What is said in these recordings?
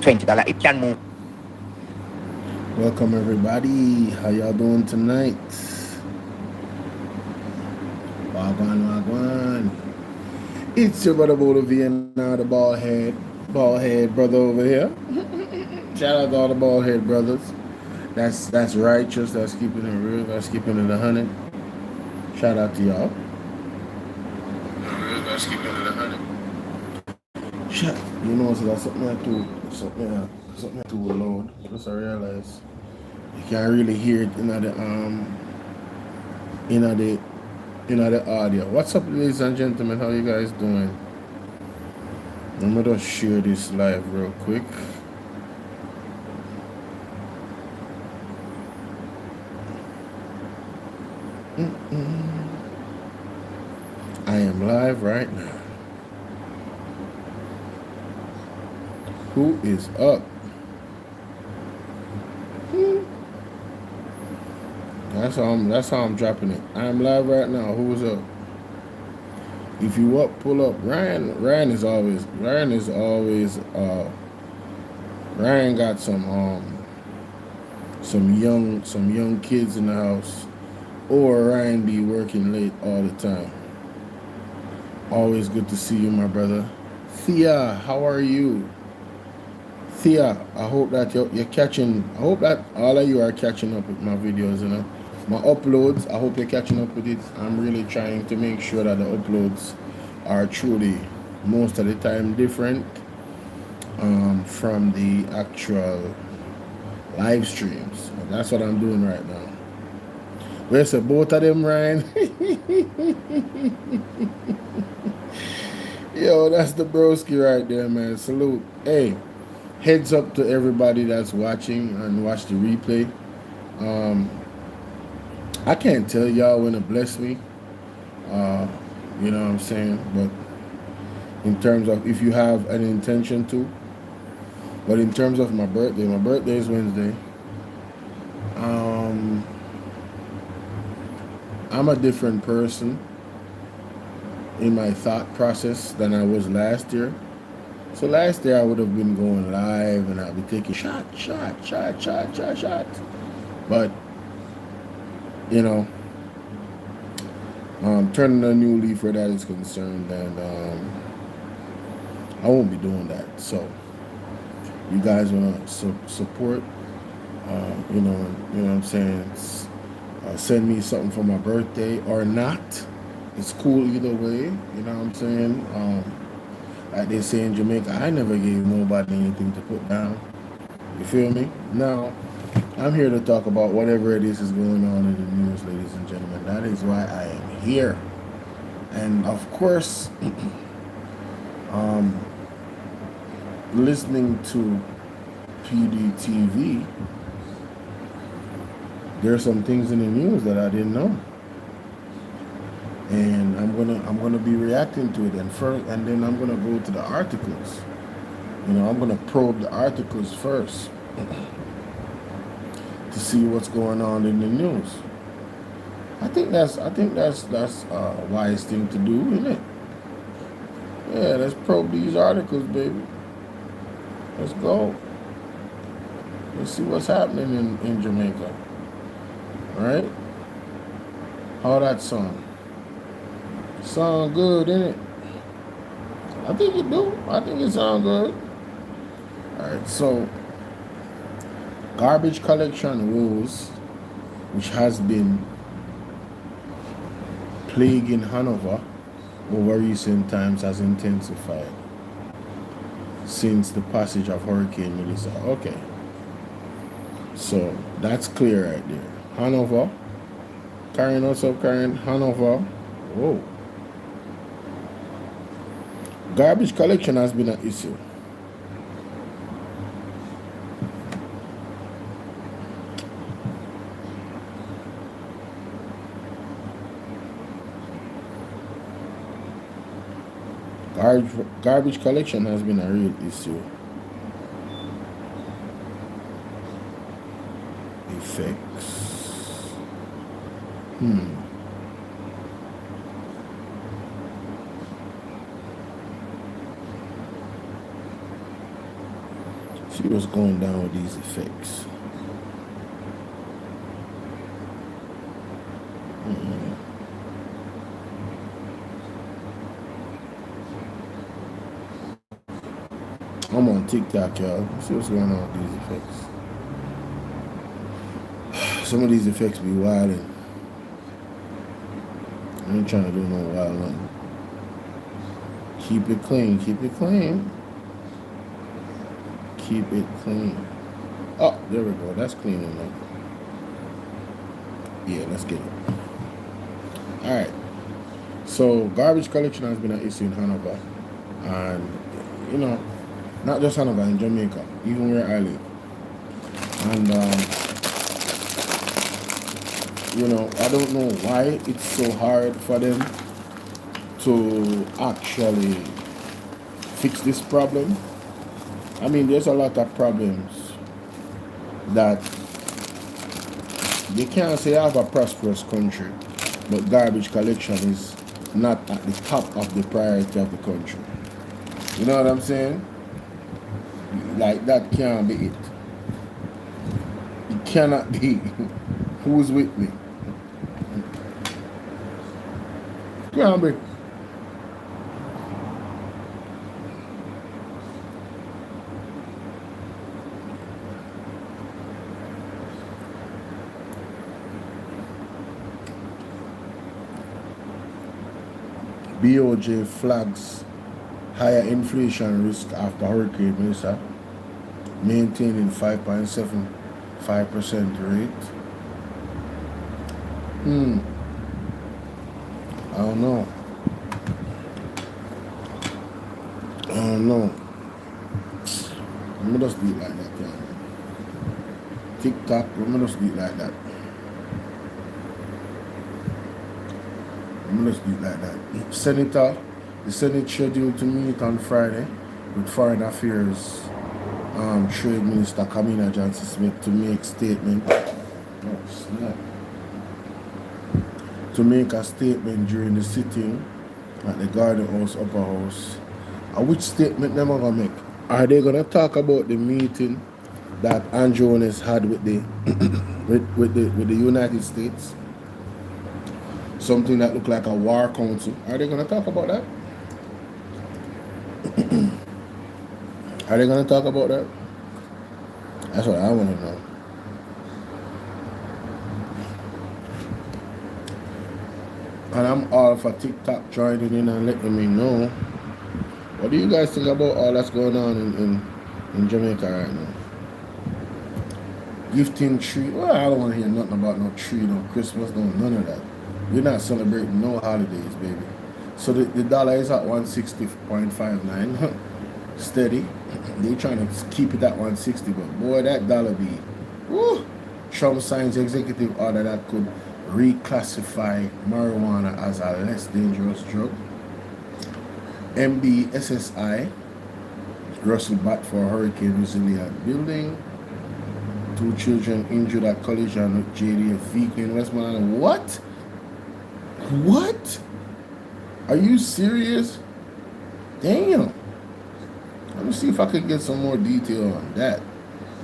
$20. It can move. Welcome everybody. How y'all doing tonight? Wagwan, wagwan. It's your brother Bolo Vienna, the bald head brother over here. Shout out to all the bald head brothers. That's righteous. That's keeping it real. That's keeping it 100. Shout out to y'all. That's keeping it 100. Shut. You know, so that's something too loud. Just I realize you can't really hear it in the audio. What's up, ladies and gentlemen? How you guys doing? Let me just share this live real quick. I am live right now. Who is up? That's how I'm dropping it. I'm live right now. Who's up? If you up, pull up. Ryan got some young kids in the house, or Ryan be working late all the time. Always good to see you, my brother. Thea, how are you? Thea, I hope that you're catching. I hope that all of you are catching up with my videos. My uploads. I hope you're catching up with it. I'm really trying to make sure that the uploads are truly, most of the time, different from the actual live streams. And that's what I'm doing right now. Where's both of them, Ryan? Yo, that's the broski right there, man. Salute. Hey, heads up to everybody that's watching and watch the replay. I can't tell y'all when to bless me. You know what I'm saying? But in terms of if you have an intention to. But in terms of my birthday is Wednesday. I'm a different person in my thought process than I was last year. So last year I would have been going live and I'd be taking shot. But, you know, turning a new leaf where that is concerned, and I won't be doing that. So you guys want to support, you know what I'm saying? Send me something for my birthday or not. It's cool either way. You know what I'm saying? Like they say in Jamaica, I never gave nobody anything to put down. You feel me? Now, I'm here to talk about whatever it is going on in the news, ladies and gentlemen. That is why I am here. And of course, listening to PDTV, there are some things in the news that I didn't know, and I'm gonna be reacting to it, and then I'm gonna go to the articles. You know, I'm gonna probe the articles first to see what's going on in the news. I think that's a wise thing to do, isn't it? Yeah, let's probe these articles, baby. Let's go. Let's see what's happening in Jamaica. Right? How that song? Sound good, innit? I think it do. I think it sound good. Alright, so garbage collection woes, which has been plaguing Hanover over recent times, has intensified since the passage of Hurricane Melissa. Okay. So that's clear right there. Hanover. Karen, what's up, Karen? Hanover. Whoa. Garbage collection has been an issue. Garbage collection has been a real issue. Effects. See what's going down with these effects. I'm on TikTok, y'all. See what's going on with these effects. Some of these effects be wilding. I ain't trying to do no wild nothing. Keep it clean. Keep it clean. Keep it clean. Oh, there we go. That's clean enough. Yeah, let's get it. All right. So, garbage collection has been an issue in Hanover. And, you know, not just Hanover, in Jamaica, even where I live. And, you know, I don't know why it's so hard for them to actually fix this problem. I mean, there's a lot of problems that you can't say I have a prosperous country, but garbage collection is not at the top of the priority of the country. You know what I'm saying? Like, that can't be it. It cannot be. Who's with me? Can't be. BOJ flags higher inflation risk after Hurricane Melissa, maintaining 5.75% rate. I don't know. Let me just do it like that, yeah. TikTok, let me just do it like that. Let's do it like that. The Senate scheduled to meet on Friday with Foreign Affairs Trade Minister Kamina Johnson-Smith to make statement. Oh, snap. To make a statement during the sitting at the Garden House Upper House. Which statement them are gonna make? Are they gonna talk about the meeting that Andrew Jones had with the with the United States? Something that looked like a war council. Are they going to talk about that? Are they going to talk about that? That's what I want to know. And I'm all for TikTok joining in and letting me know. What do you guys think about all that's going on in Jamaica right now? Gifting tree. Well, I don't want to hear nothing about no tree, no Christmas, no none of that. We're not celebrating no holidays, baby. So the dollar is at 160.59, steady. They trying to keep it at 160, but boy, that dollar be. Woo! Trump signs executive order that could reclassify marijuana as a less dangerous drug. MBSSI, Russell Bat for hurricane resilient building. 2 children injured at collision with JDF vehicle in Westmoreland. What? What? Are you serious? Damn. Let me see if I could get some more detail on that.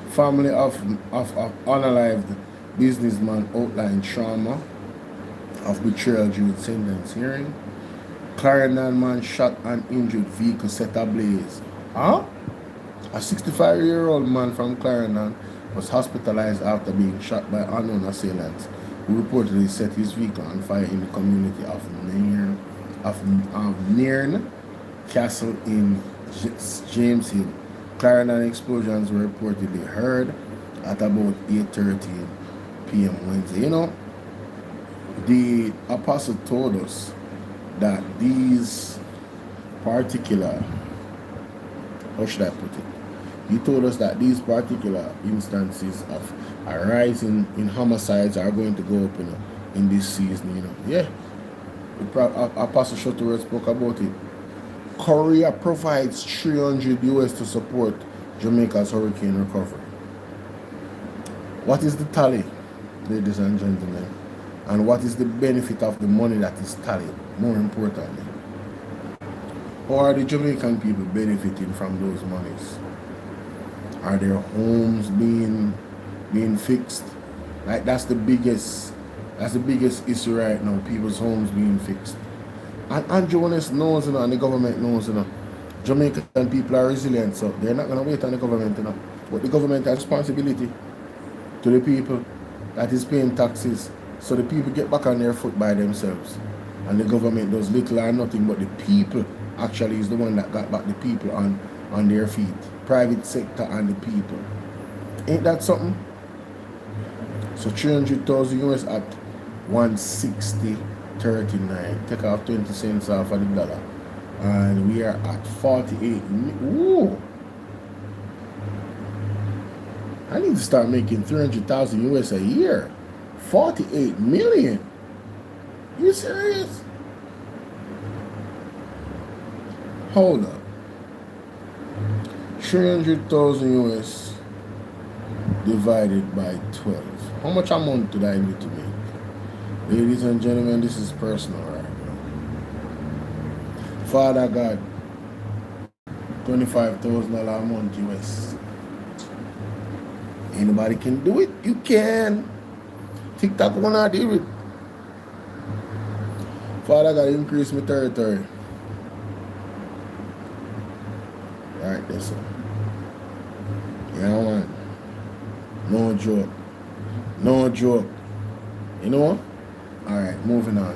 Family of unalived businessman outlined trauma of betrayal during sentence hearing. Clarendon man shot and injured vehicle set ablaze. Huh? A 65-year-old man from Clarendon was hospitalized after being shot by unknown assailants who reportedly set his vehicle on fire in the community of Nairn Castle in James Hill. Clarendon explosions were reportedly heard at about 8:30 p.m. Wednesday. You know, the apostle told us that these particular, how should I put it? He told us that these particular instances of a rise in homicides are going to go up in this season, you know. Yeah. Apostle Shuttleworth spoke about it. Korea provides $300 to support Jamaica's hurricane recovery. What is the tally, ladies and gentlemen? And what is the benefit of the money that is tallied? More importantly, how are the Jamaican people benefiting from those monies? Are their homes being fixed? Like that's the biggest issue right now. People's homes being fixed. And Jonas knows, and the government knows, Jamaican people are resilient, so they're not gonna wait on the government, But the government has responsibility to the people that is paying taxes, so the people get back on their foot by themselves. And the government does little or nothing, but the people actually is the one that got back the people on their feet. Private sector and the people. Ain't that something? So 300,000 US at 160.39. Take off 20 cents off of the dollar. And we are at 48. Ooh. I need to start making 300,000 US a year. 48 million. You serious? Hold up. 300,000 US divided by 12. How much a month do I need to make? Ladies and gentlemen, this is personal right now. Father God, $25,000 a month US. Anybody can do it? You can. TikTok wanna do it. Father God, increase my territory. Right, that's it. Yeah, man. No joke. No joke. You know what? Alright, moving on.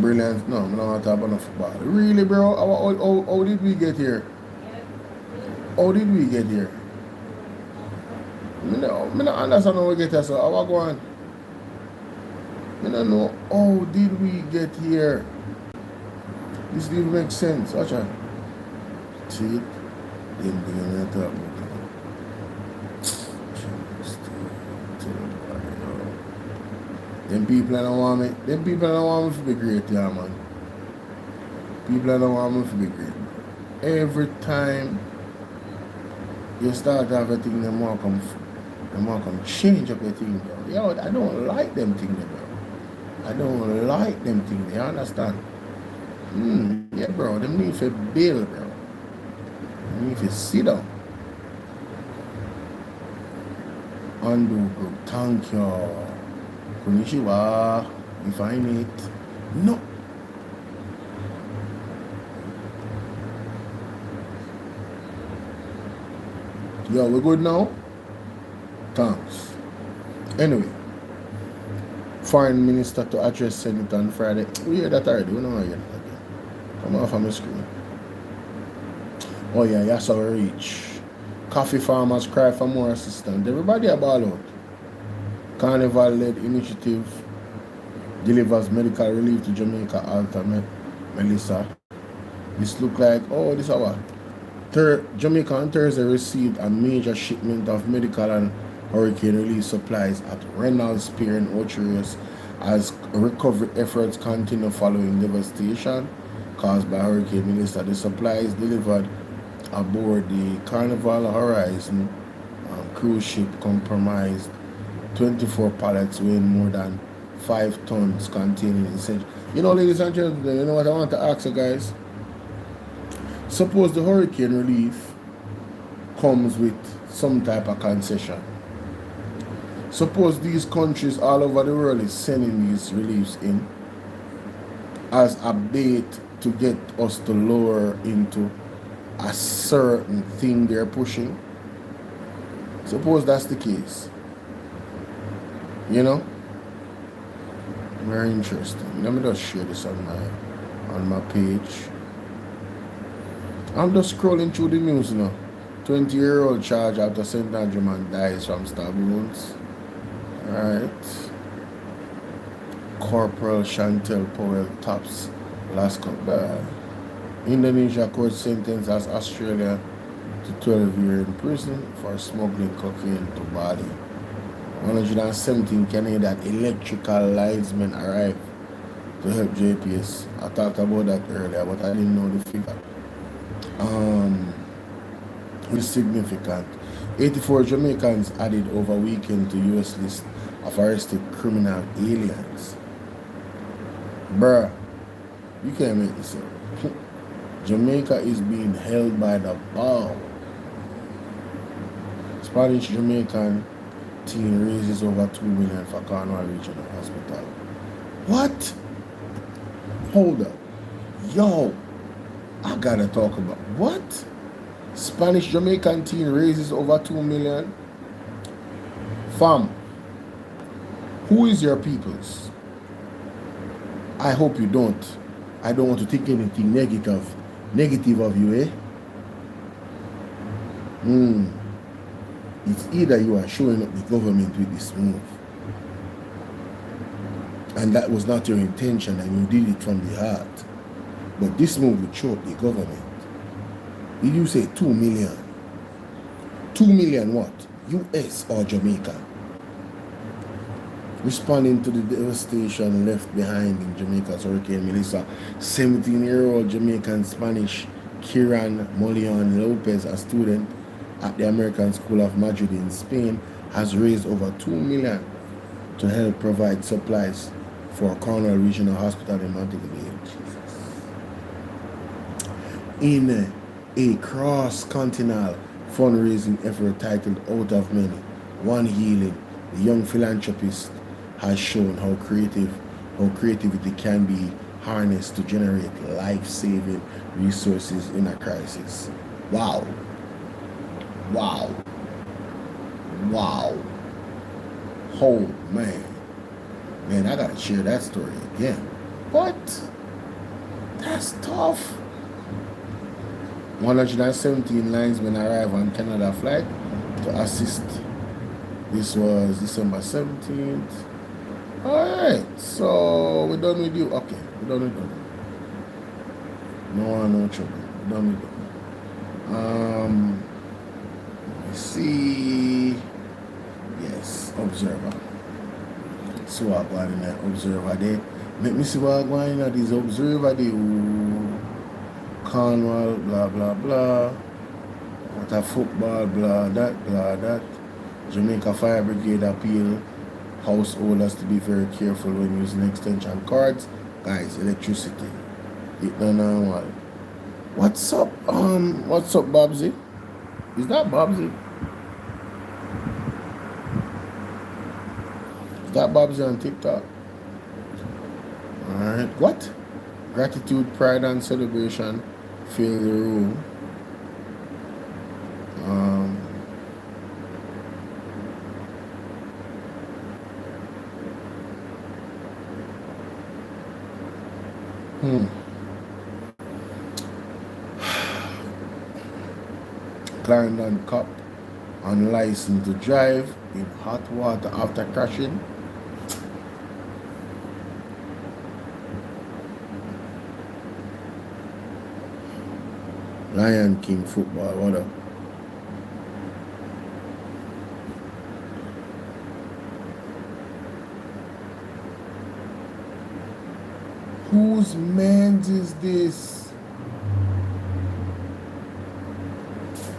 Brilliant. No, I don't want to talk about no football. Really, bro? How did we get here? How did we get here? I don't understand how we get here, so how I go on? I don't know how did we get here? This didn't make sense. Watch out. See it? Didn't think I'm talk about Them people don't want me. Them people don't want me to be great, yeah, man. People don't want me to be great. Every time you start to have a thing, they want to come change up your thing, bro. Yo, I don't like them things, bro. I don't like them things, you understand? Yeah, bro, them need to build, bro. Them need to sit down. Undo group, thank you. Konnichiwa, we find it. No. Yo, we good now? Thanks. Anyway, Foreign Minister to address Senate on Friday. We hear that already. We know again. Come off on my screen. Oh yeah, that's our reach. Coffee farmers cry for more assistance. Everybody a ball out. Carnival-led initiative delivers medical relief to Jamaica Alta Melissa. This look like, oh, this is what? Jamaica on Thursday received a major shipment of medical and hurricane relief supplies at Reynolds Pier in Ocherius as recovery efforts continue following devastation caused by Hurricane Melissa. The supplies delivered aboard the Carnival Horizon cruise ship comprised 24 pallets weighing more than 5 tons containing essential. You know, ladies and gentlemen, you know what I want to ask you guys? Suppose the hurricane relief comes with some type of concession. Suppose these countries all over the world is sending these reliefs in as a bait to get us to lower into a certain thing they're pushing. Suppose that's the case. You know? Very interesting. Let me just share this on my page. I'm just scrolling through the news, 20-year-old charged after St. Andrew man dies from stab wounds. Alright. Corporal Chantel Powell tops last couple. Indonesia court sentences Australia to 12 years in prison for smuggling cocaine to Bali. 117 Canadian electrical linesmen arrived to help JPS. I talked about that earlier, but I didn't know the figure. It's significant. 84 Jamaicans added over weekend to US list of arrested criminal aliens. Bruh, you can't make this up. Jamaica is being held by the ball. Spanish Jamaican team raises over 2 million for Cornwall Regional Hospital. What? Hold up. Yo, I gotta talk about what? Spanish Jamaican team raises over 2 million. Fam, who is your peoples? I hope you don't. I don't want to think anything negative of you, eh? It's either you are showing up the government with this move, and that was not your intention, and you did it from the heart. But this move would show up the government. Did you say 2 million? 2 million what? US or Jamaica? Responding to the devastation left behind in Jamaica's Hurricane Melissa, 17-year-old Jamaican Spanish Kieran Molion Lopez, a student at the American School of Madrid in Spain, has raised over 2 million to help provide supplies for Cornwall Regional Hospital in Montego Bay. In a cross-continental fundraising effort titled Out of Many, One Healing, the young philanthropist has shown how creativity can be harnessed to generate life-saving resources in a crisis. Wow. Wow. Wow. Oh, man. Man, I gotta share that story again. What? That's tough. 117 linesmen arrive on Canada flight to assist. This was December 17th. Alright, so we're done with you. Okay, we're done with you. No trouble. We're done with you. Let me see. Yes, observer. So I go in that observer there. Let me see what I go in at this observer there. Cornwall, blah blah blah. What a football, blah that. Jamaica Fire Brigade appeal householders to be very careful when using extension cords. Guys, electricity. It no normal. What's up, Bobsy? Is that Bobsy? Is that Bobsy on TikTok? Alright. What? Gratitude, pride, and celebration fill the room. Clarendon cop unlicensed to drive in hot water after crashing. Lion King football, what up? Whose man's is this?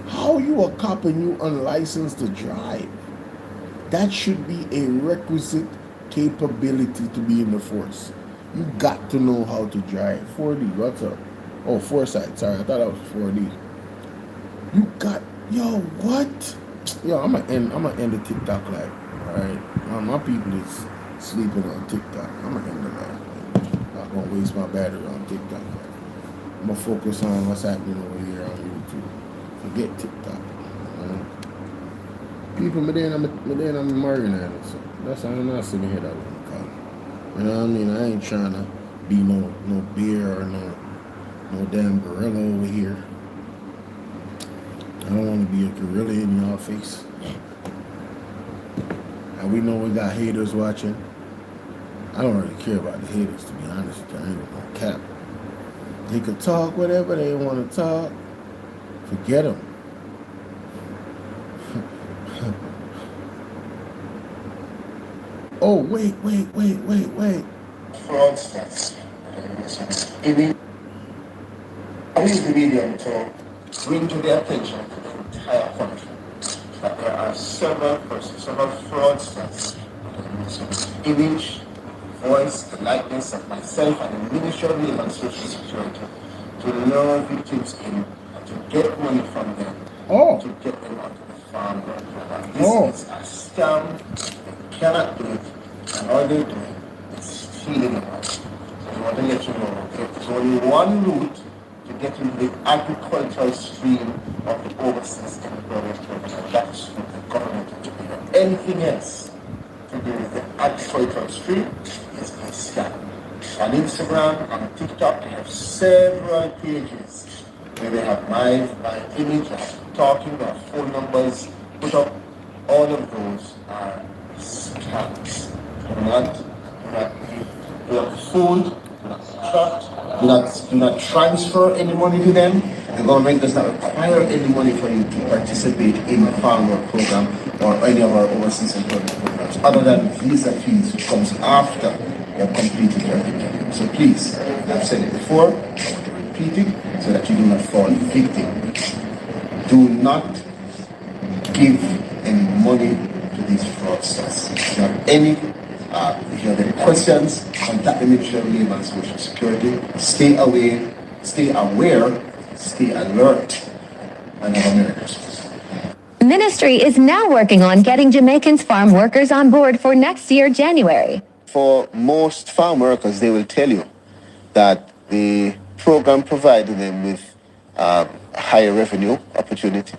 How you a cop and you unlicensed to drive? That should be a requisite capability to be in the force. You got to know how to drive. 4D, what's up? Oh, Foresight, sorry, I thought that was 4D. You got, yo, what? Yo, I'm gonna end the TikTok live, alright? My people is sleeping on TikTok. I'm gonna end the live. Not gonna waste my battery on TikTok. I'm gonna focus on what's happening over here on YouTube. Forget TikTok. People, I'm marinating, so that's how I'm not sitting here that long, cause, you know what I mean? I ain't trying to be no bear or no damn gorilla over here. I don't want to be a gorilla in y'all face. And we know we got haters watching. I don't really care about the haters, to be honest with you. I ain't gonna cap. They could talk whatever they want to talk. Forget them. Oh, wait. Fraudsters. I use the medium to bring to the attention of the entire country that there are several fraudsters image, voice, the likeness of myself and the Ministry of Labor and Social Security to to lure victims in and to get money from them, to get them onto the farm work program. This is a scam. They cannot do it, and all they're doing is stealing the money. So I want to let you know there's only one route to get into the agricultural stream of the overseas employment program, and that's through the government of Jamaica. Anything else to do with the agricultural stream is a scam. On Instagram, on TikTok, they have several pages where they have my image, they have talking, they have phone numbers put up. All of those are scams. Do not be fooled, do not be trapped, do not transfer any money to them. The government does not require any money for you to participate in the farm work program or any of our overseas employment programs, other than visa fees, which comes after you have completed your interview. So please, I've said it before, I want to repeat it so that you do not fall victim. Do not give any money to these fraudsters. If you have any questions, contact the Ministry of Labour and Social Security. Stay away, stay aware, stay alert, and have a Merry Christmas. Ministry is now working on getting Jamaicans farm workers on board for next year, January. For most farm workers, they will tell you that the program provided them with higher revenue opportunity.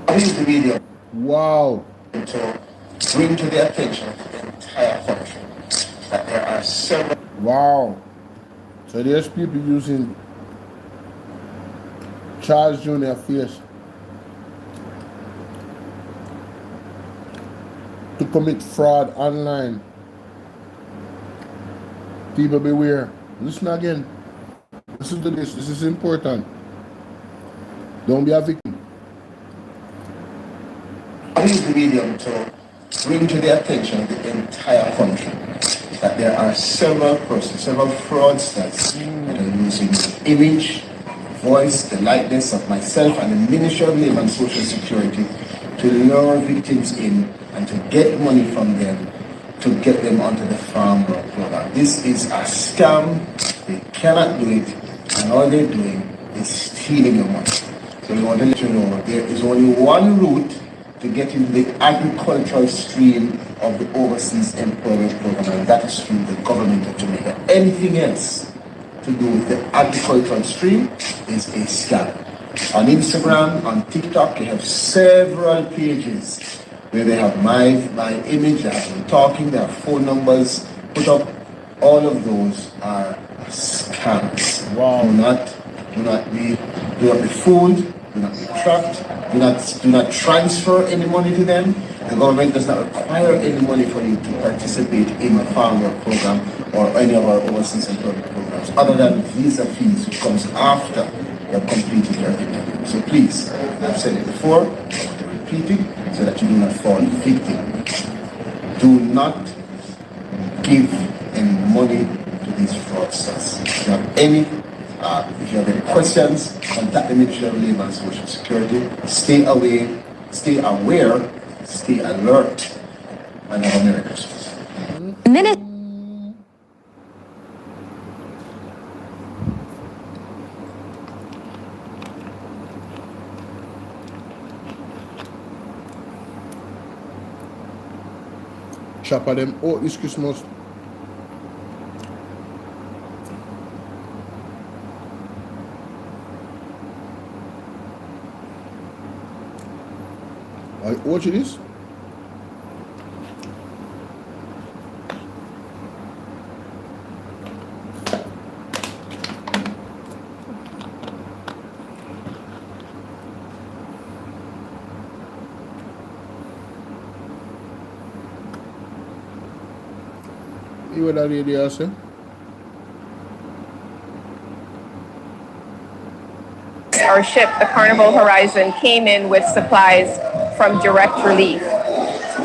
This is the video. Wow. To bring to the attention of the entire country that there are several. Wow. So there's people using Charles Jr. face to commit fraud online. People beware. Listen again. Listen to this. This is important. Don't be a victim. This is the video to bring to the attention of the entire country that there are several persons, several fraudsters that are using the image, voice, the likeness of myself and the Ministry of Labour and Social Security to lure victims in and to get money from them to get them onto the farm work program. This is a scam. They cannot do it, and all they're doing is stealing your money. So we want to let you know there is only one route to get into the agricultural stream of the overseas employment program, and that is through the government of Jamaica. Anything else to do with the agricultural stream is a scam. On Instagram, on TikTok, they have several pages where they have my image, they have them talking, they have phone numbers put up. All of those are scams. Wow. Do not be fooled, do not be trapped, do not transfer any money to them. The government does not require any money for you to participate in the farm work program or any of our overseas employment programs, other than visa fees, which comes after you have completed your interview. So please, I've said it before, I want to repeat it so that you do not fall victim. Do not give any money to these fraudsters. If you have any questions, contact the Ministry of Labour and Social Security. Stay away, stay aware, stay alert, and have a Merry Christmas. Chopper them out this Christmas. Watch this. You what that lady has said? Our ship, the Carnival Horizon, came in with supplies from Direct Relief.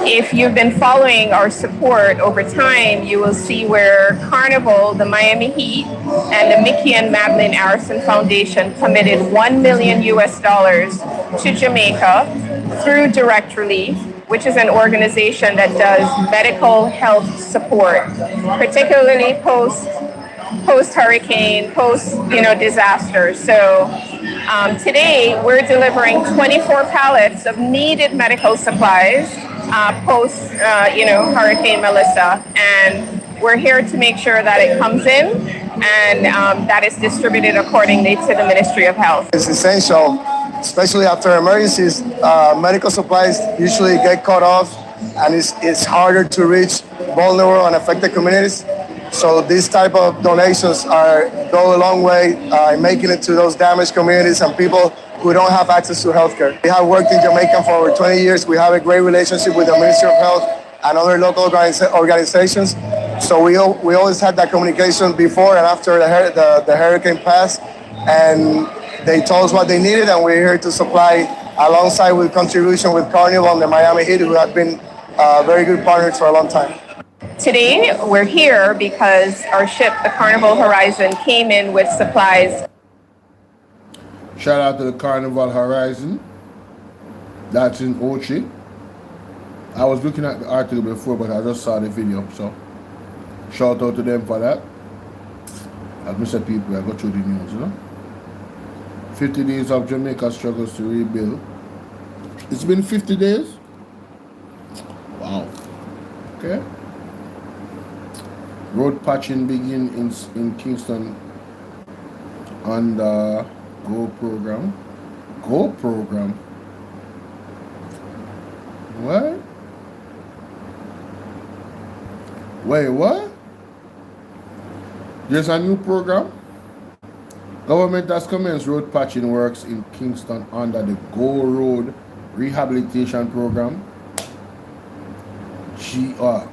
If you've been following our support over time, you will see where Carnival, the Miami Heat, and the Mickey and Madeline Arison Foundation committed $1 million to Jamaica through Direct Relief, which is an organization that does medical health support, particularly post post-hurricane, post-disaster. So today we're delivering 24 pallets of needed medical supplies post Hurricane Melissa, and we're here to make sure that it comes in and that it's distributed accordingly to the Ministry of Health. It's essential, especially after emergencies. Medical supplies usually get cut off, and it's harder to reach vulnerable and affected communities. So these type of donations go a long way in making it to those damaged communities and people who don't have access to healthcare. We have worked in Jamaica for over 20 years. We have a great relationship with the Ministry of Health and other local organizations. So we always had that communication before and after the hurricane passed, and they told us what they needed, and we're here to supply alongside with contribution with Carnival and the Miami Heat, who have been very good partners for a long time. Today, we're here because our ship, the Carnival Horizon, came in with supplies. Shout out to the Carnival Horizon. That's in Ochi. I was looking at the article before, but I just saw the video, so shout out to them for that. As Mr. People, I go through the news, 50 days of Jamaica struggles to rebuild. It's been 50 days? Wow. Okay. Road patching begin in Kingston on the GO program. GO program? What? Wait, what? There's a new program? Government has commenced road patching works in Kingston under the GO Road Rehabilitation Program, GRRP.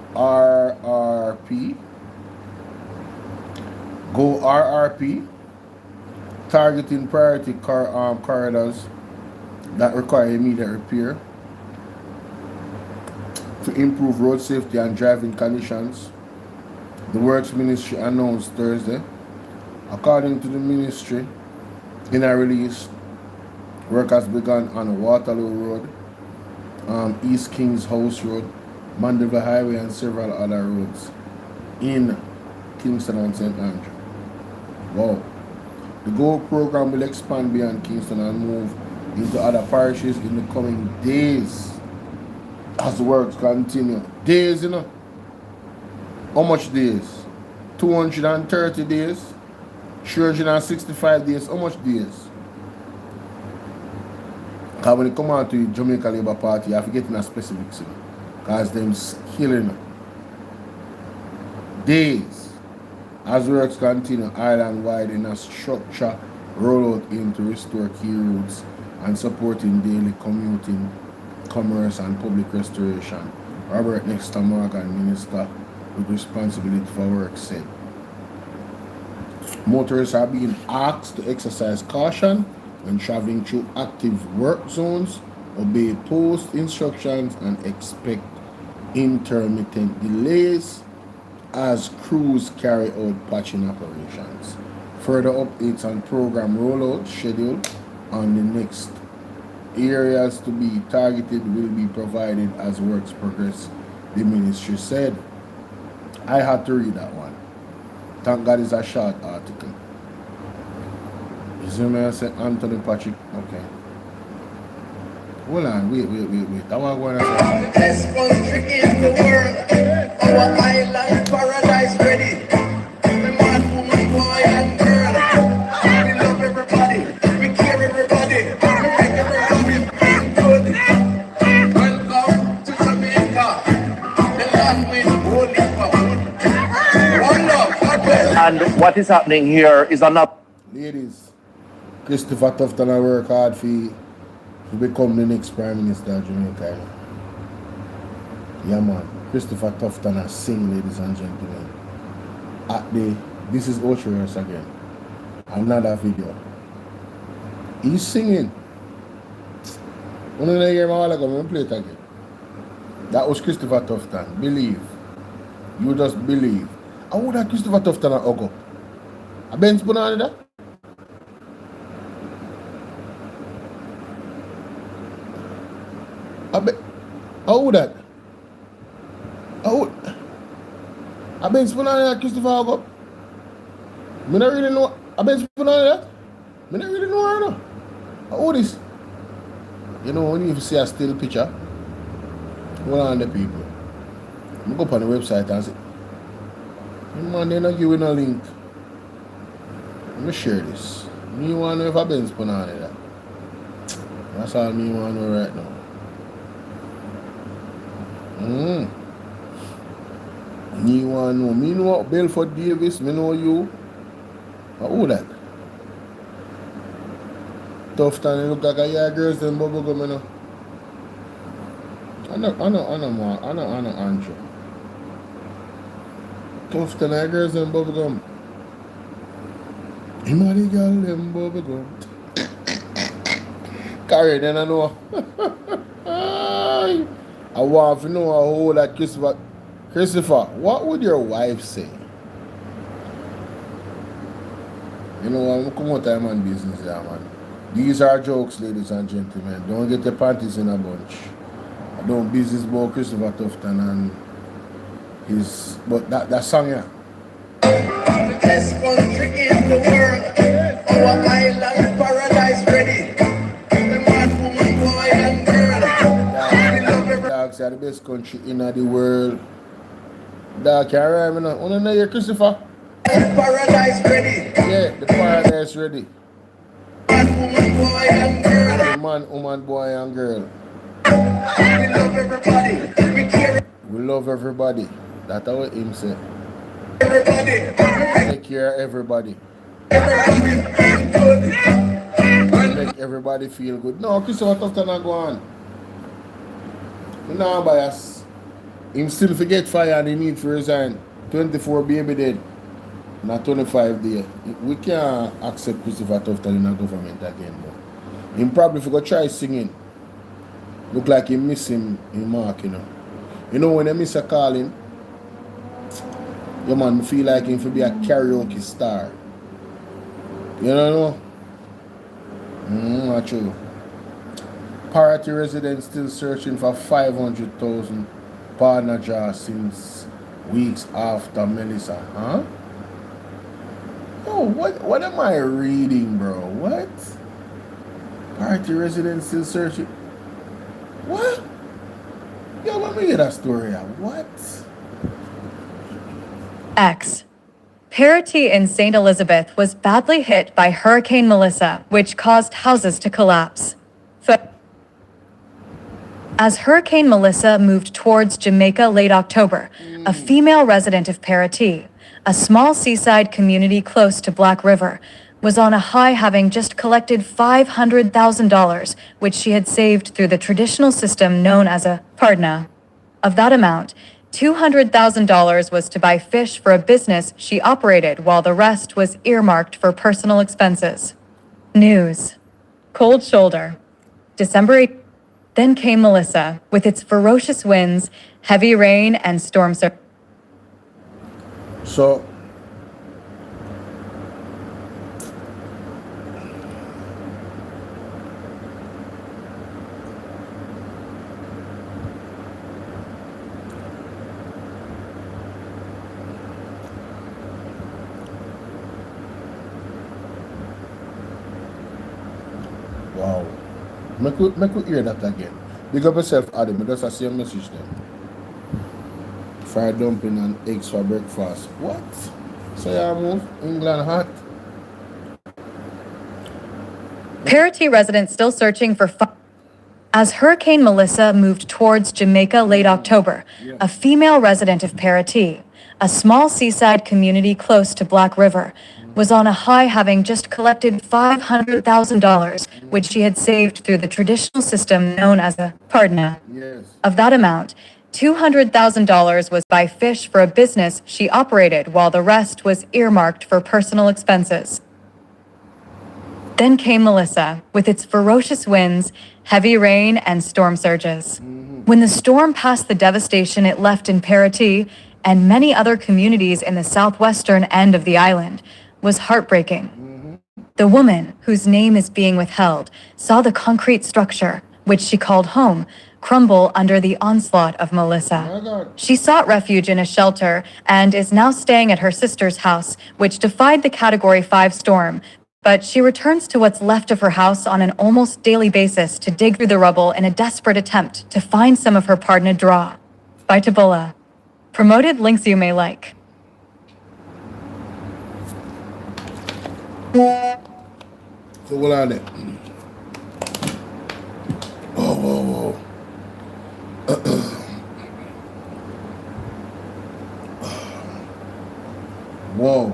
GO RRP, targeting priority corridors that require immediate repair to improve road safety and driving conditions. The Works Ministry announced Thursday. According to the ministry, in a release, work has begun on Waterloo Road, East Kings House Road, Mandeville Highway, and several other roads in Kingston and St. Andrew. Wow. The GO program will expand beyond Kingston and move into other parishes in the coming days as the works continue. Days, How much days? 230 days? 365 days? How much days? Because when it come out to Jamaica Labour Party, you have to get in a specifics, because them killing days. As works continue island-wide in a structure rollout in to restore key roads and supporting daily commuting, commerce, and public restoration. Robert Nexter Morgan, Minister with responsibility for work, said. Motorists are being asked to exercise caution when traveling through active work zones, obey post instructions, and expect intermittent delays as crews carry out patching operations. Further updates on program rollout schedule on the next areas to be targeted will be provided as works progress, the ministry said. I had to read that one. Thank God it's a short article. You see me, I said Anthony Patrick. Okay. Hold on, wait. I want to go and say. The best country in the world. Our island paradise ready. The man, woman, boy, and girl. We love everybody. We care everybody. We make everybody feel good. Welcome to Jamaica. The land with holy food. One love, God bless. And what is happening here is another. Ladies, Christopher Tufton I work hard to become the next Prime Minister of Jamaica. Yeah, man. Christopher Tufton has sing, ladies and gentlemen. This is Ocean's again. Another video. He's singing. When I hear my while ago, I'm going to play it again. That was Christopher Tufton. Believe. You just believe. How would that Christopher Tufton have hug up? A Benz put on that? How would that? I been spun on that Christopher hug up. Me not really know. I been put on that. Me not really know her now. How this? You know, when you see a still picture, one on the people. I go up on the website and say, man, they not giving a link. Let me share this. Me want to know if I been put on that. That's all me want to know right now. Me want to know. Me know Belford Davis. Me know you. Who that? Tough time. Look like a young girls and bubble gum, you know. I know Andrew. Tough time. Girls and bubble gum. Him and the girl them bubble gum. Carry then I know. I want to know how that Christopher, what would your wife say? You know, I'm come out time on business there, man. These are jokes, ladies and gentlemen. Don't get your panties in a bunch. I don't business about Christopher Tufton and his, but that song, yeah. The best country in the world. Our island paradise ready. The man, woman, boy, and girl. We love every Dogs are the best country in the world. Dog can't rhyme, you know. Wanna know your Christopher? paradise ready. Yeah, the paradise ready. Man, woman, boy, and girl. The man, woman, boy, and girl. We love everybody. We care We love everybody. That's what him say. everybody. Take care of everybody. Everybody feel good. Make everybody feel good. No, Christopher Tufton not go on. No bias. Him still forget fire and he need to resign. 24 baby dead. Not 25 day. We can't accept Christopher Tufton in the government again. But him probably forgot try singing. Look like he miss him in mark, you know. You know when they miss a calling, your man feel like him to be a karaoke star. You know? Not true. Parity residents still searching for 500,000 partner jobs since weeks after Melissa. Huh? Oh, what am I reading, bro? What? Parity residents still searching. What? Yo, let me get that story out. What? X. Parity in St. Elizabeth was badly hit by Hurricane Melissa, which caused houses to collapse. As Hurricane Melissa moved towards Jamaica late October, a female resident of Parity, a small seaside community close to Black River, was on a high, having just collected $500,000, which she had saved through the traditional system known as a pardna. Of that amount, $200,000 was to buy fish for a business she operated, while the rest was earmarked for personal expenses. News. Cold shoulder. December 8th. Then came Melissa, with its ferocious winds, heavy rain, and storm surge. So, wow. Make you hear that again. Big up yourself, Adam. Just a same message then. Fried dumpling and eggs for breakfast. What? So you move England hot? Parity residents still searching for As Hurricane Melissa moved towards Jamaica late October, a female resident of Parity, a small seaside community close to Black River, was on a high, having just collected $500,000, which she had saved through the traditional system known as a pardna. Yes. Of that amount, $200,000 was to buy fish for a business she operated, while the rest was earmarked for personal expenses. Then came Melissa, with its ferocious winds, heavy rain, and storm surges. When the storm passed, the devastation it left in Parity and many other communities in the southwestern end of the island was heartbreaking. The woman, whose name is being withheld, saw the concrete structure, which she called home, crumble under the onslaught of Oh my Melissa. God. She sought refuge in a shelter and is now staying at her sister's house, which defied the Category 5 storm. But she returns to what's left of her house on an almost daily basis to dig through the rubble in a desperate attempt to find some of her partner draw. By Bolo. Promoted links you may like. So what are they? Oh, whoa, whoa. Whoa.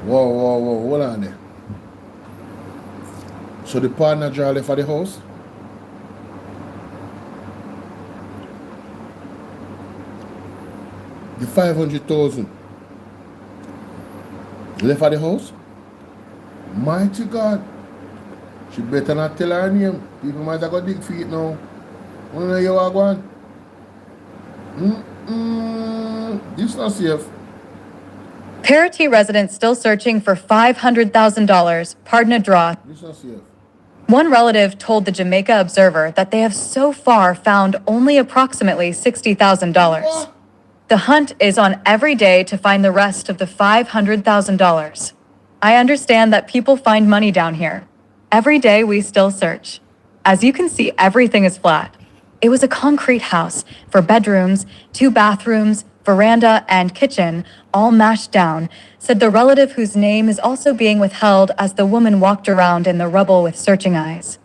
Whoa, whoa, whoa. Hold on there. So the partner draw left for the house? The 500,000 left at the house? Mighty God. She better not tell her name. People might have got dig feet now. I don't know you are going. This not safe. Parity residents still searching for $500,000, partner draw. This not safe. One relative told the Jamaica Observer that they have so far found only approximately $60,000. The hunt is on every day to find the rest of the $500,000. I understand that people find money down here. Every day we still search. As you can see, everything is flat. It was a concrete house for bedrooms, 2 bathrooms, veranda, and kitchen, all mashed down, said the relative whose name is also being withheld as the woman walked around in the rubble with searching eyes.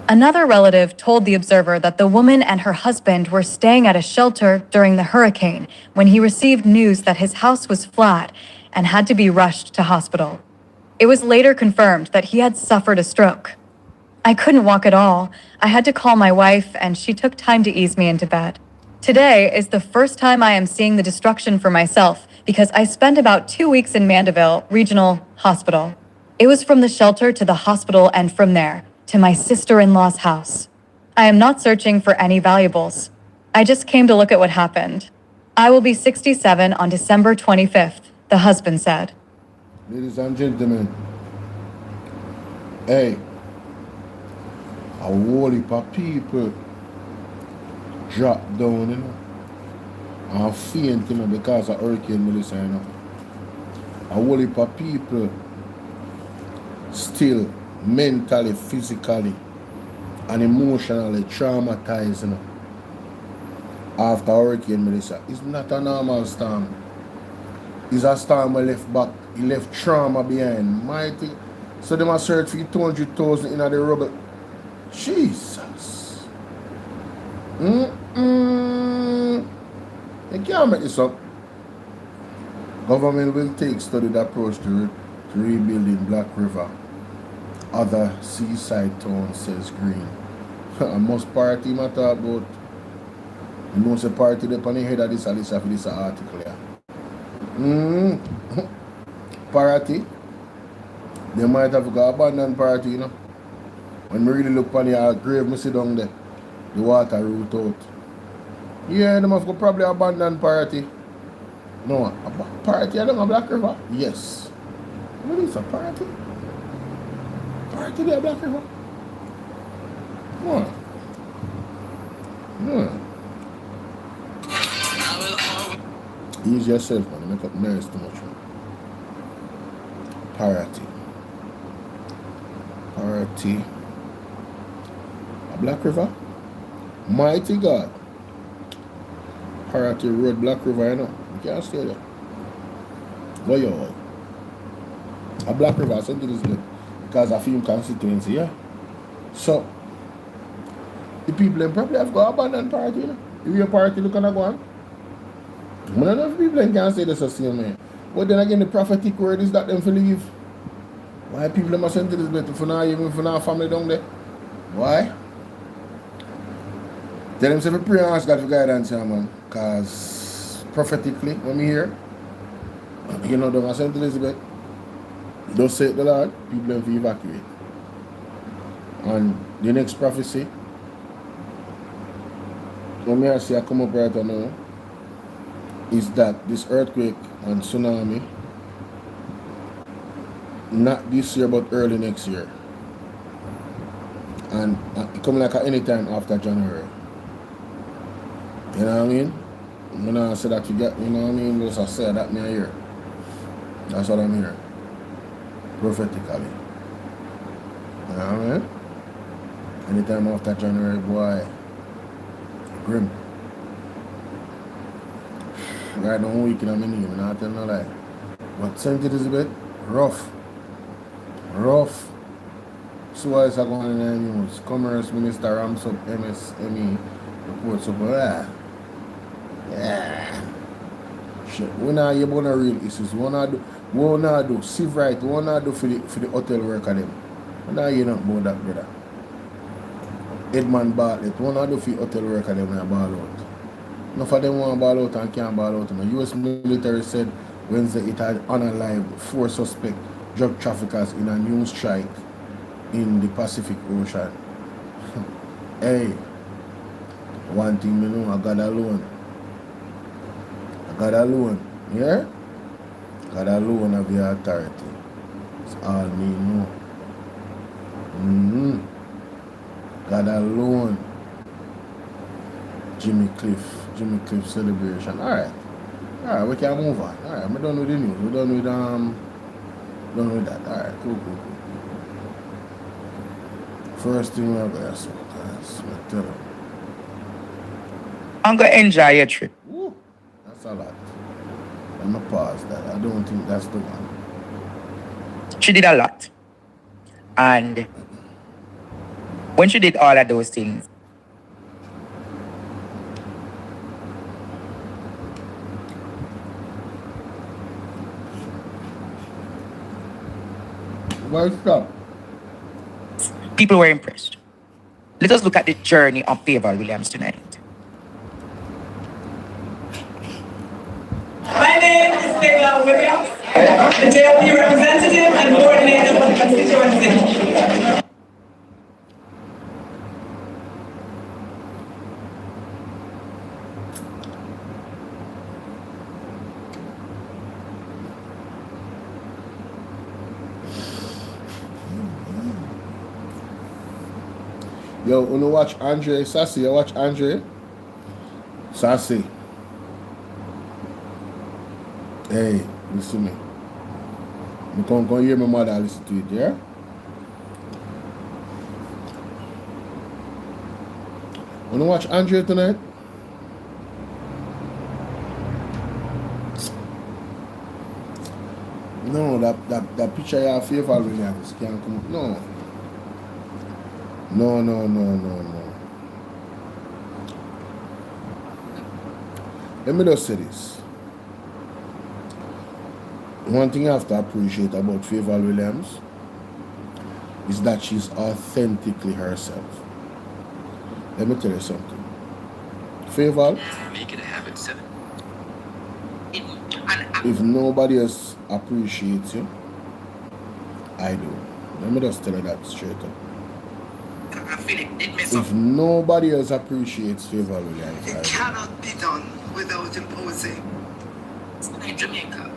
Another relative told the Observer that the woman and her husband were staying at a shelter during the hurricane when he received news that his house was flat and had to be rushed to hospital. It was later confirmed that he had suffered a stroke. I couldn't walk at all. I had to call my wife, and she took time to ease me into bed. Today is the first time I am seeing the destruction for myself because I spent about 2 weeks in Mandeville Regional Hospital. It was from the shelter to the hospital and from there to my sister-in-law's house. I am not searching for any valuables. I just came to look at what happened. I will be 67 on December 25th, the husband said. Ladies and gentlemen, hey, a whole heap of people drop down, you know, and faint, you know, because of Hurricane Melissa, you know. A whole heap of people still mentally, physically, and emotionally traumatized, you know, after Hurricane Melissa. It's not a normal storm. It's a storm that left back, he left trauma behind. Mighty. So they must search for 200,000 in the rubble. Jesus. You can't make this up. Government will take studied approach to rebuilding Black River. Other seaside towns, says Green. And most party matter about. You know, the party they on the head of this article here. Party. They might have got abandoned party, you know. When we really look on the grave, I sit down there. The water root out. Yeah, they have got probably abandoned party. No, a party along a Black River? Yes. What is a party? Party there, Black River? What? Ease yourself, man. Make up noise too much, man. Party. Party. A Black River? Mighty God. Party Road, Black River, you know. You can't stay there. Go your way. A Black River, something is good. Because I feel constituency, yeah. So, the people them probably have got abandoned party, you know. If your party look at go on. I don't know if people can say this the same, man. But then again, the prophetic word is that them for leave. Why people must send to this bit for now, even for now family down there? Why? Tell them to pray and ask God for guidance, yeah, man. Because prophetically, when we hear, you know, don't St. Elizabeth, don't say it the Lord, people have to evacuate. And the next prophecy, when I see I come up right now, is that this earthquake and tsunami Not this year, but early next year. And it come like at any time after January. You know what I mean? When I say that you get, you know what I mean? Just I say that me here. That's what I'm hearing. Prophetically. You know what I mean? Anytime after January, boy. Grim. Right now, week in a minute, I'm not telling no lie. But St. Elizabeth, rough. Rough. So what is going on in the news? Commerce Minister ramps up MSME reports up. Yeah. Shit. We not hear about no real issues. We not do civ right. We not do for the hotel worker them. We not hear nothing about that, brother. Edmund Bartlett. We not do for the hotel worker them and ball out. Enough of them want to ball out and can't ball out. The US military said Wednesday it had unalived 4 suspect drug traffickers in a new strike in the Pacific Ocean. Hey, one thing me know, I got alone. Yeah? God alone of the authority. That's all me know. God alone. Jimmy Cliff celebration. Alright, we can move on. Alright, we're done with the news. We're done with that. Alright, cool. First thing we're gonna say, guys, tell them. I'm gonna enjoy your trip. Woo, that's a lot. I'm gonna pause that. I don't think that's the one. She did a lot. And when she did all of those things, Well, stop. people were impressed. Let us look at the journey of Favor Williams tonight. My name is Favor Williams, the JLP representative and coordinator for the constituency. Yo, wanna watch Andre Sassy? You watch Andre? Sassy. Hey, listen to me. You come hear my mother listen to it, yeah? Wanna watch Andre tonight? No, that picture you have Favor Williams can't come up. No. Let me just say this. One thing I have to appreciate about Favor Williams is that she's authentically herself. Let me tell you something. Favor, make it a habit, 7. if nobody else appreciates you, I do. Let me just tell you that straight up. If nobody else appreciates Favor Williams, It cannot be done without imposing. In Jamaica.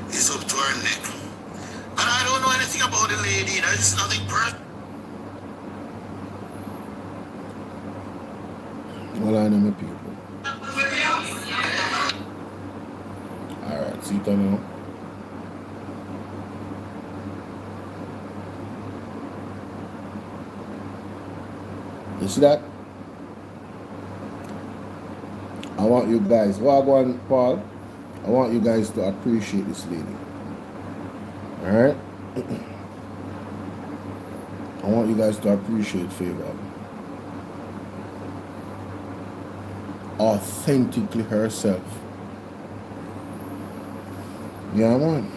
It's up to our neck. And I don't know anything about the lady. There's nothing personal. Well, I know my people. Alright, see you now. You see that? I want you guys, Wagwan Paul, I want you guys to appreciate this lady. Alright? I want you guys to appreciate Favor. Authentically herself. Yeah, man.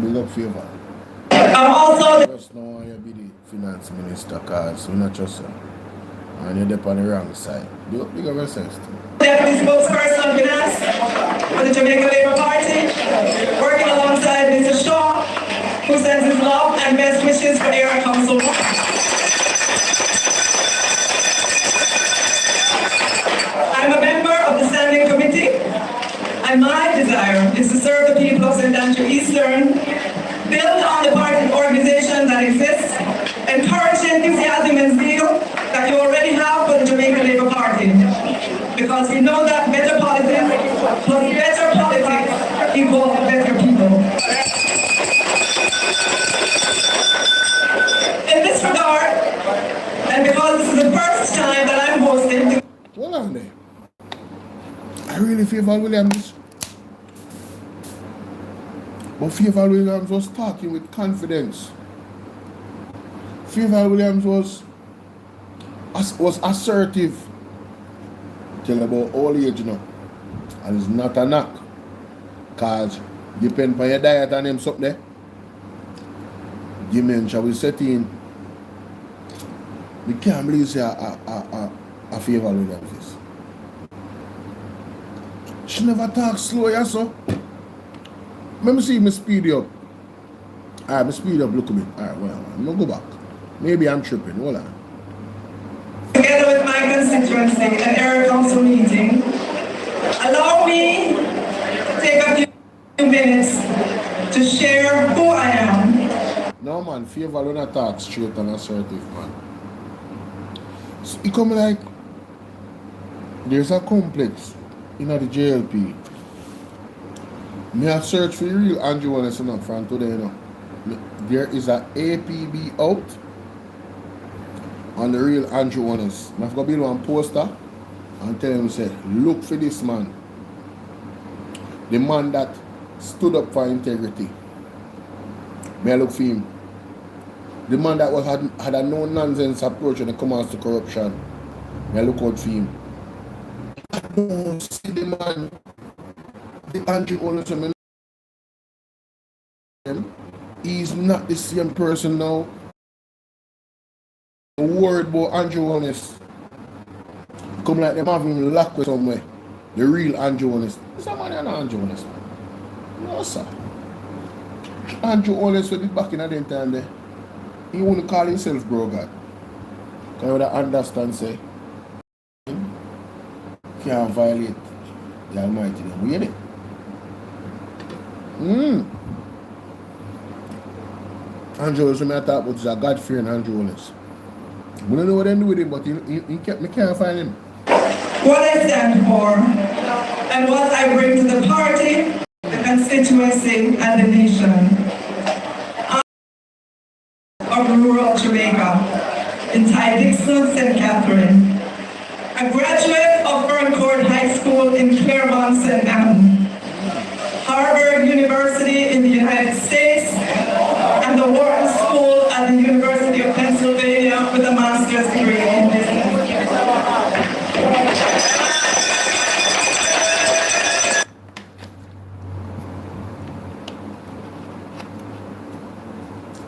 Big up Favor. I'm also Just know why you be the finance minister, cause we not trust you. And you're there on the wrong side. Big up yourself too. deputy spokesperson with us for the Jamaica Labour Party, working alongside Mr. Shaw, who sends his love and best wishes for Area Council. I'm a member of the Standing Committee, and my desire is to serve the people of St. Andrew Eastern, build on the party organization that exists, encourage the enthusiasm and zeal that you already have for the Jamaica Labour Party. Because we know that better politics plus better politics equals better people. In this regard, and because this is the first time that I'm hosting... Hold on there. I really favor Williams. But Favor Williams was talking with confidence. Favor Williams was assertive. Tell about all age, you know. And it's not a knock. Because depend on your diet and them something there. Dementia will set in. We can't believe say a Favor Williams is. She never talks slow, yeah, so. Let me see me speed you up. Alright, me speed up, look at me. Alright, well, I'm gonna go back. Maybe I'm tripping, hold on. Together with my constituency and area council meeting, allow me to take a few minutes to share who I am. No man, Favor don't talk straight and assertive, man. So it come like there's a complex in the JLP. Me have searched for the real Andrew Wallace from today, you know. There is a APB out on the real Andrew Wallace. I have to build one poster and tell him, say, look for this man. The man that stood up for integrity. May I look for him. The man that had a no-nonsense approach when it comes to corruption. May I look out for him. I don't see the man. The Andrew Wallace, he's not the same person now. Worried about Andrew Wallace. Come like them having locked with somewhere. The real Andrew Wallace. Is that man not Andrew Wallace, man? No, sir. Andrew Wallace will be back in that time there. He wouldn't call himself bro God. Because he would understand, say, can't violate the Almighty. We hear it. Andrew Wallace, when I talk about is a God-fearing Andrew Wallace. We don't know what they do with him, but me can't find him. What I stand for and what I bring to the party, the constituency, and the nation. Of rural Jamaica, in Ty-Dixon, St. Catherine. A graduate of Ferncourt High School in Claremont, St. Anne. Harvard University in the United States, and the Wharton School at the University of Pennsylvania with a master's degree in business.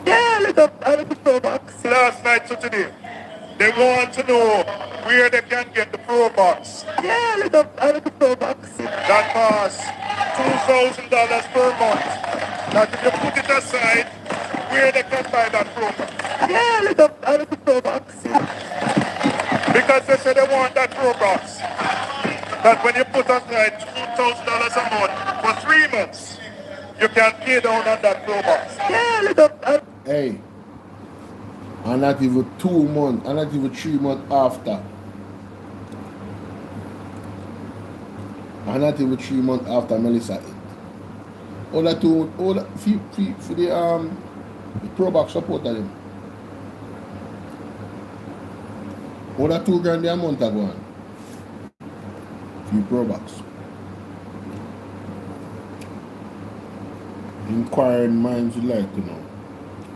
Yeah, look up the Pro Box. Last night to today, they want to know where they can get the Pro Box. Yeah, look up the Pro Box. That costs $2,000 per month. Now, if you put it aside, where they can buy that Pro Box. Yeah, look up the Pro Box. Because they say they want that Pro Box. That when you put aside $2,000 a month for 3 months, you can pay down on that Pro Box. Yeah, look up. Hey, and not even 2 months, and not even 3 months after. And not even 3 months after Melissa hit. All that for the Pro Box support of them. All that $2,000 a month ago on. For Pro Box. Inquiring minds would like to know.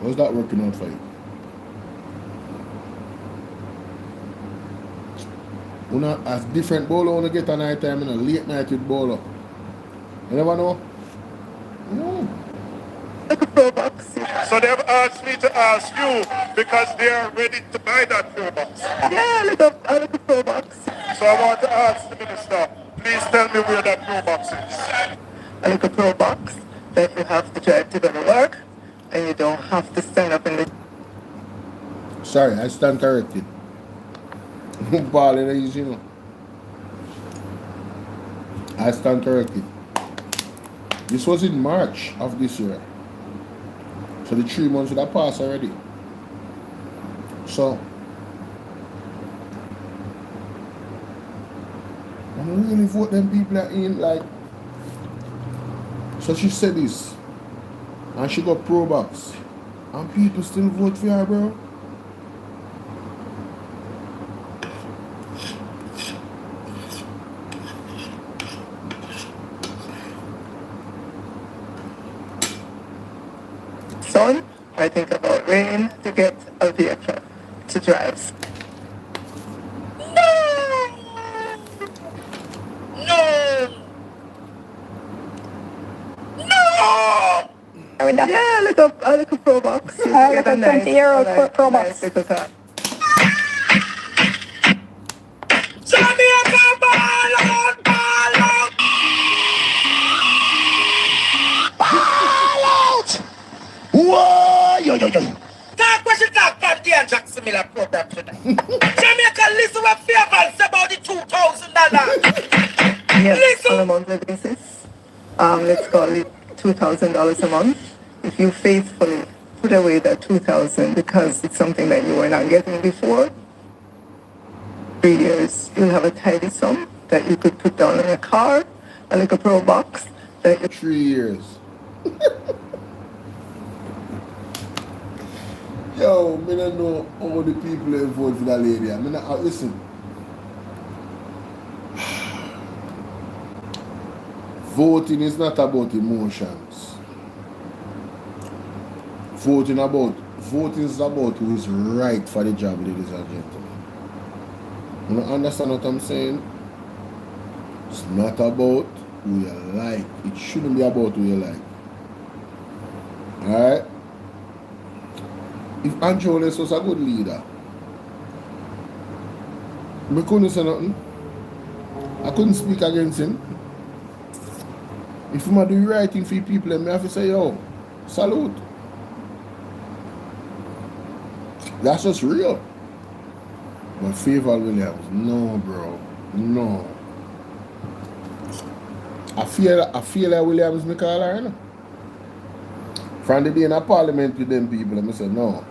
How's that working out for you? Una as different Bolo wanna get a night time in a late night with Bolo. You never know? Pro Box. So they've asked me to ask you because they are ready to buy that Pro Box. Yeah, look up the Pro Box. So I want to ask the minister, please tell me where that Pro Box is. A little Pro Box that you have to drive to go to work and you don't have to stand up in the... Sorry, I stand corrected. Balling is, you know. I stand corrected. This was in March of this year. So the 3 months would have passed already. So, I don't really vote them people that in like. So she said this, and she got pro box, and people still vote for her, bro. Son, I think about rain to get a vehicle to drive. Yeah, a little pro box. Like a 20-year-old pro box. Little car. Jamaica ball out, ball out. Ball out. Whoa, yo. Talk what you talk about the Jackson Miller program tonight. Jamaica, listen what Fairval said about the $2,000. Yes, on a monthly basis. Let's call it $2,000 a month. If you faithfully put away that $2,000 because it's something that you were not getting before, 3 years, you'll have a tidy sum that you could put down on a car, a little pro box. That 3 years. Yo, I don't know all the people that vote for that lady. I mean, listen. Voting is not about emotions. Voting is about who is right for the job, ladies and gentlemen. You understand what I'm saying? It's not about who you like. It shouldn't be about who you like. Alright? If Angeles was a good leader, I couldn't say nothing. I couldn't speak against him. If I'm doing the right thing for people, I have to say, yo, salute. That's just real. But Fairval Williams, no, bro. No. I feel like Williams me call her, you know? From the day in a parliament with them people, I say, no.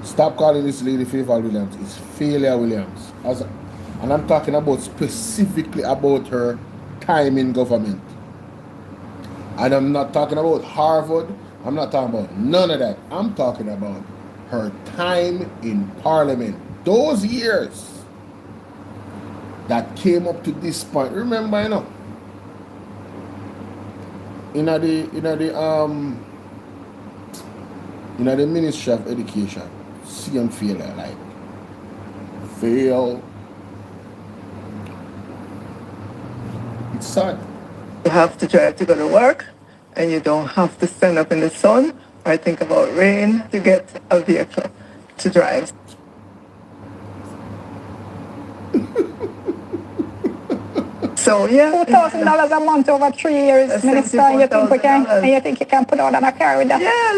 Stop calling this lady Fairval Williams. It's Failure Williams. And I'm talking about specifically about her time in government. And I'm not talking about Harvard. I'm not talking about none of that. I'm talking about her time in parliament. Those years that came up to this point. Remember, you know, in the Ministry of Education, same failure, like fail. It's sad. you have to drive to go to work, and you don't have to stand up in the sun or think about rain to get a vehicle to drive. So yeah, $2,000 a month over 3 years, Minister. You think you can put out on a car with that? Yeah, a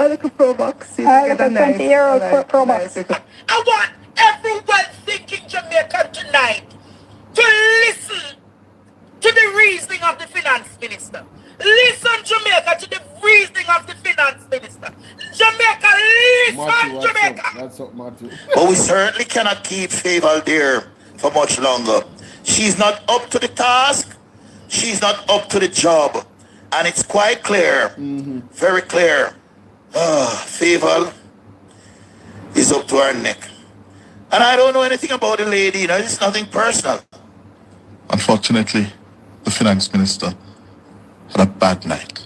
little pro box. A little 20-year-old pro box. I want everyone thinking Jamaica tonight to listen to the reasoning of the finance minister. Listen, Jamaica, to the reasoning of the finance minister. Jamaica, listen, Jamaica. That's up, Matthew. But we certainly cannot keep Fairval there for much longer. She's not up to the task. She's not up to the job. And it's quite clear, very clear. Fairval is up to her neck. And I don't know anything about the lady. You know, it's nothing personal. Unfortunately, the finance minister had a bad night.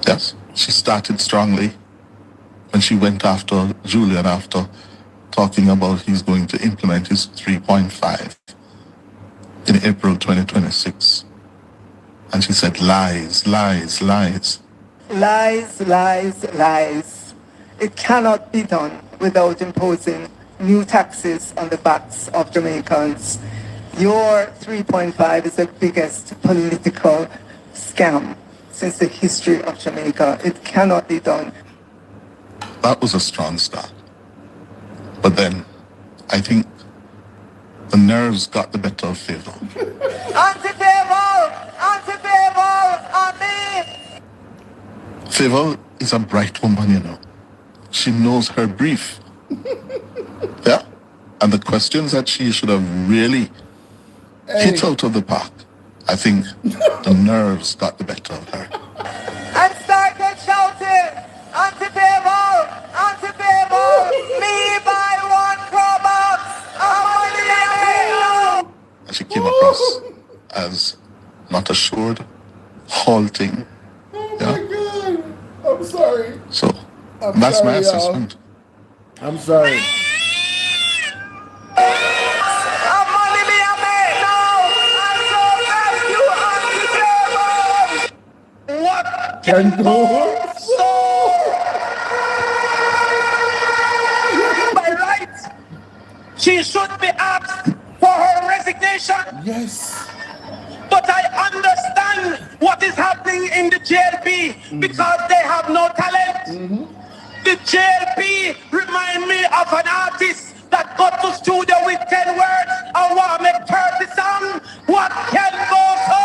Yes, she started strongly when she went after Julian after talking about he's going to implement his 3.5 in April 2026. And she said lies, lies, lies. Lies, lies, lies. It cannot be done without imposing new taxes on the backs of Jamaicans. Your 3.5 is the biggest political scam since the history of Jamaica. It cannot be done. That was a strong start. But then, I think the nerves got the better of Fairval. Anti-Fairval! Anti-Fairval! Favor is a bright woman, you know. She knows her brief. Yeah? And the questions that she should have really hit out of the park, I think the nerves got the better of her. And started shouting, anti-Babel, anti-Babel, me buy one Pro Box, And she came across as not assured, halting. Oh my God. I'm sorry. So I'm that's sorry, my y'all. assessment. I'm sorry. What can go by right? She should be asked for her resignation. Yes. But I understand what is happening in the JLP because they have no talent. The JLP remind me of an artist that got to studio with 10 words and want to make 30 songs. What can go so?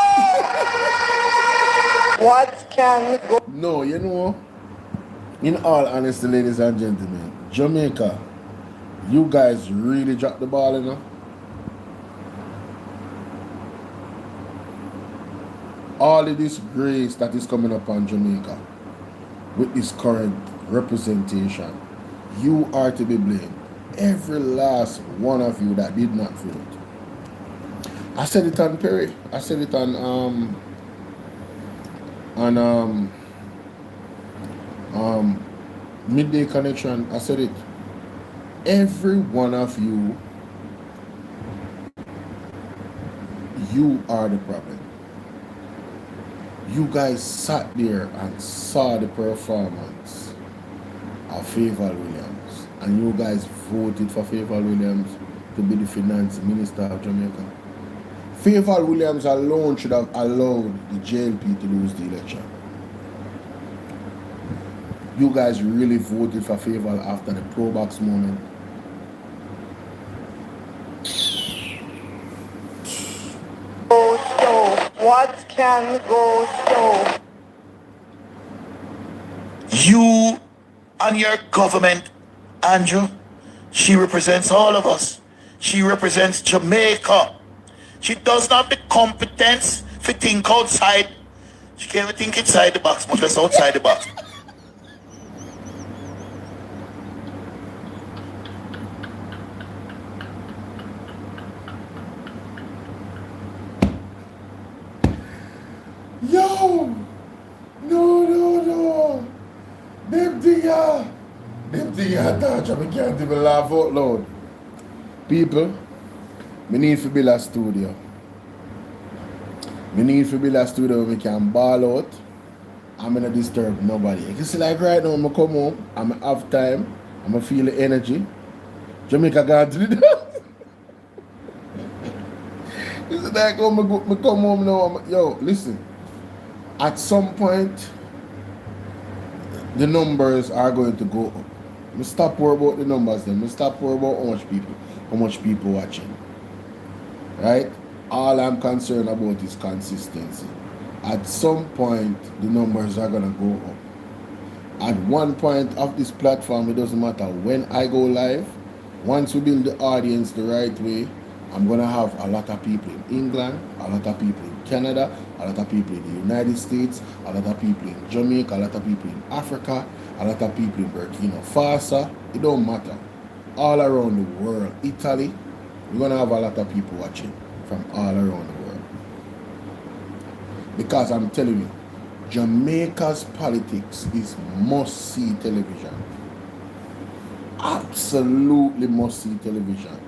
What can go? No, you know, in all honesty, ladies and gentlemen, Jamaica, you guys really dropped the ball, you know. All of this grace that is coming up on Jamaica with this current representation, you are to be blamed. Every last one of you that did not vote. I said it on Perry. I said it on Midday Connection. I said it. Every one of you, you are the problem. You guys sat there and saw the performance of Favor Williams, and you guys voted for Favor Williams to be the finance minister of Jamaica. Favor Williams alone should have allowed the JLP to lose the election. You guys really voted for Favor after the Pro Box moment. What can go so? You and your government, Andrew, she represents all of us. She represents Jamaica. She does not have the competence to think outside. She can't even think inside the box, much less outside the box. Yo! No. Them thing I touch, I can't even laugh out loud. People, we need to build a studio. We need to build a studio where we can ball out. I'm gonna disturb nobody. You can see like right now, I'm gonna come home, I'm gonna have time, I'm gonna feel the energy. Jamaica gone to the dance. It's like, oh, I come home now. Yo, listen. At some point, the numbers are going to go up. We stop worrying about the numbers then. We stop worrying about how much people watching. Right? All I'm concerned about is consistency. At some point, the numbers are gonna go up. At one point of this platform, it doesn't matter when I go live. Once we build the audience the right way, I'm gonna have a lot of people in England, a lot of people in Canada, a lot of people in the United States, a lot of people in Jamaica, a lot of people in Africa, a lot of people in Burkina Faso. It don't matter. All around the world, Italy, we're gonna have a lot of people watching from all around the world. Because I'm telling you, Jamaica's politics is must-see television. Absolutely must-see television.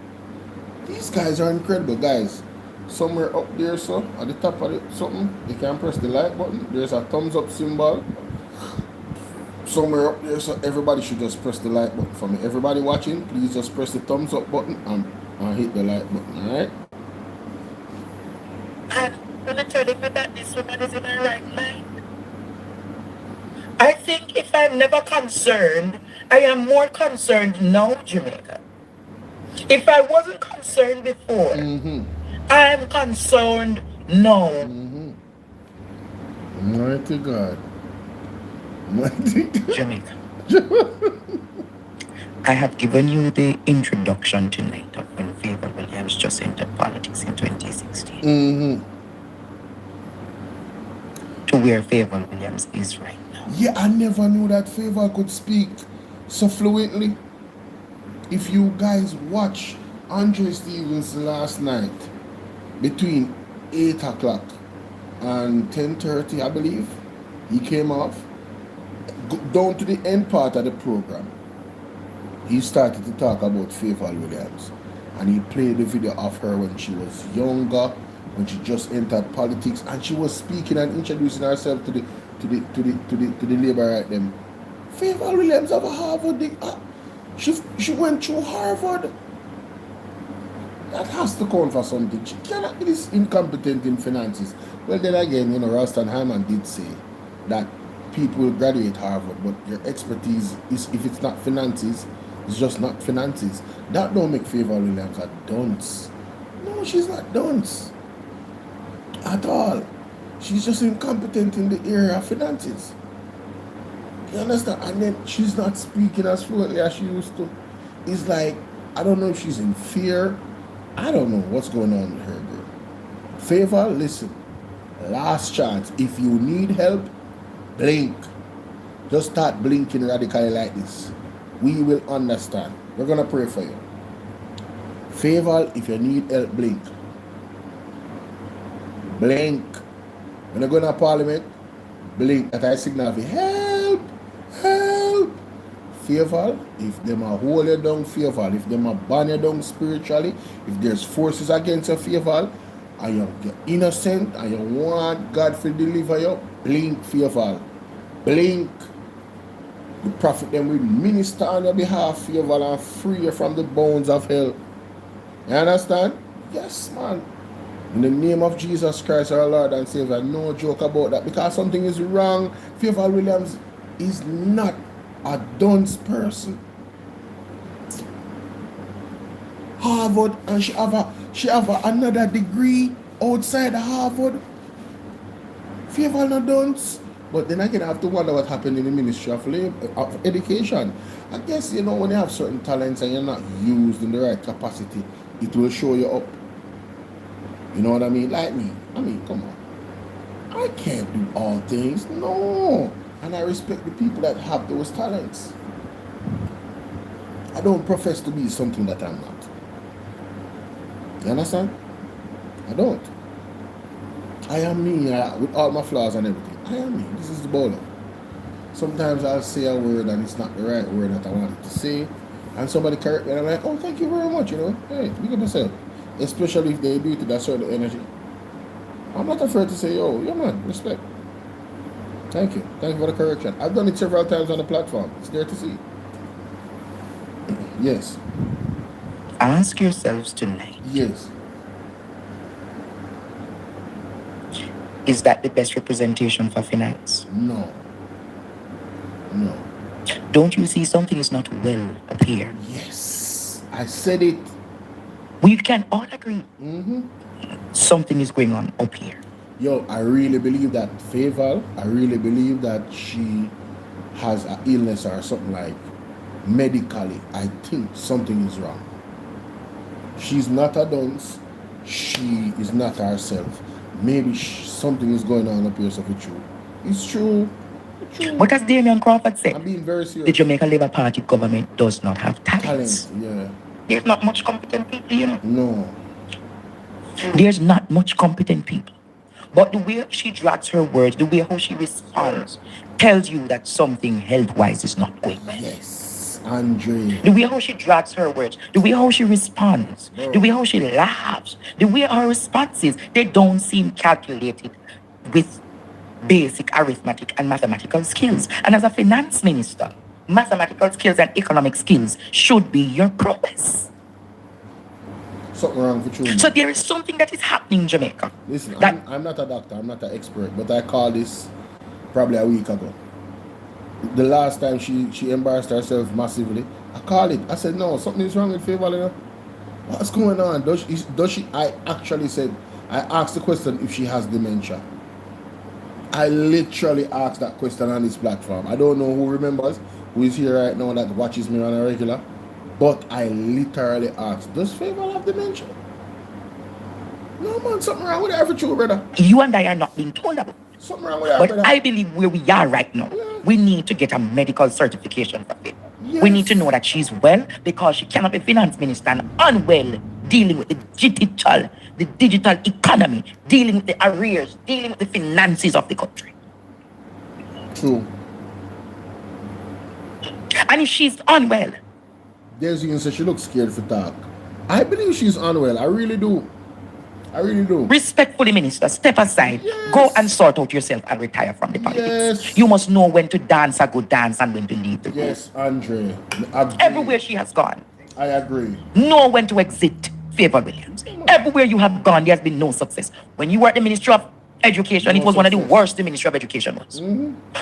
These guys are incredible, guys. Somewhere up there, so at the top of it, something, you can press the like button. There's a thumbs up symbol. Somewhere up there, so everybody should just press the like button for me. Everybody watching, please just press the thumbs up button and hit the like button, alright? I'm gonna tell you that this woman is in her right mind. I think if I'm never concerned, I am more concerned now, Jamaica. If I wasn't concerned before, I am concerned now. Alright to God. Jamaica. I have given you the introduction tonight of when Favor Williams just entered politics in 2016 to where Favor Williams is right now. Yeah, I never knew that Favor could speak so fluently. If you guys watch Andre Stevens last night between 8 o'clock and 10:30, I believe, he came off down to the end part of the program. He started to talk about Favor Williams, and he played the video of her when she was younger, when she just entered politics, and she was speaking and introducing herself to the labor right them. Favor Williams of Harvard, she went through Harvard. That has to count for something. She cannot be this incompetent in finances. Well, then again, you know, Ralston Hyman did say that people will graduate Harvard, but your expertise is, if it's not finances, it's just not finances. That don't make Favor Williams a dunce. No, she's not dunce at all. She's just incompetent in the area of finances. You understand? And then she's not speaking as fluently as she used to. It's like, I don't know if she's in fear. I don't know what's going on with her, girl. Favor, listen. Last chance. If you need help, blink. Just start blinking radically like this. We will understand. We're going to pray for you. Favor, if you need help, blink. Blink. When you go to Parliament, blink. That I signal for help. Help. Favor, if them are hold you down, favor, if them are ban you down spiritually, if there's forces against your favor, and you're innocent, and you want God to deliver you, blink, favor. Blink. The prophet then will minister on your behalf, favor, and free you from the bones of hell. You understand? Yes, man. In the name of Jesus Christ, our Lord and Savior, no joke about that, because something is wrong. Favor Williams is not a dunce person. Harvard, and she have another degree outside of Harvard. Favor no dunce. But then again, I have to wonder what happened in the Ministry of Education. I guess, you know, when you have certain talents and you're not used in the right capacity, it will show you up. You know what I mean? Like me. I mean, come on. I can't do all things. No. And I respect the people that have those talents. I don't profess to be something that I'm not. You understand? I don't. I am me with all my flaws and everything. I am me. This is the Bolo. Sometimes I'll say a word and it's not the right word that I wanted to say. And somebody correct me and I'm like, oh, thank you very much, you know. Hey, big up yourself. Especially if they do it with that sort of energy. I'm not afraid to say, yo, yeah man, respect. Thank you. Thank you for the correction. I've done it several times on the platform. It's there to see. Yes. Ask yourselves tonight. Yes. Is that the best representation for finance? No. No. Don't you see something is not well up here? Yes. I said it. We can all agree. Something is going on up here. Yo, I really believe that Favor, I really believe that she has an illness or something like medically. I think something is wrong. She's not a dunce. She is not herself. Maybe something is going on up here, so it's true. It's true. It's true. What has Damian Crawford said? I'm being very serious. The Jamaica Labour Party government does not have talents. Yeah. There's not much competent people, you know. No. There's not much competent people. But the way she drags her words, the way how she responds, tells you that something health-wise is not going well. Yes, Andre. The way how she drags her words, the way how she responds, the way how she laughs, the way her responses, they don't seem calculated with basic arithmetic and mathematical skills. And as a finance minister, mathematical skills and economic skills should be your prowess. Something wrong with you. So there is something that is happening in Jamaica. Listen, I'm not a doctor, I'm not an expert, but I called this probably a week ago. The last time she embarrassed herself massively, I called it. I said, no, something is wrong with Favor. You know? What's going on? Does she? I actually said, I asked the question if she has dementia. I literally asked that question on this platform. I don't know who remembers, who is here right now that watches me on a regular, but I literally asked, does Favor have dementia? No, man, something wrong with her for true, brother. You and I are not being told about. Something wrong with her, But brother. I believe where we are right now, we need to get a medical certification for it. Yes. We need to know that she's well because she cannot be finance minister and unwell dealing with the digital economy, dealing with the arrears, dealing with the finances of the country. True. And if she's unwell, there's even say she looks scared for talk. I believe she's unwell. I really do. I really do. Respectfully, minister, step aside. Yes. Go and sort out yourself and retire from the politics. Yes. You must know when to dance a good dance and when to leave the room. Yes, Andre. Everywhere she has gone. I agree. Know when to exit Favor Williams. Everywhere you have gone, there has been no success. When you were at the Ministry of Education, it was one of the worst the Ministry of Education was.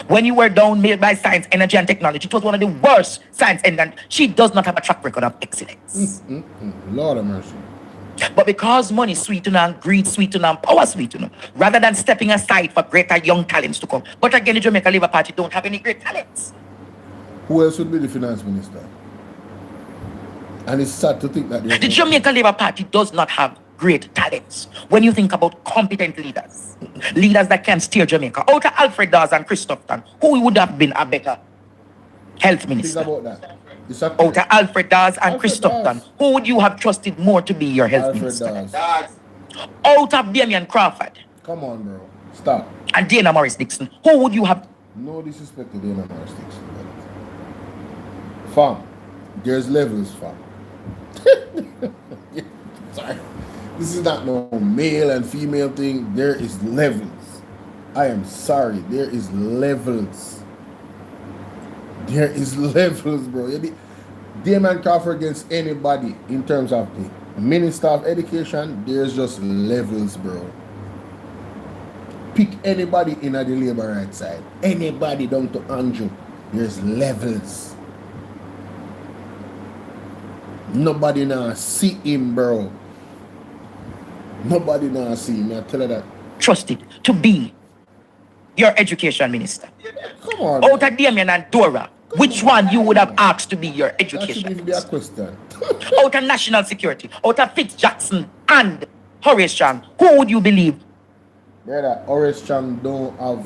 When you were down made by Science, Energy and Technology, it was one of the worst science and she does not have a track record of excellence. Lord of mercy. But because money sweeten and greed sweeten and power sweeten, rather than stepping aside for greater young talents to come. But again, the Jamaica Labour Party don't have any great talents. Who else would be the finance minister? And it's sad to think that the Jamaica Labour Party does not have great talents. When you think about competent leaders, leaders that can steer Jamaica, out of Alfred Dawes and Christopher, who would have been a better health minister? Think about that. Out of Alfred Dawes and Christopher, who would you have trusted more to be your health minister? Out of Damian Crawford. Come on, bro. Stop. And Dana Morris Dixon, who would you have? No disrespect to Dana Morris Dixon. Fam, there's levels, fam. Sorry. This is not no male and female thing. There is levels. I am sorry. There is levels. There is levels, bro. Damon Crawford against anybody in terms of the Minister of Education, there's just levels, bro. Pick anybody in the labor right side. Anybody down to Andrew. There's levels. Nobody now see him, bro. Nobody now see him. I tell you that. Trusted to be your education minister. Come on. Out of Damien and Dora, which one you would have asked to be your education minister? That should be a question. Out of national security, out of Fitz Jackson and Horace Chang, who would you believe? Brother, Horace Chang don't have...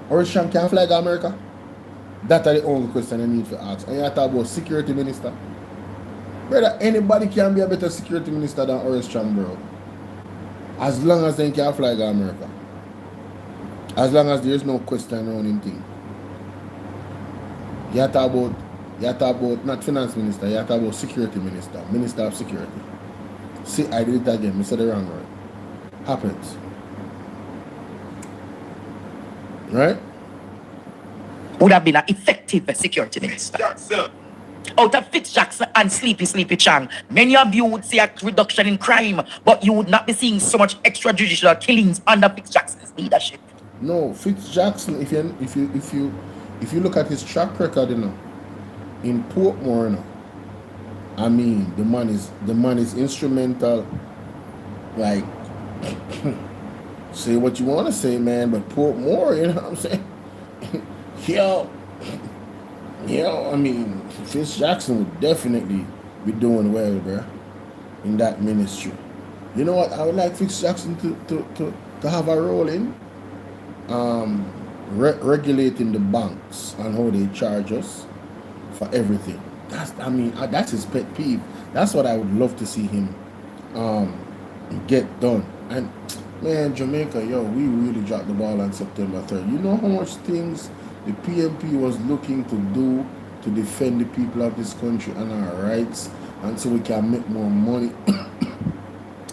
Horace Chang can't fly to America? That's the only question I need to ask. And you talk about security minister. Brother, anybody can be a better security minister than Horace Chang, bro. As long as they can fly to America. As long as there's no question around him thing. You talk about not finance minister, you talk about security minister, minister of security. See, I did it again, I said the wrong word. Happens. Right? Would have been an effective security minister. Out of Fitz Jackson and Sleepy Chang, many of you would see a reduction in crime, but you would not be seeing so much extrajudicial killings under Fitz Jackson's leadership. No, Fitz Jackson, if you look at his track record, you know, in Portmore, you know, I mean, the man is instrumental. Like, say what you want to say, man, but Portmore, you know what I'm saying? Yo, I mean, Fitz Jackson would definitely be doing well, bro, in that ministry. You know what? I would like Fitz Jackson to have a role in regulating the banks and how they charge us for everything. That's his pet peeve. That's what I would love to see him get done. And man, Jamaica, yo, we really dropped the ball on September 3rd. You know how much things the PMP was looking to do to defend the people of this country and our rights, and so we can make more money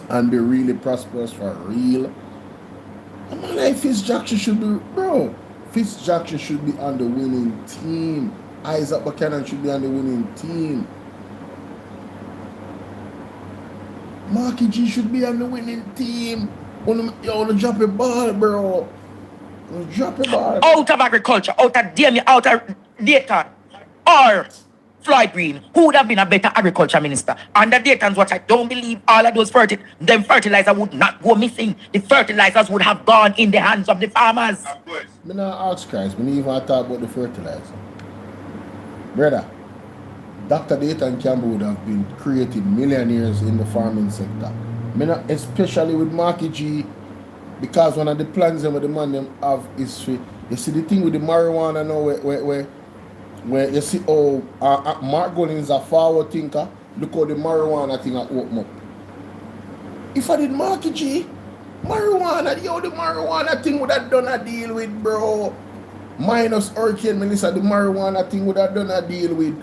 and be really prosperous for real. I'm like, Fitz Jackson should be, bro. Fitz Jackson should be on the winning team. Isaac Buchanan should be on the winning team. Marky G should be on the winning team. Wanna drop a ball, bro. Drop a ball. Out of agriculture, out of Damien, out of data, or Floyd Green, who would have been a better agriculture minister. Under Dayton's watch, I don't believe all of those fertilizer would not go missing. The fertilizers would have gone in the hands of the farmers. I'm not ask Christ, we even talk about the fertilizer. Brother, Dr. Dayton Campbell would have been created millionaires in the farming sector. Especially with Marky G, because one of the plans them with the man them have is for, you see the thing with the marijuana now where you see Mark Golding is a forward thinker. Look how the marijuana thing are open up. If I did Marky G, the marijuana thing would have done a deal with, bro. Minus Hurricane Melissa, the marijuana thing would have done a deal with.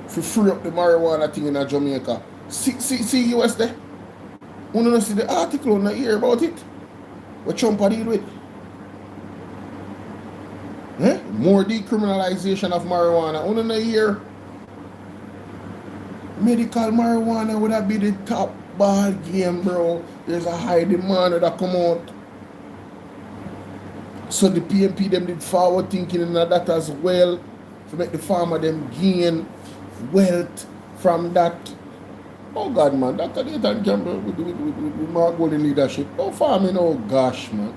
For free up the marijuana thing in Jamaica. See US there? You don't see the article, not hear about it. What Trump deal with? More decriminalization of marijuana. You don't hear? Medical marijuana would have been the top ball game, bro. There's a high demand that come out. So the PMP them did forward thinking in that as well to make the farmer them gain wealth from that. Oh God, man, Dr. Dayton Campbell with Mark Golding leadership. Oh farming, oh gosh, man.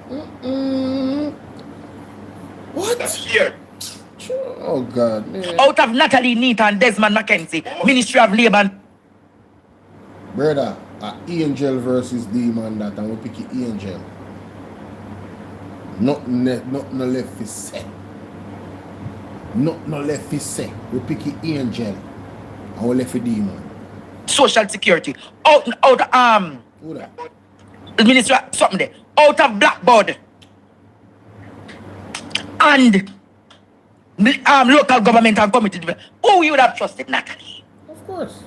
What? Here. Oh God, man. Out of Natalie Neat and Desmond McKenzie, Ministry of Labour. Brother, angel versus demon that, and we pick it angel. Nothing left to say. Nothing left to say. We pick it angel, and we left it demon. Social Security. Out Who that? Ministry of something there. Out of Blackboard. And local government and community development. Who you would have trusted? Natalie. Of course.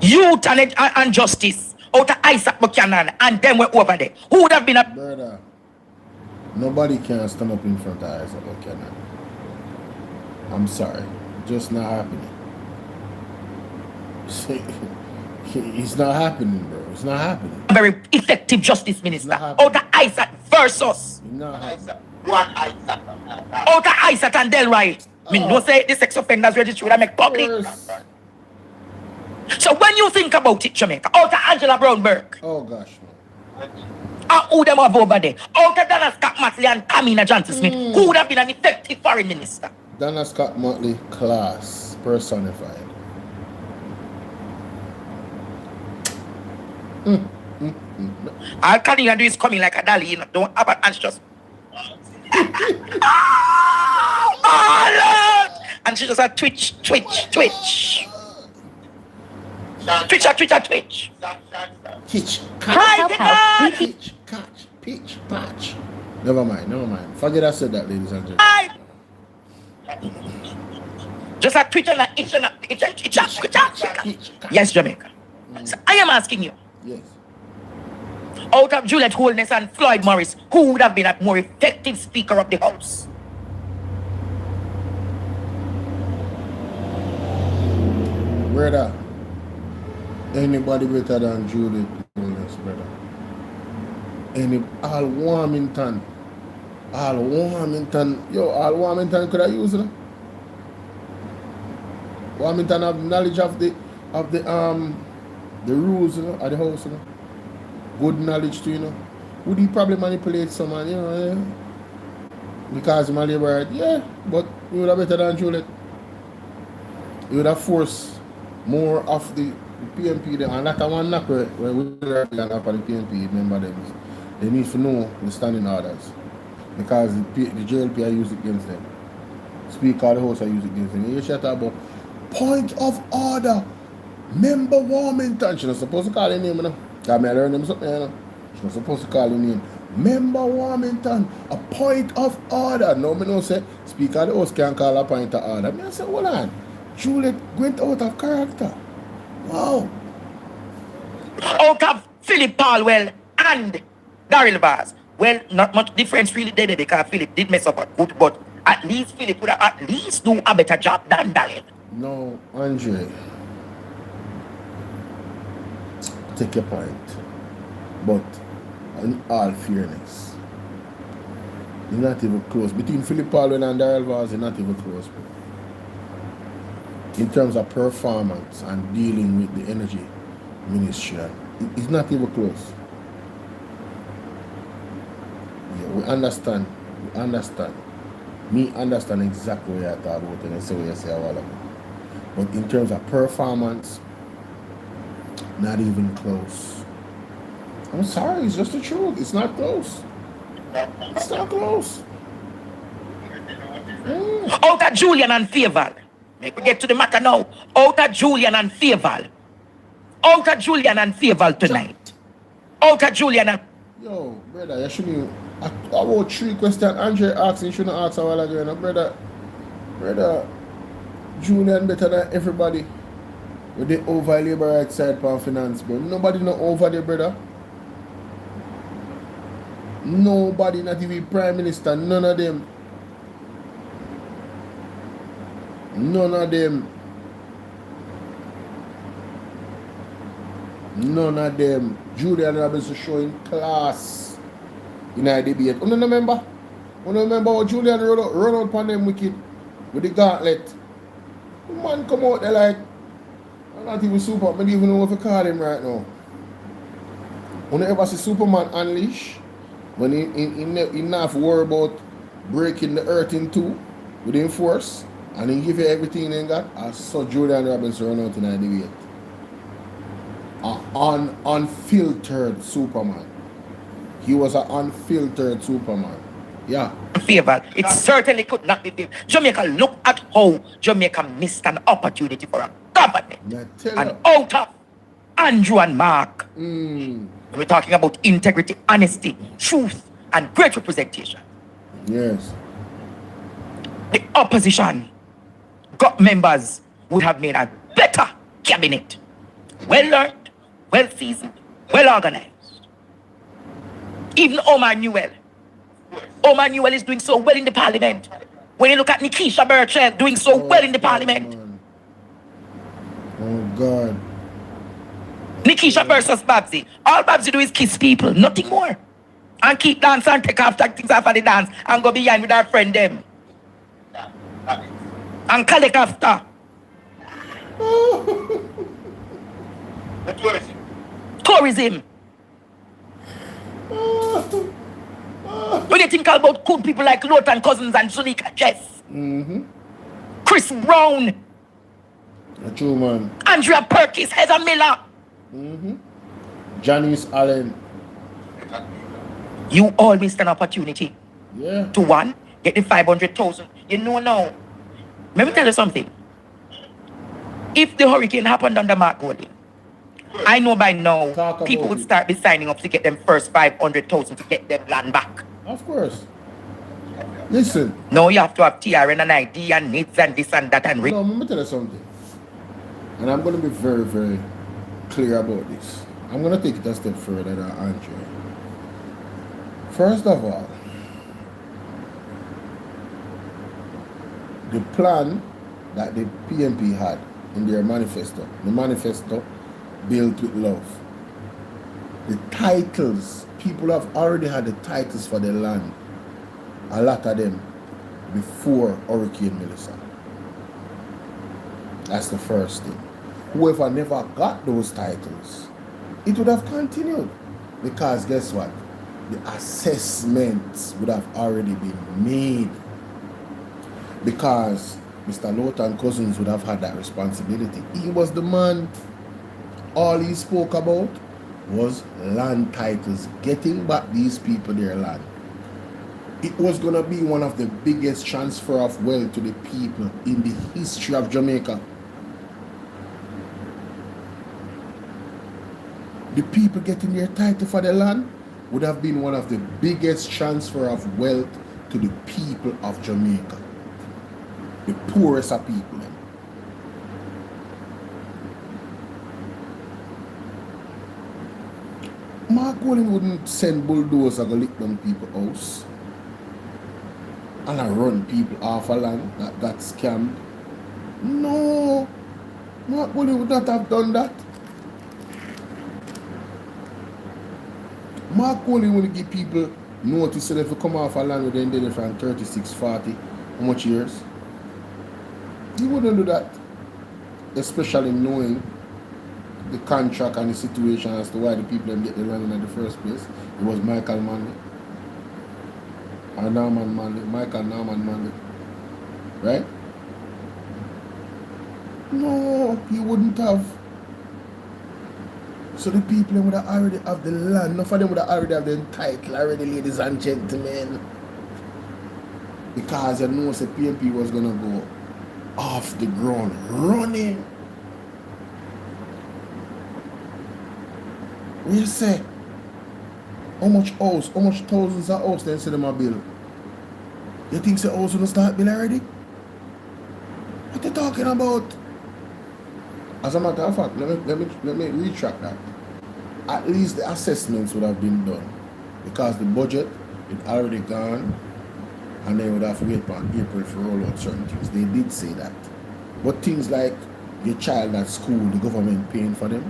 Youth and justice. Out of Isaac Buchanan. And then we're over there. Who would have been a... Brother, nobody can stand up in front of Isaac Buchanan. I'm sorry. Just not happening. It's not happening, bro. It's not happening. Very effective justice minister. Out of Isaac versus... Not happening. What Isaac? Out of Isaac and Delroy. I mean, don't say the sex offenders registry would make public. So when you think about it, Jamaica, out of Angela Brownberg. Oh gosh, man. Who them have over there? Out of Dana Scott Matley and Kamina Johnson Smith, who would have been an effective foreign minister? Dana Scott Matley, class personified. All Kamina do is coming like a dolly, you know, don't have an answer. And she just a twitch. Twitch. Pitch. Patch. Never mind. Forget I said that, ladies and gentlemen. Just a twitch and a itch and a itch. Yes, Jamaica. So I am asking you. Yes. Out of Juliet Holness and Floyd Morris, who would have been a more effective Speaker of the House? Brother, anybody better than Juliet Holness, brother? All Warmington. All Warmington could have used it. Warmington have knowledge of the rules, of the house, Good knowledge too, Would he probably manipulate someone, because he's a labor, but he would have better than Juliet. He would have forced more of the PMP there, and that one knock where we are on the PMP, remember them. They need to know the standing orders. Because the JLP are used against them. Speaker of the House are used against them. You should talk about point of order. Member Warmington. She's not supposed to call her name, Because I learned them something, She's not supposed to call her name. Member Warmington. A point of order. No, me no say Speaker of the House can't call a point of order. I say, hold on. Juliet went out of character. Wow. Out of Philip Palwell and Daryl Vaz. Well, not much difference really there because Philip did mess up a good, but at least Philip would have at least do a better job than Daryl. No, Andre. Take your point. But in all fairness, it's not even close. Between Philip Palwell and Daryl Vaz, it's not even close, bro. in terms of performance and dealing with the energy ministry, it's not even close. Yeah, we understand. We understand. Me understand exactly what I thought about it and say what you say a while ago. But in terms of performance, not even close. I'm sorry, it's just the truth. It's not close. It's not close. Out of Julian and Fayeval. Make we get to the matter now. Out of Julian and Fayeval. Out of Julian and Fayeval tonight. Out of Julian and... Yo, brother, you shouldn't... I about 3 questions Andre asked, you shouldn't ask a while ago. You know, brother, Julian better than everybody. With the over labor right side for finance, bro. Nobody not over there, brother. Nobody, not even Prime Minister, none of them. None of them. None of them. Julian Robinson showing class in a debate. You don't remember? You don't remember how Julian run out on them wicked with the gauntlet? The man come out there like, I'm not even Super, I don't even know what to call him right now. You ever see Superman Unleash? When he not worry about breaking the earth in two with him force and he give you everything they got. I saw Julian Robinson run out in a debate. An unfiltered Superman. He was an unfiltered Superman. Yeah. Favor. It certainly could not be favor. Jamaica, look at how Jamaica missed an opportunity for a government. And out of Andrew and Mark. We're talking about integrity, honesty, truth, and great representation. Yes. The opposition got members would have made a better cabinet. Well learned, well seasoned, well organized. Even Omar Newell. Omar Newell is doing so well in the parliament. When you look at Nikisha Burchell doing so well in the parliament. Man. Oh God. Nikisha versus Babsy. All Babsy do is kiss people, nothing more. And keep dancing and take off things off of the dance and go behind with our friend them. And collect after. Tourism. When you think about cool people like Lorton Cousins and Zuleika Jess. Chris Brown. That's true, man. Andrea Perkins, Heather Miller. Janice Allen. You always an opportunity. Yeah. To one, get the 500,000. You know now. Let me tell you something. If the hurricane happened under Mark Golding, I know by now people would start be signing up to get them first 500,000 to get them land back. Of course. Listen. Now you have to have TRN and ID and needs and this and that and... No, let me tell you something. And I'm going to be very, very clear about this. I'm going to take it a step further than Andre. First of all, the plan that the PMP had in their manifesto, the manifesto built with love. The titles, people have already had the titles for their land, a lot of them, before Hurricane Melissa. That's the first thing. Whoever never got those titles, it would have continued. Because guess what? The assessments would have already been made. Because Mr. Lorton Cousins would have had that responsibility. He was the man. All he spoke about was land titles, getting back these people their land. It was going to be one of the biggest transfer of wealth to the people in the history of Jamaica. The people getting their title for their land would have been one of the biggest transfer of wealth to the people of Jamaica. The poorest of people. Mark Golding wouldn't send bulldozers to lick down people's house and run people off a land that got scammed. No, Mark Golding would not have done that. Mark Golding would give people notice that if you come off a land with them did it from 36, 40, how much years? He wouldn't do that. especially knowing the contract and the situation as to why the people them get the running in the first place. It was Michael Manley. Or Norman Manley. Michael Norman Manley. Right? No, he wouldn't have. So the people would have already have the land. Enough of them would have already have the title already, ladies and gentlemen. Because you know the PMP was gonna go off the ground running. What you say? How much house? How much thousands of house they say them a build? You think the house will start build already? What you talking about? As a matter of fact, let me retract that. At least the assessments would have been done. Because the budget is already gone and they would have to wait for April to roll out certain things. They did say that. But things like your child at school, the government paying for them,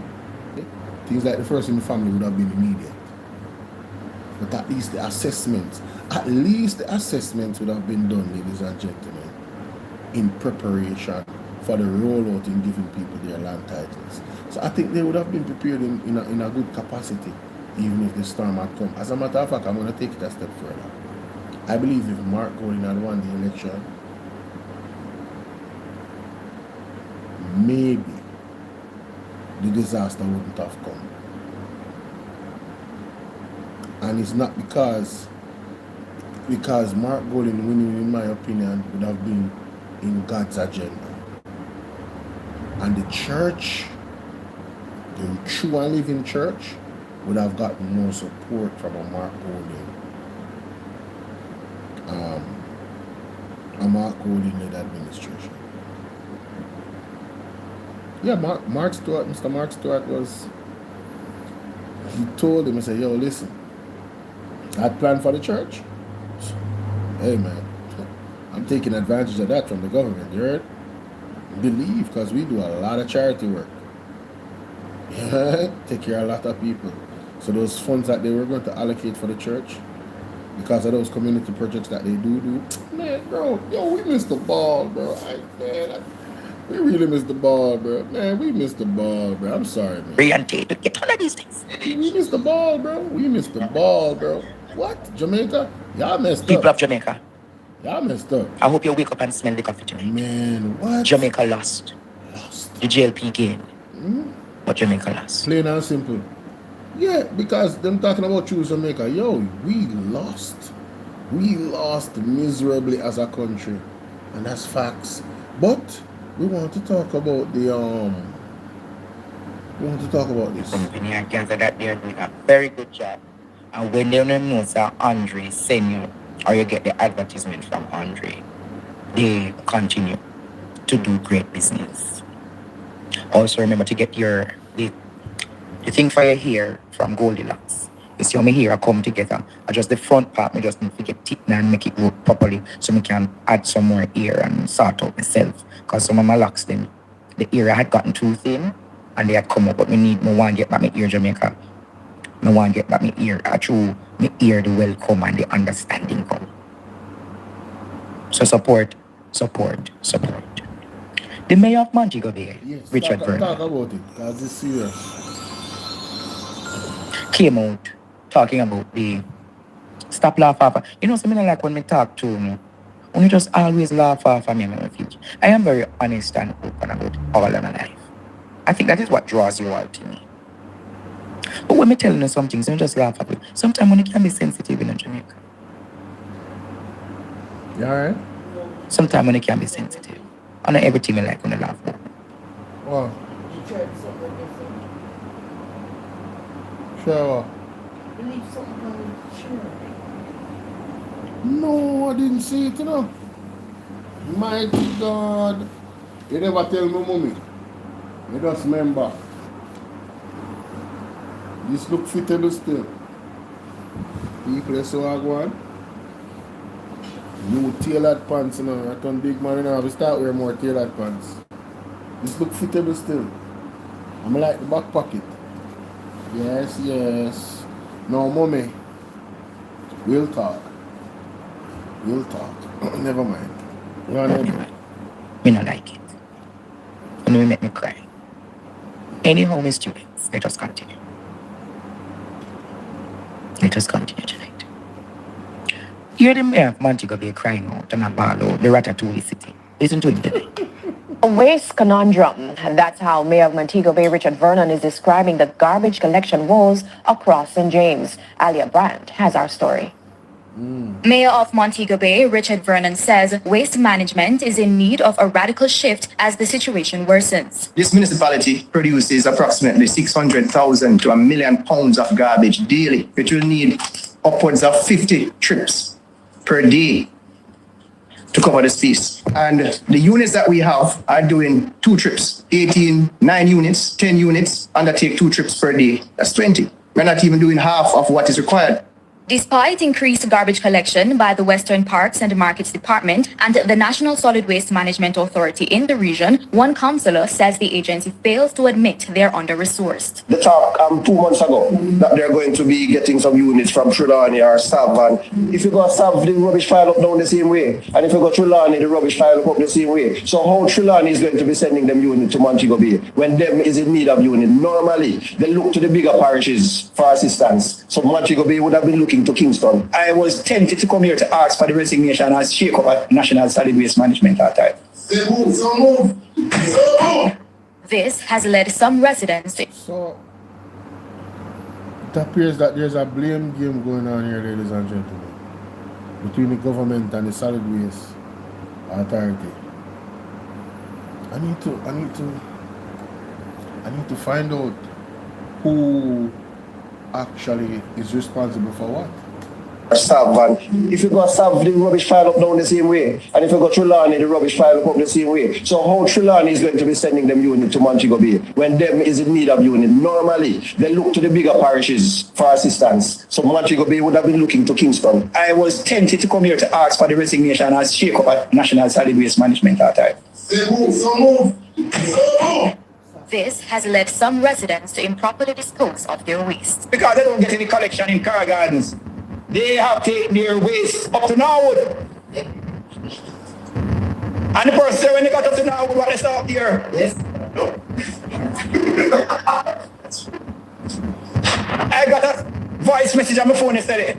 things like the first in the family would have been immediate. But at least the assessments would have been done, ladies and gentlemen, in preparation for the rollout in giving people their land titles. So I think they would have been prepared in a good capacity, even if the storm had come. As a matter of fact, I'm going to take it a step further. I believe if Mark Golding had won the election, maybe the disaster wouldn't have come. And it's not because Mark Golding winning, in my opinion, would have been in God's agenda. And the church, the true and living church, would have gotten more support from a Mark Golding led administration. Yeah, Mr. Mark Stewart was, he told him, he said, yo, listen, I had planned for the church. Hey man, I'm taking advantage of that from the government, you heard? Believe, because we do a lot of charity work. Take care of a lot of people. So those funds that they were going to allocate for the church, because of those community projects that they do, man, bro, yo, we missed the ball, bro. We really missed the ball, bro. Man, we missed the ball, bro. I'm sorry, man. Get one of these things. We missed the ball, bro. We missed the ball, bro. What? Jamaica? Y'all messed up. People of Jamaica. Y'all messed up. I hope you wake up and smell the coffee tonight. Man, what? Jamaica lost. The JLP gained. But Jamaica lost. Plain and simple. Yeah, because them talking about choose Jamaica. Yo, we lost. We lost miserably as a country. And that's facts. But we want to talk about the we want to talk about this. Company and Cancer that they're doing a very good job. And when they don't know that Andre send you or you get the advertisement from Andre, they continue to do great business. Also remember to get the thing for your hair from Goldilocks. You see how my hair come together. I just the front part, I just need to get it and make it work properly so I can add some more hair and sort out myself. Because some of my locks them, the ear had gotten too thin and they had come up, but I want to get back my ear Jamaica. I want to get back my ear. Through my ear the welcome and the understanding come. So support. The mayor of Montego Bay, yes, Richard Vernon, talk about it, because it's serious. Came out talking about the stop laugh off. You know, something like when we talk to me, when you just always laugh off of me in my future. I am very honest and open about all of my life. I think that is what draws you out to me. But when me telling you some things, you just laugh at it. Sometimes when you can be sensitive in Jamaica. You alright? Sometimes when you can be sensitive. I know everything I like when I laugh about. Wow. Sure. No, I didn't see it, you know. Mighty God. You never tell me, mommy. You just remember. This look fittable still. People so I go on. New tailored pants, you know. I turn big man, you know. We start wearing more tailored pants. This look fittable still. I'm like the back pocket. Yes. No, mommy. We'll talk. Never mind. You want to Me not like it. And you make me cry. Anyhow, my students, let us continue. Let us continue tonight. Hear the mayor of Montego Bay crying out and a Bolo, the Ratatouille city. Listen to him today. A waste conundrum. That's how Mayor of Montego Bay, Richard Vernon, is describing the garbage collection woes across St. James. Alia Brandt has our story. Mayor of Montego Bay, Richard Vernon, says waste management is in need of a radical shift as the situation worsens. This municipality produces approximately 600,000 to £1 million of garbage daily, which will need upwards of 50 trips per day to cover the space. And the units that we have are doing 2 trips, 9 units, 10 units, undertake 2 trips per day. That's 20. We're not even doing half of what is required. Despite increased garbage collection by the Western Parks and Markets Department and the National Solid Waste Management Authority in the region, one councillor says the agency fails to admit they're under-resourced. The talk 2 months ago that they're going to be getting some units from Trelawney or Sav, and if you go Sav, the rubbish pile up down the same way, and if you go Trelawney, the rubbish pile up the same way. So how Trelawney is going to be sending them units to Montego Bay when them is in need of unit? Normally, they look to the bigger parishes for assistance. So Montego Bay would have been looking to Kingston. I was tempted to come here to ask for the resignation as shake up at National Solid Waste Management that time. This has led some residents to... So, it appears that there's a blame game going on here, ladies and gentlemen, between the government and the Solid Waste Authority. I need to find out who actually is responsible for what. Sav, and if you go Sav, the rubbish pile up down the same way, and if you go Trelawney, the rubbish pile up the same way. So how Trelawney is going to be sending them unit to Montego Bay when them is in need of unit? Normally, they look to the bigger parishes for assistance. So Montego Bay would have been looking to Kingston. I was tempted to come here to ask for the resignation as shake up at National Solid Waste Management that time. This has led some residents to improperly dispose of their waste. Because they don't get any collection in Car Gardens. They have taken their waste up to Norwood. And the person said when they got up to Norwood, what they saw up there? Yes. I got a voice message on my phone yesterday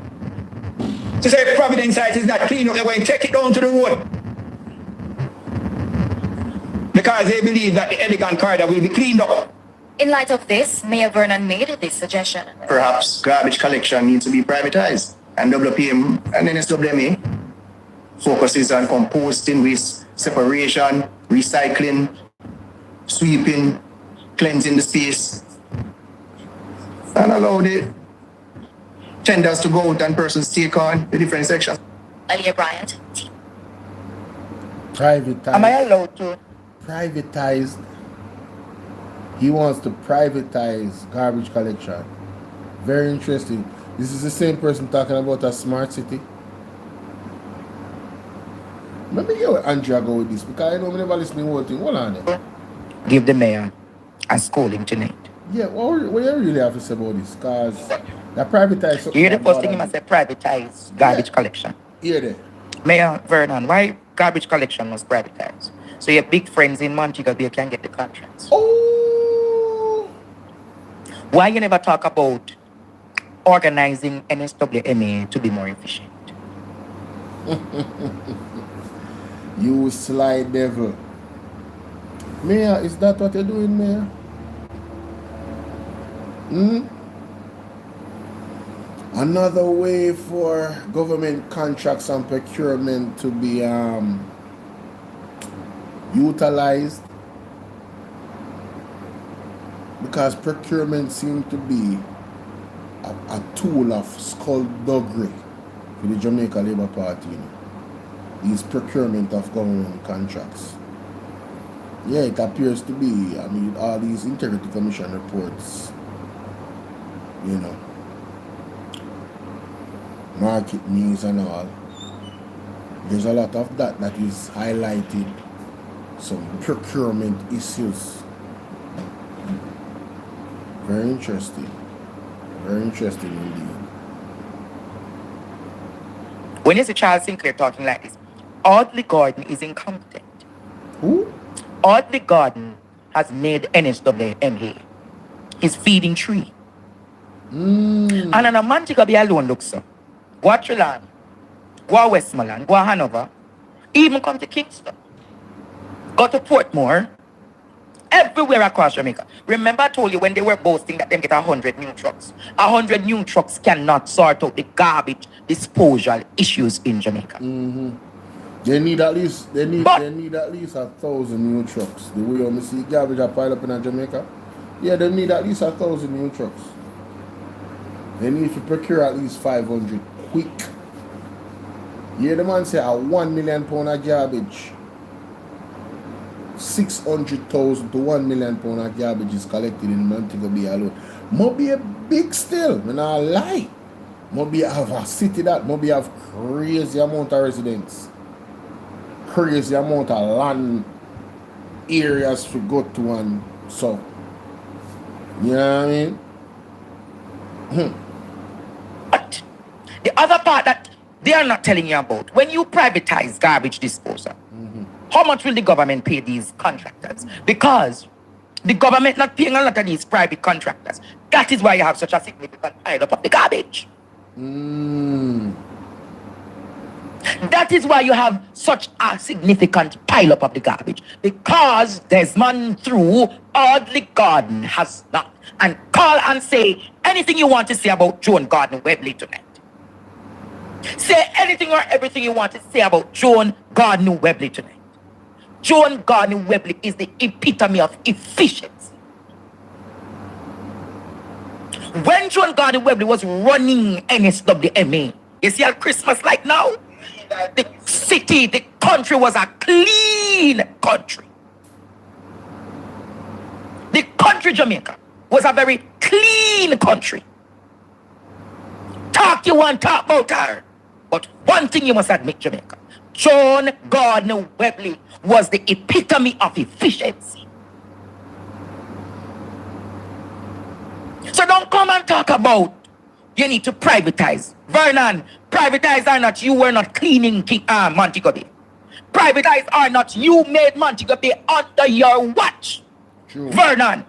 to say Providence site is not clean up, they're going to take it down to the road. Because they believe that the elegant corridor will be cleaned up. In light of this, Mayor Vernon made this suggestion. Perhaps garbage collection needs to be privatized, and WPM and NSWMA focuses on composting, waste separation, recycling, sweeping, cleansing the space, and allow the tenders to go out and persons take on the different sections. Alia Bryant. Privatized. Am I allowed to? Privatized. He wants to privatize garbage collection. Very interesting. This is the same person talking about a smart city. Let me hear what Andrea go with this, because I know I never listen to the whole thing. Hold on there. Give the mayor a scolding tonight. Yeah, what do you really have to say about this? Because that privatized... You hear the first thing he must say, privatize garbage collection. Hear that. Mayor Vernon, why garbage collection was privatized? So your big friends in Montego Bay can get the contracts. Oh! Why you never talk about organizing NSWMA to be more efficient? You sly devil. Mayor, is that what you're doing, Mayor? Another way for government contracts and procurement to be utilized, because procurement seems to be a tool of skullduggery for the Jamaica Labour Party, you know. These procurement of government contracts. Yeah, it appears to be. I mean, all these Integrity Commission reports, you know, market news and all. There's a lot of that is highlighted some procurement issues. Very interesting. Very interesting indeed. When you see Charles Sinclair talking like this, Audley Gordon is incompetent. Who? Audley Gordon has made NSWMA. He's feeding tree. And on a Montego Bay alone, look, sir. Go to Trelawny, go to Westmoreland, go to Hanover, even come to Kingston, go to Portmore, everywhere across Jamaica. Remember I told you when they were boasting that them get 100 new trucks. 100 new trucks cannot sort out the garbage disposal issues in Jamaica. They need at least they need at least 1,000 new trucks. The way you see garbage are piled up in Jamaica, yeah, they need at least 1,000 new trucks. They need to procure at least 500 quick. Yeah, the man say a £1 million of garbage. 600,000 to £1 million of garbage is collected in Montego Bay alone. Must be a big still, I'm not lie. Must be have a city that must be have crazy amount of residents. Crazy amount of land areas to go to and so. You know what I mean? But the other part that they are not telling you about, when you privatize garbage disposal, how much will the government pay these contractors? Because the government not paying a lot of these private contractors. That is why you have such a significant pile up of the garbage. That is why you have such a significant pile up of the garbage. Because Desmond through Audley Garden has not. And call and say anything you want to say about Joan Gardner Webley tonight. Say anything or everything you want to say about Joan Gardner Webley tonight. Joan Gardner Webley is the epitome of efficiency. When Joan Gardner Webley was running NSWMA, you see how Christmas like now? The city, the country was a clean country. The country Jamaica was a very clean country. Talk you want, talk about her. But one thing you must admit, Jamaica, Joan Gardner Webley was the epitome of efficiency. So don't come and talk about you need to privatize. Vernon, privatize or not, you were not cleaning Montego Bay. Privatize or not, you made Montego Bay under your watch. True. Vernon,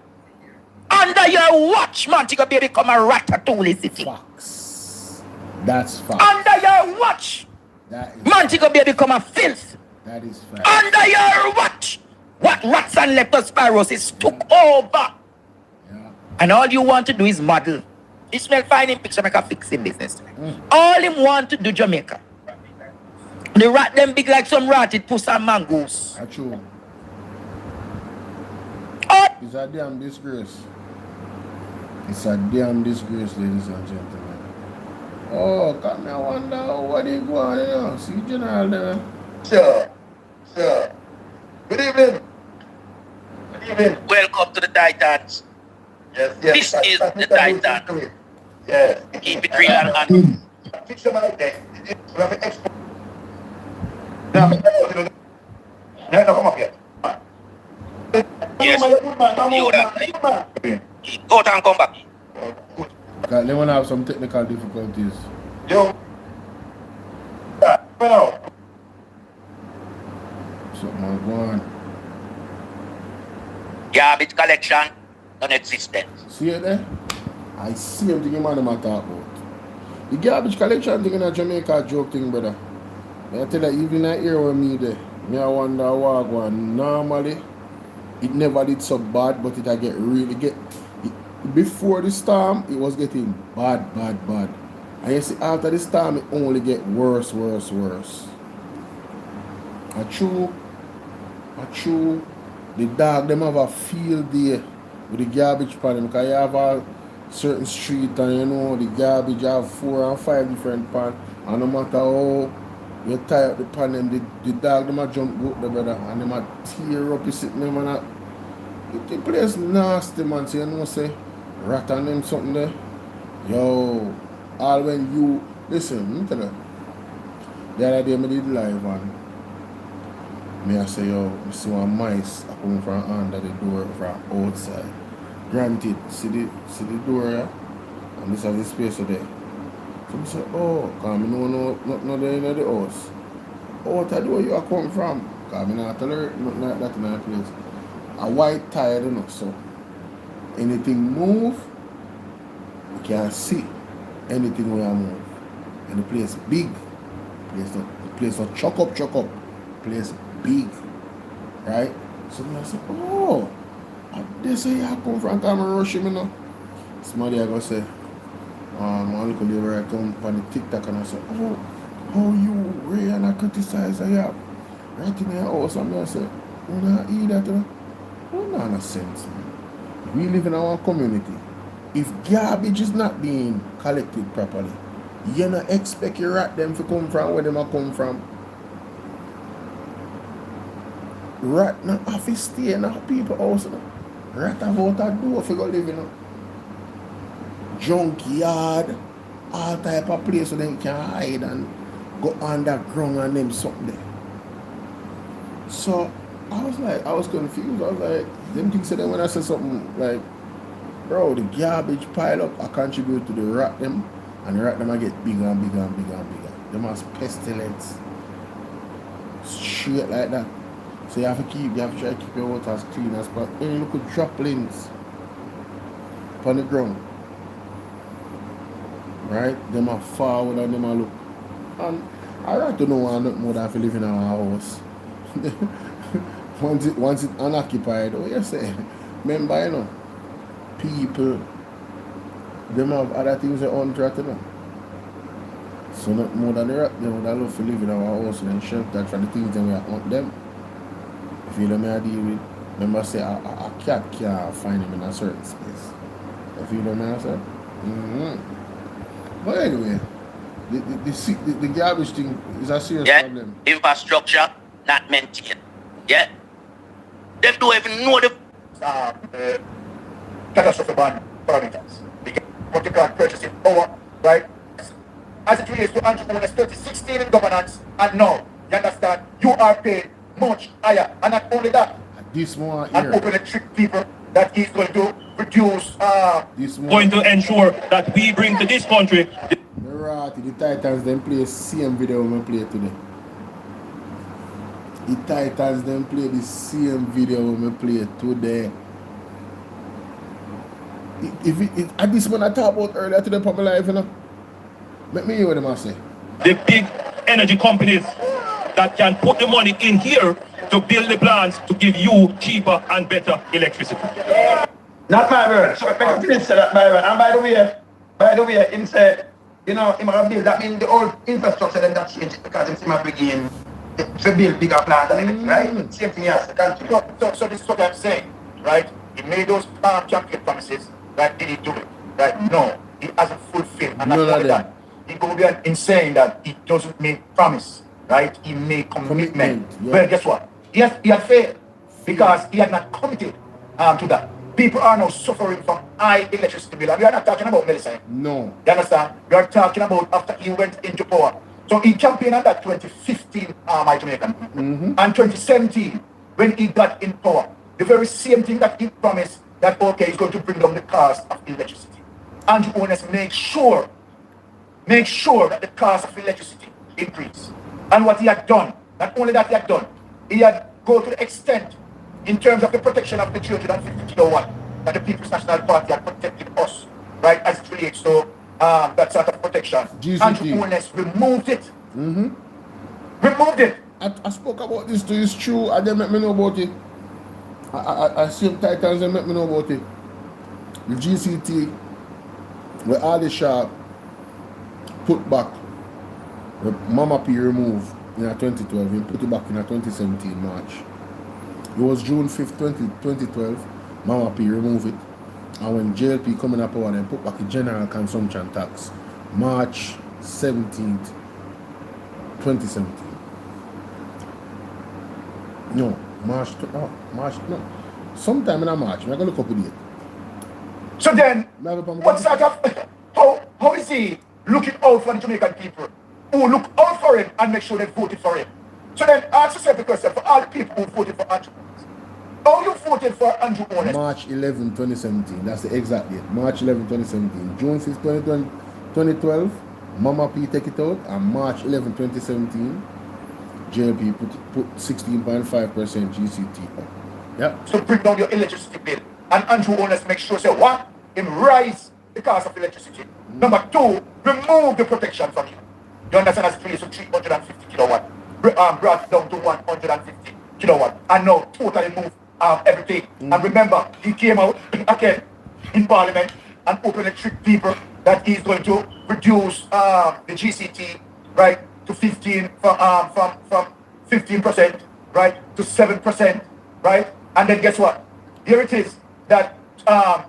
under your watch, Montego Bay become a ratatouille city. Facts. That's fact. Under your watch, Montego Bay become a filth. That is fact. Under your watch, what rats and leptospirosis took over. Yeah. And all you want to do is model. Ishmael finding picture make a fixing business. All him want to do Jamaica. The rat them big like some ratted puss and mangoes. That's true. It's a damn disgrace. It's a damn disgrace, ladies and gentlemen. Oh, come here, wonder what they go on, you know. See General there. Sure. Good evening. Good evening. Welcome to the Titans. Yes. This is the Titan. Yes. Keep it real and honest. Fix them out there. We have an export. No, come up here. Yes. Go down, come back. They want to have some technical difficulties. Yo. Something going on. Garbage collection, non-existent. See it there? I see everything you man talk about. The garbage collection thing in Jamaica a joke thing, brother. I tell you, even that here with me there, me I wonder what going. Normally, it never did so bad, but it before the storm, it was getting bad. And you see, after the storm, it only get worse. A true. The dog, them have a field there with the garbage pan, because you have a certain street and you know the garbage have 4 and 5 different pan, and no matter how you tie up the pan, and the dog them a jump out the brother, and them a tear up the sitting them and the place nasty, man. So you know say rat and them something there. Yo, all when you listen, let me tell you, the other day I did live and I say, yo, I see one mice coming from under the door from outside. Granted, see the door, yeah? And this is the space there. So I say, oh, because I know nothing there in the house. Out the door you are coming from? Because I not tell her nothing like that in that place. a white tile, you know, so anything move, you can see anything when I move. And the place big. The place not chuck up. Place big. Right? So I say, oh, this is how I come from, come and rush him, you know. Somebody I go say, my uncle where I come on the TikTok and I say, oh, how you Ray and I criticize I have right in your house, and I say, you not eat that, you know? Well, no sense, man. We live in our community. If garbage is not being collected properly, you don't expect your rat them to come from where them a come from. Rat not have to stay in our people house, you know. Rat have out a door for go live, you know. Junkyard, all type of place where they can hide and go underground and them something there. So I was confused. I was like, them things said when I said something like, bro, the garbage pile up, I contribute to the rat them, and the rat them I get bigger and bigger and bigger and bigger. Them has pestilence. Straight like that. So you have to try to keep your water as clean as possible. Any little droplings on the ground. Right? Them are forward and them are look. And I like to know why not more than to live in our house. once it unoccupied, oh you say, remember, you know, people, them have other things they own to them. So not more than the rat, they would love to live in our house and shelter for the things that we want them. If you let me deal with, remember say a cat can't find him in a certain space. If you let me say, But anyway, the garbage thing is a serious problem. Infrastructure not maintained. Yeah. They don't even know the catastrophe bond parameters. We get multi-card purchasing power, right? As it relates to entrepreneurs 2016 in governance, and now, you understand, you are paid much higher. And not only that, this one and open a trick people that is going to reduce going to ensure that we bring to this country the Titans them play the same video we play today. The Titans them play the same video we play today. At this one I talked about earlier today public life, you know. Let me hear what them say. the big energy companies that can put the money in here to build the plants to give you cheaper and better electricity. not my word. So I finish that my word. And by the way, him say, you know, him have build, that means the old infrastructure then that change because him have begin to build bigger plants and everything, right? Same thing as the country. So this is what I'm saying, right? He made those campaign promises, right? Did he do it? Right? No, he hasn't fulfilled. And not only that, he go beyond in saying that he doesn't make promise, right? He made commitment. Yeah. Well, guess what? He has failed because he had not committed to that. People are now suffering from high electricity bill. And we are not talking about medicine. No. You understand? We are talking about after he went into power. So he campaigned on that 2015 my Jamaican. And 2017, when he got in power, the very same thing that he promised that, okay, he's going to bring down the cost of electricity. And owners make sure that the cost of electricity increase. And what he had done, not only that he had go to the extent in terms of the protection of the 350 kilowatt that the People's National Party had protected us, right, as it relates to that sort of protection. And owners removed it. Removed it. I spoke about this to you, it's true, and they make me know about it. I see Titans, they make me know about it. The GCT, where all the shop put back, the Mama P removed in 2012, he put it back in 2017 March. It was June 5th, 2012, Mama P removed it. And when JLP coming up power, they put back the general consumption tax, March 17th, 2017. No, sometime in March. I'm going to look up with it. So then, what sort of, how is he looking out for the Jamaican people who look out for him and make sure they voted for him? So then, ask yourself the question for all the people who voted for Andrew. How you voted for Andrew Owen? March 11, 2017. That's the exact date. March 11, 2017. June 5, 2012, Mama P take it out. And March 11, 2017, JLP put 16.5% GCT up. to bring down your electricity bill. And Andrew Honest make sure, say, one, him rise the cost of electricity. Number two, remove the protection from you. You understand, as it relates to 350 kilowatt, brought it down to 150 kilowatt, and now totally move everything. And remember, he came out again in Parliament and openly tricked people that he's going to reduce the GCT, right, to 15 from 15%, right, to 7%, right? And then guess what? Here it is that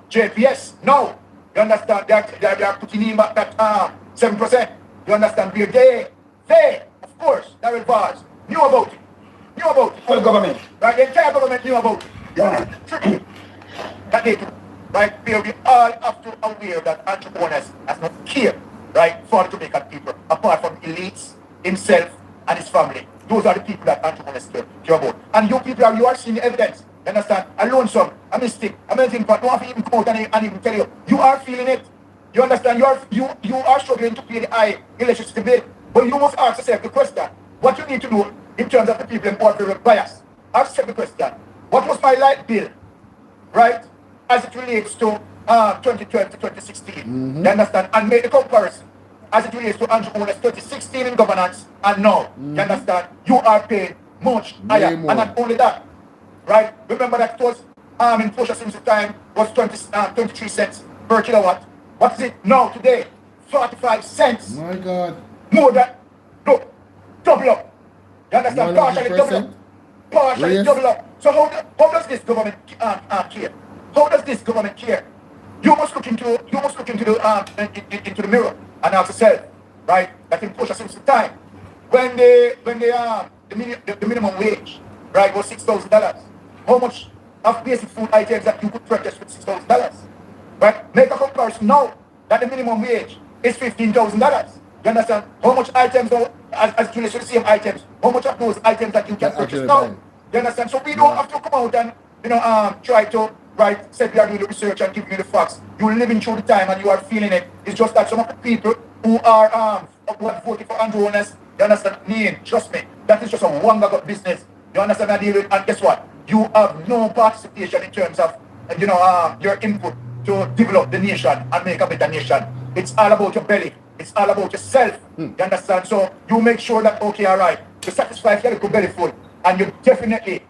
JPS, no, you understand, they are putting in back that 7%. You understand? Where they, of course, Darrell Bars, knew about it. Whole government. Right? The entire government knew about it. Yeah. That they do. Right? We all have to aware that Andrew Honest has not cared, right, for the Jamaican people, apart from elites, himself, and his family. Those are the people that Andrew Honest care about. And you people, you are seeing the evidence. You understand? A lonesome, a mistake, a melting pot. Don't have to even come out and even tell you. You are feeling it. You understand? You are struggling to pay the high electricity bill. But you must ask yourself the question. What you need to do in terms of the people in ordinary bias. Ask yourself the question. What was my light bill? Right? As it relates to 2012 to 2016. You understand? And make the comparison. As it relates to Andrew Honest 2016 in governance and now. You understand? You are paying much higher. And not only that. Right? Remember that it was in Portia Simpson time was 23 cents per kilowatt. What is it now today? 45 cents. My God. More than, look, double up. You understand? Partially double up. Partially double up. So how does this government care? How does this government care? You must look into the mirror and ask yourself, right? That in Portia Simpson time, when the minimum wage, right, was $6,000. How much of basic food items that you could purchase with $6,000? Right? Make a comparison now that the minimum wage is $15,000. You understand? How much items, as you the same items, how much of those items that you can purchase now? You understand? So we don't have to come out and, try to, right, say we are doing the research and giving you the facts. You're living through the time and you are feeling it. It's just that some of the people who are voting for Andrew Honest, you understand? Trust me, that is just a one-bag business. You understand? And guess what? You have no participation in terms of, your input to develop the nation and make a better nation. It's all about your belly. It's all about yourself. You understand? So you make sure that, okay, all right, you satisfy your little belly full. And you definitely,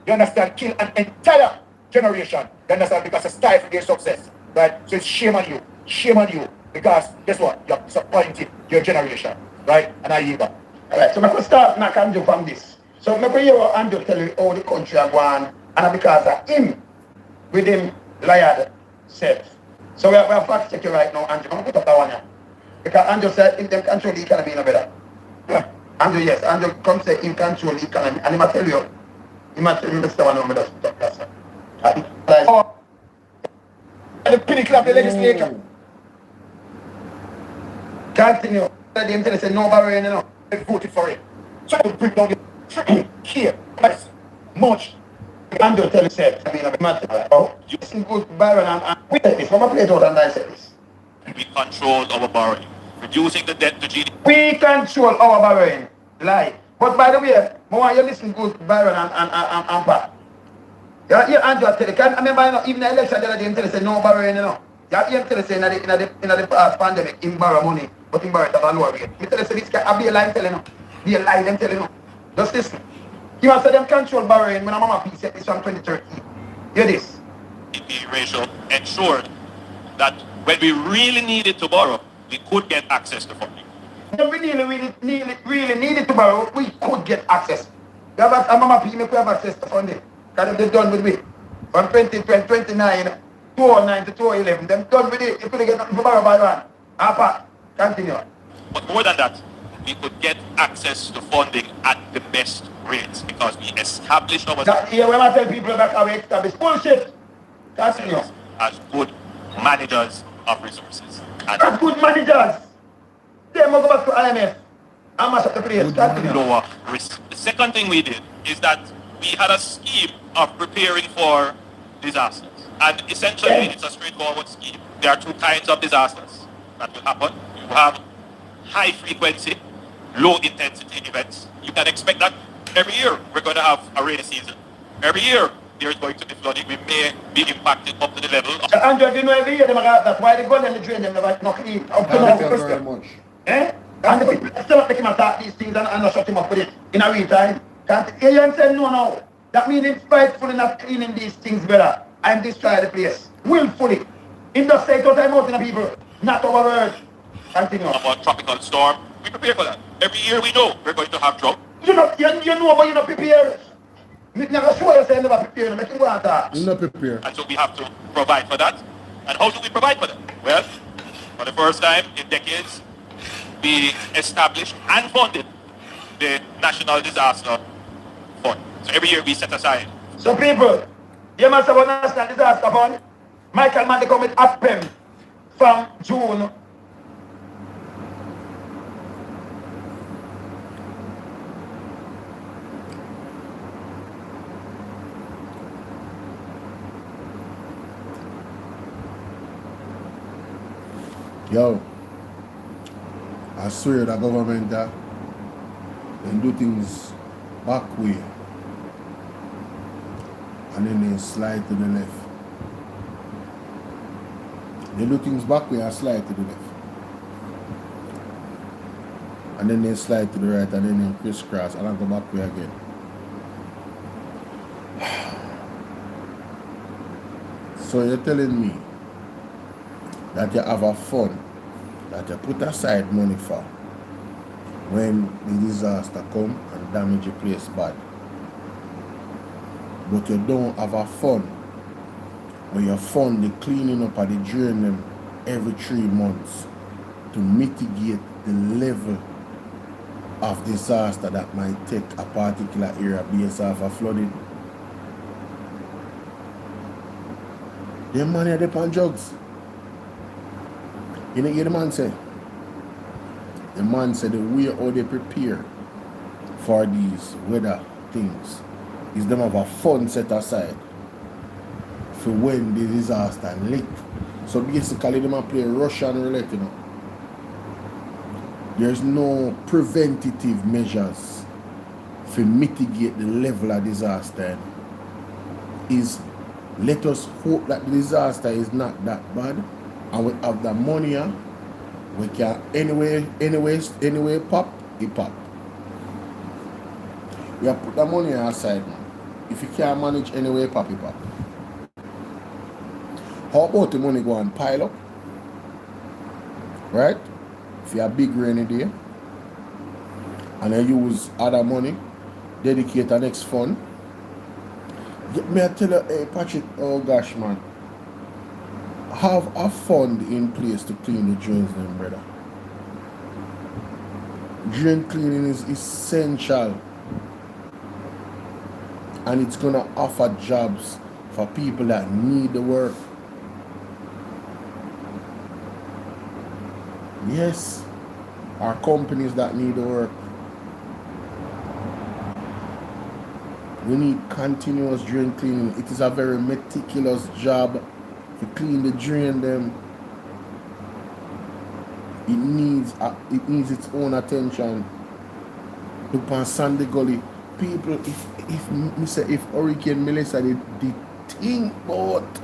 you understand, kill an entire generation. You understand? Because it's time for their success. Right? So it's shame on you. Shame on you. Because guess what? You have disappointed your generation. Right? And I yield back. All right. So I'm going to start now and do from this. So I'm going to hear Andrew tell you how the country are going. And because of him, with him, liar self. So we have fact check you right now, Andrew. I'm going to put up that one here. Because Andrew said, if they control the economy, no better. Yeah. Andrew, yes. Andrew come say, him control the economy. And he might tell you, Mr. One, I'm just put up that, sir. The pinnacle of the legislature. Continue. They say, no borrowing, They voted for it. So to bring down the here, price, much. Andrew tell himself, you listen good, Byron, and we take this. From a plate out and I say this. We control our borrowing, reducing the debt to GDP. We control our borrowing. Lie. But by the way, I want you listen good, Byron and Pat. Yeah, Andrew tell you, I remember even the election the other day, him tell you say no borrowing, Yeah, him tell you say in the pandemic, him borrow money, but him borrow it at a lower rate. He tell you say this guy, I be a lie, I'm telling you. Be a lie, them telling you. Just listen. You must say them control borrowing when a mama piece set this from 2013. Hear this. The ratio ensured that when we really needed to borrow, we could get access to funding. When we really needed to borrow, we could get access. We have a mama piece, we have access to funding. Because they're done with it. From 2029, 2009 to 2011, they're done with it. You couldn't get nothing to borrow by one. Apart. Continue. But more than that, we could get access to funding at the best rates because we established ourselves when I tell people that we established bullshit. Continue. As good managers of resources. As good managers. They must go back to IMF. How much of the place? Continue. Lower risk. The second thing we did is that we had a scheme of preparing for disasters. And essentially, it's a straightforward scheme. There are two kinds of disasters that will happen. You have high frequency, low intensity events. You can expect that every year we're going to have a rainy season. Every year there's going to be flooding, we may be impacted up to the level of... Andrew, you know every year, that's why they go and the drain them, never not clean. Up to now, Thank you very much. Eh? And the people still not make him attack these things and not shut him up with it in a real time. Can't you say no now? That means he's spitefully not cleaning these things better and destroy the place. Willfully. Him just say to time out in the people, not our word. Continue. About tropical storm, we prepare for that. Every year we know we're going to have drought. You know, but you're not prepared. You never sure you say never prepared. Make him go and talk. You're not prepared. And so we have to provide for that. And how do we provide for that? Well, for the first time in decades, we established and funded the National Disaster Fund. So every year we set aside. So people, you must have a National Disaster Fund. Michael Mann, they come with APPEM from June. Yo, I swear the government they do things back way and then they slide to the left. They do things back way and slide to the left. And then they slide to the right and then they crisscross and I go back way again. So you're telling me that you have a fund that you put aside money for when the disaster come and damage your place bad. But you don't have a fund where you fund the cleaning up of the drain them every 3 months to mitigate the level of disaster that might take a particular area based off of flooding. Them money are upon drugs. You know what the man say? The man said the way how they prepare for these weather things is them have a fund set aside for when the disaster lick. So basically them a play Russian roulette, you know. There's no preventative measures to mitigate the level of disaster. Is let us hope that the disaster is not that bad. And we have the money, we can anyway pop, it pop. We have put the money aside, man. If you can't manage anyway, pop, it pop. How about the money go and pile up? Right? If you have big rainy day, and then use other money, dedicate the next fund. May I tell you, hey Patrick, oh gosh, man. Have a fund in place to clean the drains then, brother. Drain cleaning is essential. And it's gonna offer jobs for people that need the work. Yes, our companies that need the work. We need continuous drain cleaning. It is a very meticulous job. To clean the drain them, it needs its own attention. Look on Sandy Gully, people. If Hurricane Melissa did think about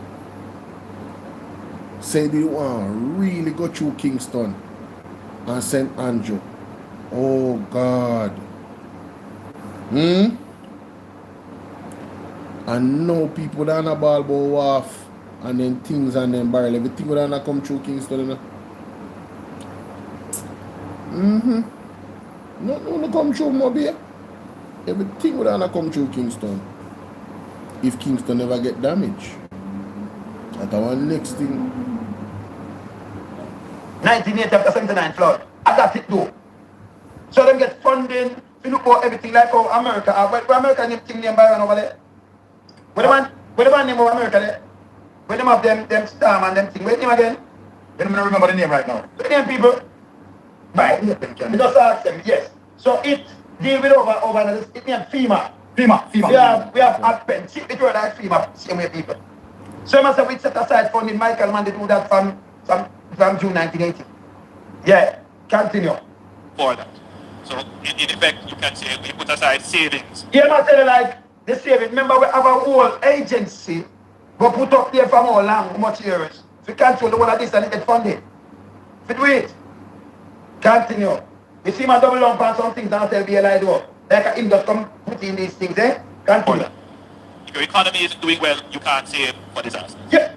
say they want to really go through Kingston and St. Andrew, oh God, and no people down a ball go off. And then things and then barrel. Everything would not come through Kingston, you know? No come through Mobile. Everything would not come through Kingston. If Kingston never get damaged. That's our next thing. 1980 after 79 flood. I got it too. So them get funding. If you look for everything like how America. Where America name thing name Byron over there? Where the man name of America there? When them have them storm and them thing, wait name again? I don't remember the name right now. The name people? Right. You just ask them, yes. So it deal with over it name FEMA. FEMA. We have APPEM. See the word like FEMA, same way people. So I must have we set aside funding. Michael Mann do that from June 1980. Yeah, continue. For that. So in effect you can say we put aside savings. You must say like They save it. Remember, we have a whole agency go put up there for how long, how much years. If we control the whole of this and it get funded. If we do it, continue. You see my double lump on some things and I tell BLI do. Like I end up come put in these things, eh? Continue. If your economy isn't doing well, you can't save for disaster. Yeah.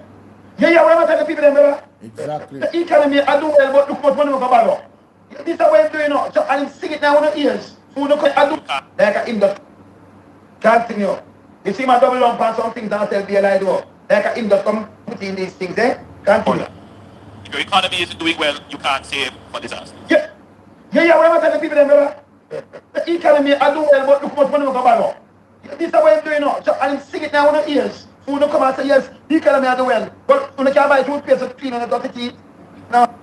Yeah, what am I telling people then, brother? Exactly. The economy, I do well, but look how much money we can borrow. This is the way I'm doing now. So I sing it now in the ears. Who look I do like I end up. Continue. You see my double lump on some things and I tell BLI do. Like I end up come put in these things, eh? Continue. If your economy isn't doing well, you can't save for disaster. Yeah, what am I telling people then, brother? The economy, I do well, but look how much money we can borrow. This is the way I'm doing now. So I sing it now in the ears. Who don't come and say, yes, the economy I do well. But when you can't buy toothpaste to clean and dirty teeth, now.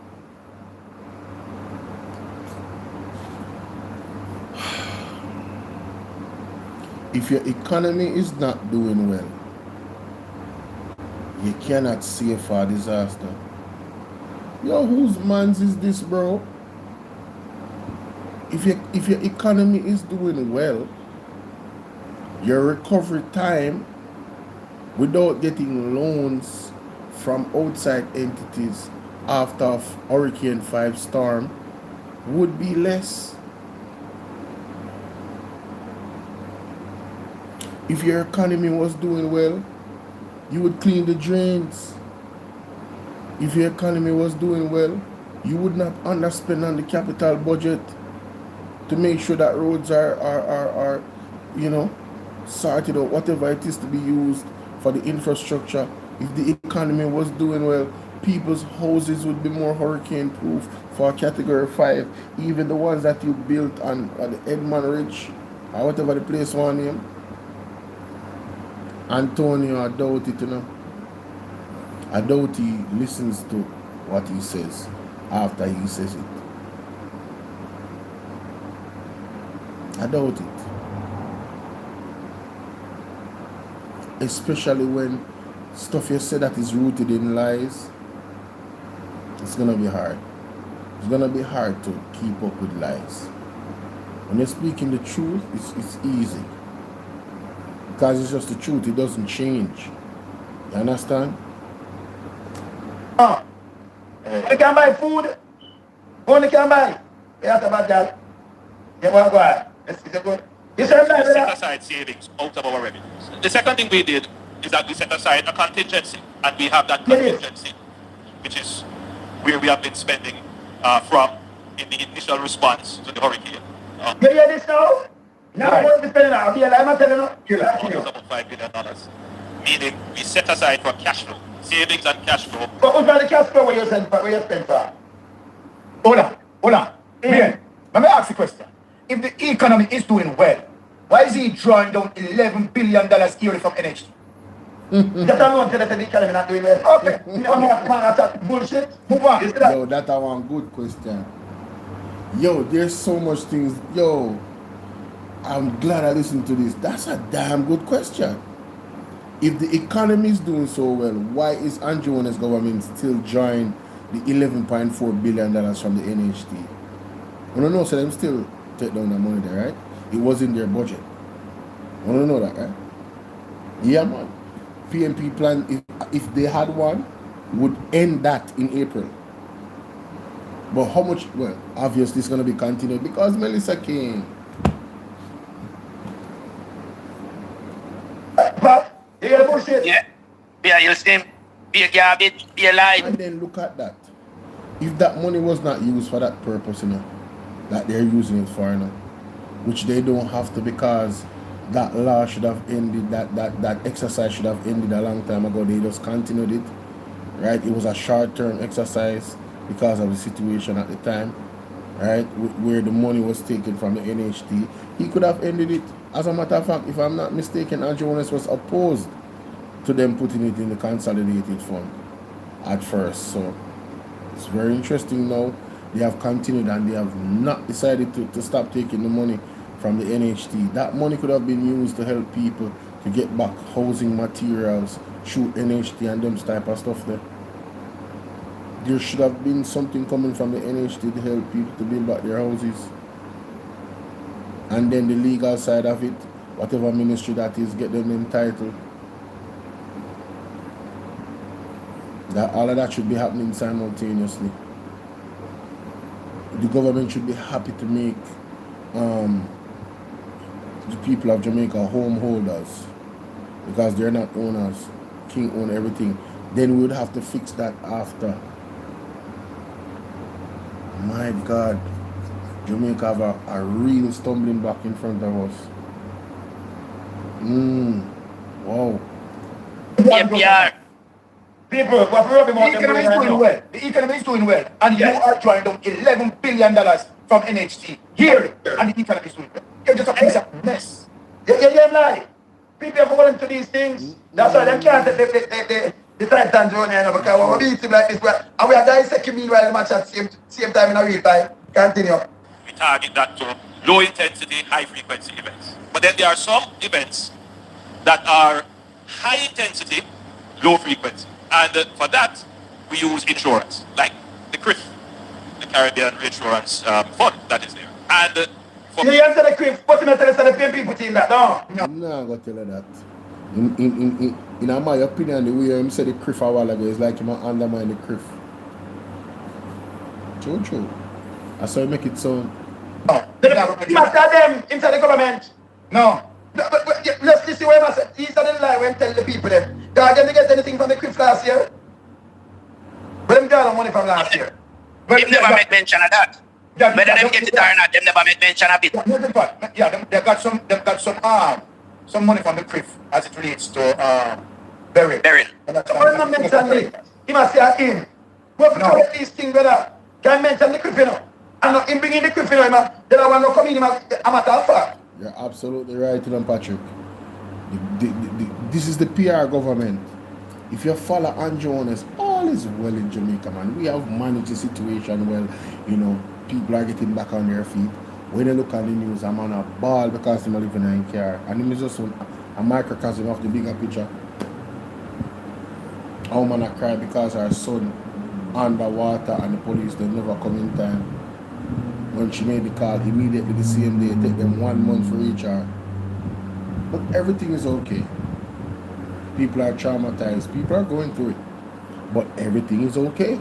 If your economy is not doing well, you cannot save for disaster. Yo, whose mans is this, bro? If your economy is doing well, your recovery time without getting loans from outside entities after Hurricane 5 storm would be less. If your economy was doing well, you would clean the drains. If your economy was doing well, you would not underspend on the capital budget to make sure that roads are you know, sorted out, whatever it is to be used for the infrastructure. If the economy was doing well, people's houses would be more hurricane proof for category 5, even the ones that you built on the Edmund Ridge or whatever the place was named. Antonio, I doubt it, you know. I doubt he listens to what he says after he says it. I doubt it. Especially when stuff you say that is rooted in lies. It's gonna be hard. It's gonna be hard to keep up with lies. When you're speaking the truth, it's easy. Because it's just the truth, it doesn't change. You understand? You can buy food. Only can buy. You have to buy that. You want to go ahead. You set aside savings out of our revenues. The second thing we did is that we set aside a contingency, and we have that contingency, which is where we have been spending from in the initial response to the hurricane. You hear this now? Now I'm going to spend now. I'm not telling you. About $5 billion. Meaning we set aside for cash flow, savings and cash flow. But who's the cash flow where you spend for? Hold on. Let me ask you a question. If the economy is doing well, why is he drawing down $11 billion yearly from NHT? That's not that the economy not doing well. Okay. That's bullshit. Move on. Yo, that's one good question. Yo, there's so much things. Yo, I'm glad I listened to this. That's a damn good question. If the economy is doing so well, why is Andrew and his government still drawing the $11.4 billion from the NHT? I don't know, so them still take down the money there, right? It was in their budget. I don't know that, right? Yeah, man. PMP plan, if they had one, would end that in April. But how much? Well, obviously it's going to be continued because Melissa came. Yeah, you see, be a garbage, be alive. And then look at that. If that money was not used for that purpose, you know, that they're using it for, you know, which they don't have to because that law should have ended, that exercise should have ended a long time ago. They just continued it, right? It was a short-term exercise because of the situation at the time, right? Where the money was taken from the NHT. He could have ended it. As a matter of fact, if I'm not mistaken, Andrew Jones was opposed to them putting it in the consolidated fund at first. So it's very interesting now. They have continued and they have not decided to stop taking the money from the NHT. That money could have been used to help people to get back housing materials through NHT and them type of stuff there. There should have been something coming from the NHT to help people to build back their houses. And then the legal side of it, whatever ministry that is, get them entitled. That all of that should be happening simultaneously. The government should be happy to make the people of Jamaica home holders, because they're not owners. King own everything. Then we would have to fix that after. My God, Jamaica have a real stumbling block in front of us. Wow. APR. People, what we're rubbing out, the economy is doing well. The economy is doing well. And you are drawing down $11 billion from NHT. Here, and the economy is doing well. You're just a piece of mess. You lie. People are falling to these things. That's why they can't the Titans run here, because we beat him like this. And we are dissecting meanwhile the match at same time in a real time. Continue. We target that to low intensity, high frequency events. But then there are some events that are high intensity, low frequency. And for that, we use insurance, like the CRIF, the Caribbean Insurance Fund that is there. And for you answer the CRIF, but you not tell us the pay people in that, no? I'm not going to tell you that. In my opinion, the way I said the CRIF a while ago is like you undermine the CRIF. True. I saw you make it sound. No. You must tell them inside the government. No. But let's listen what I said. These are the lie when tell the people them. They are going to get anything from the CRIF last year. But them got money from last year. They never make mention of that. Whether them get it or not, them never make mention of it. Yeah, they got some money from the CRIF as it relates to Berry. So not mention it. He must say him. What to correct these things, brother? Can mention the CRIF, you know? And in bringing the CRIF, you know, then I want to come in, I'm at Alpha. You're absolutely right, Patrick. This is the PR government. If you follow Andrew Honest, all is well in Jamaica, man. We have managed the situation well. You know, people are getting back on their feet. When you look at the news, I'm on a ball because I'm living in car. And it's just a microcosm of the bigger picture. Our man a cry because our son underwater and the police, they never come in time. When she made the call, immediately the same day, take them 1 month for HR. But everything is okay. People are traumatized. People are going through it. But everything is okay.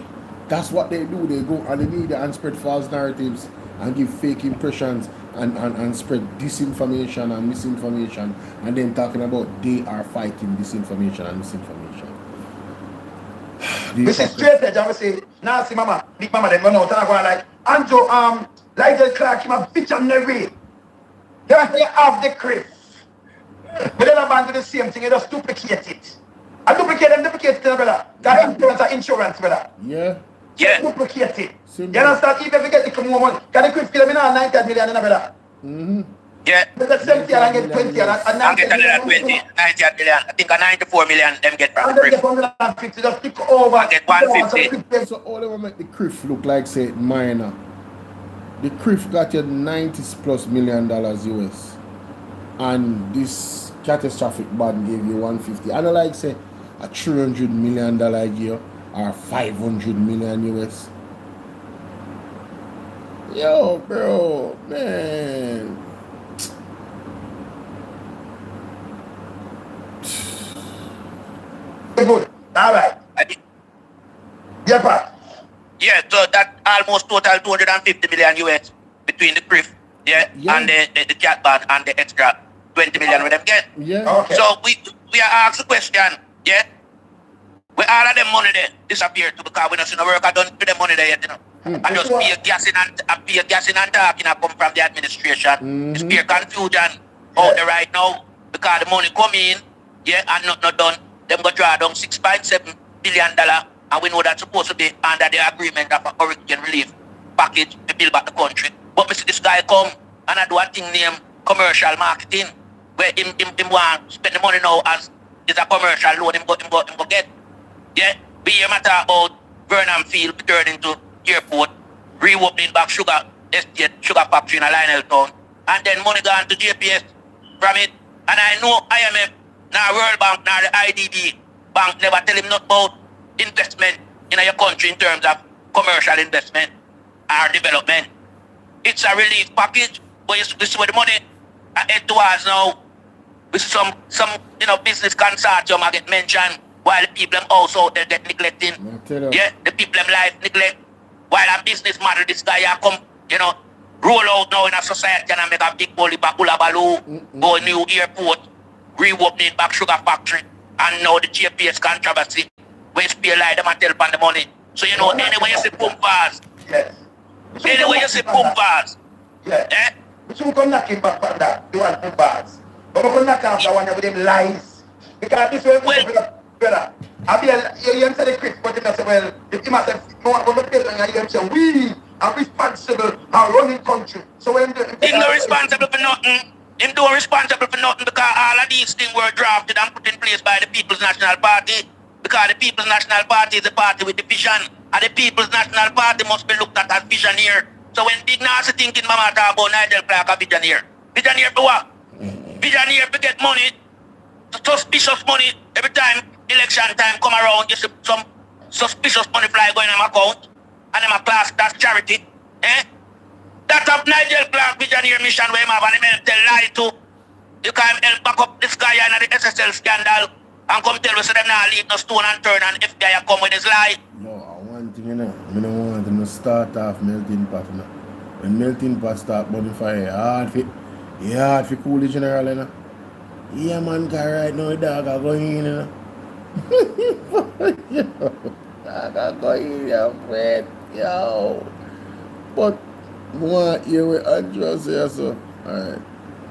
That's what they do. They go on the media and spread false narratives and give fake impressions and spread disinformation and misinformation, and then talking about they are fighting disinformation and misinformation. This is straight edge, I will say, Nancy Mama, Big Mama, them run out and I go like, Andrew, like the Clark, him a bitch on the way. They have the CRIF. But then I'm do the same thing, you just duplicate it. I duplicate it, brother. That insurance, brother. Yeah. Duplicate it. You understand? Even if you get the more money, can the CRIF kill me now 90 million, brother? Yeah. But that's 70 and I get 20 and 90 get another 20, 90 million. I think a 94 million them get from the CRIF. 150, just pick over. I get 150. So all of them make the CRIF look like, say, minor. The CRIF got you $90+ million US. And this catastrophic ban gave you 150. And like say a $300 million a year or 500 million US. Yo, bro, man. Good. All right. Yeah, Pat. Yeah, so that almost total 250 million US between the CRIF, and the cat ban and the extra 20 million with them get. Yeah. Okay. So we are asked the question, where all of them money there disappear to, because we don't see no work done to the money there yet, you know. And just pay gas in and talking come from the administration. It's pure confusion out there right now because the money come in, and not done. Them go draw down $6.7 billion, and we know that's supposed to be under the agreement of a hurricane relief package to build back the country. But we see this guy come and I do a thing named commercial marketing, where him want to spend the money now as is a commercial loan him go get. Yeah, we hear matter about Vernon Field turning into airport, reopening back sugar factory in a Lionel Town, and then money gone to JPS from it. And I know IMF, now World Bank, now the IDB bank never tell him not about investment in your country in terms of commercial investment or development. It's a relief package, but you see where the money head towards now with some business consortium I get mentioned while the people them also they get neglecting. Yeah, the people them life neglect. While a business model this guy come, roll out now in a society and make a big bully back Ulabalu, go new airport, reopening back sugar factory, and now the GPS controversy, where spill like them and tell upon the money. So anyway you see pumpers. Yes. Anyway you see pumpers. Yeah. Eh? So we can knock him back on that, the one pumpers. But we can knock off the one with them lies. Because this way better. I mean, you say the quick, but you say, well, if you must have more of a and you say, we are responsible for running country. So when him not responsible for nothing. Him don't responsible for nothing because all of these things were drafted and put in place by the People's National Party. Because the People's National Party is a party with the vision. And the People's National Party must be looked at as visioneer. So when Big Nasty thinking Mama talk about Nigel Clark a visioneer. Visioneer for what? Visioneer to get money. Suspicious money. Every time election time come around, you see some suspicious money fly going in my account. And them a class that's charity. Eh? That of Nigel Clark visioneer mission where him have and him tell lie to. You can't help back up this guy in the SSL scandal and come tell us them now leave no stone and turn and FBI come with his lie. No, one thing I don't want them to start off melting pot. When melting pot start burning fire, hard for cool general. Yeah man, guy right now dog are going in. Dog are going in, friend. Yo. But what you with Andrew say so? Alright.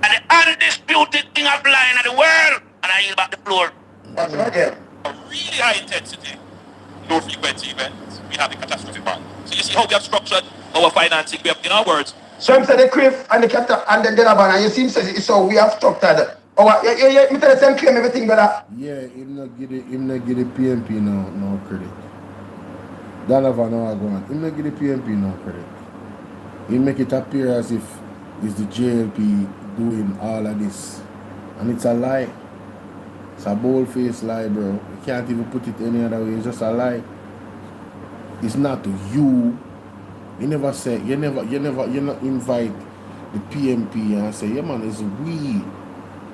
And the undisputed king of lion of the world. And I yield back the floor. What's right here? A really high intensity, low frequency events, we have a catastrophe fund. So you see how we have structured our financing. We have, in our words, some say the Criff and the Captain and the Delavan, and you see so we have structured. Me tell the same claim everything, brother. Yeah, him not give the PMP no credit. Delavan no go on. Him not give the PMP no credit. He make it appear as if it's the JLP doing all of this. And it's a lie. It's a bold-faced lie, bro. You can't even put it any other way. It's just a lie. It's not you. You never say, you not invite the PMP and say, yeah man, it's we,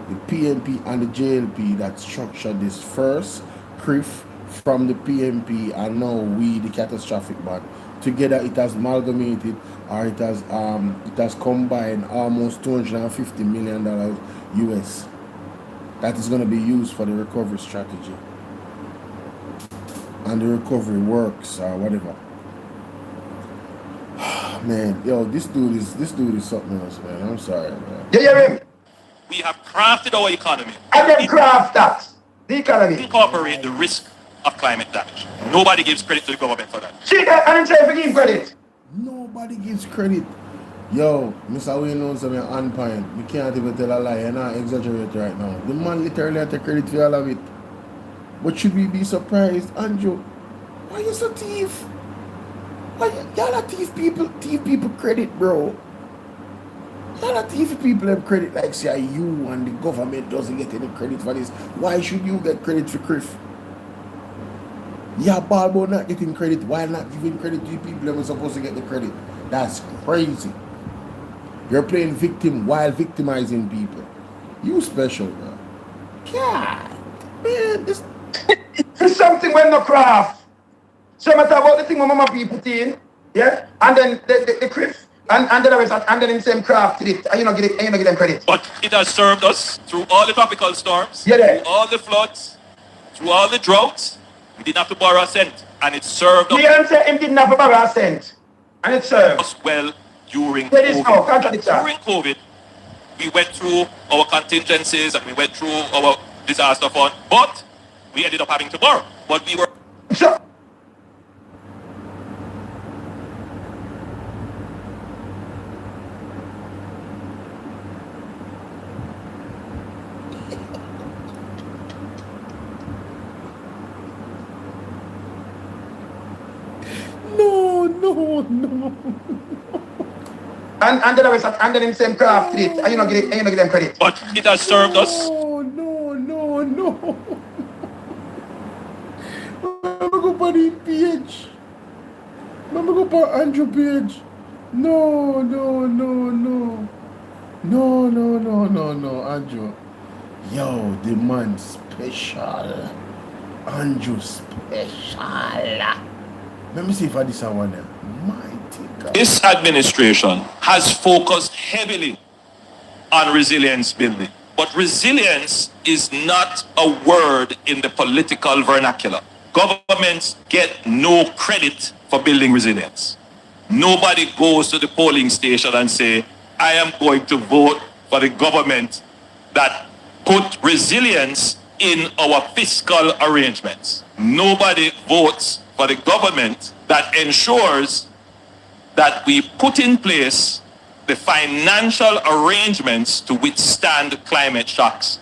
the PMP and the JLP that structured this first, CRIF from the PMP and now we, the catastrophic band. Together it has amalgamated or it has combined almost $250 million US. That is going to be used for the recovery strategy. And the recovery works or whatever. Man, yo, this dude is something else, man. I'm sorry, man. You hear him? we have crafted our economy. And then craft that. The economy. Incorporate the risk of climate damage. Nobody gives credit to the government for that. See that? And then say give credit. Nobody gives credit. Yo, Mr. Wayne knows something on point. You can't even tell a lie. You're not exaggerating right now. The man literally had to credit for all of it. But should we be surprised, Andrew? Why you so thief? Why y'all are thief people credit, bro? Y'all are thief people have credit like say you and the government doesn't get any credit for this. Why should you get credit for CRIF? Yeah, Balbo not getting credit. Why not giving credit to the people that were supposed to get the credit? That's crazy. You're playing victim while victimizing people. You special, bro. God, man, this It's something when no craft. So matter about the thing when mama people put in, yeah, and then the CRIF and then the rest, and then in same craft did it, and you know give them credit. But it has served us through all the tropical storms, Yeah, through all the floods, through all the droughts. We didn't have to borrow a cent, and it served us. The answer him didn't have to borrow a cent, and it served us well during There is no COVID. contradiction. During COVID, we went through our contingencies and we went through our disaster fund, but we ended up having to borrow. But we were. So, No. and then the rest, and then in same craft did it, and you know give them credit. But it has served us. No. I'm gonna go for the page. I'm gonna go for Andrew page. No, Andrew. Yo, the man special. Andrew special. Let me see if I this one there. Mighty God. This administration has focused heavily on resilience building. But resilience is not a word in the political vernacular. Governments get no credit for building resilience. Nobody goes to the polling station and say, I am going to vote for the government that put resilience in our fiscal arrangements. Nobody votes for the government that ensures that we put in place the financial arrangements to withstand climate shocks,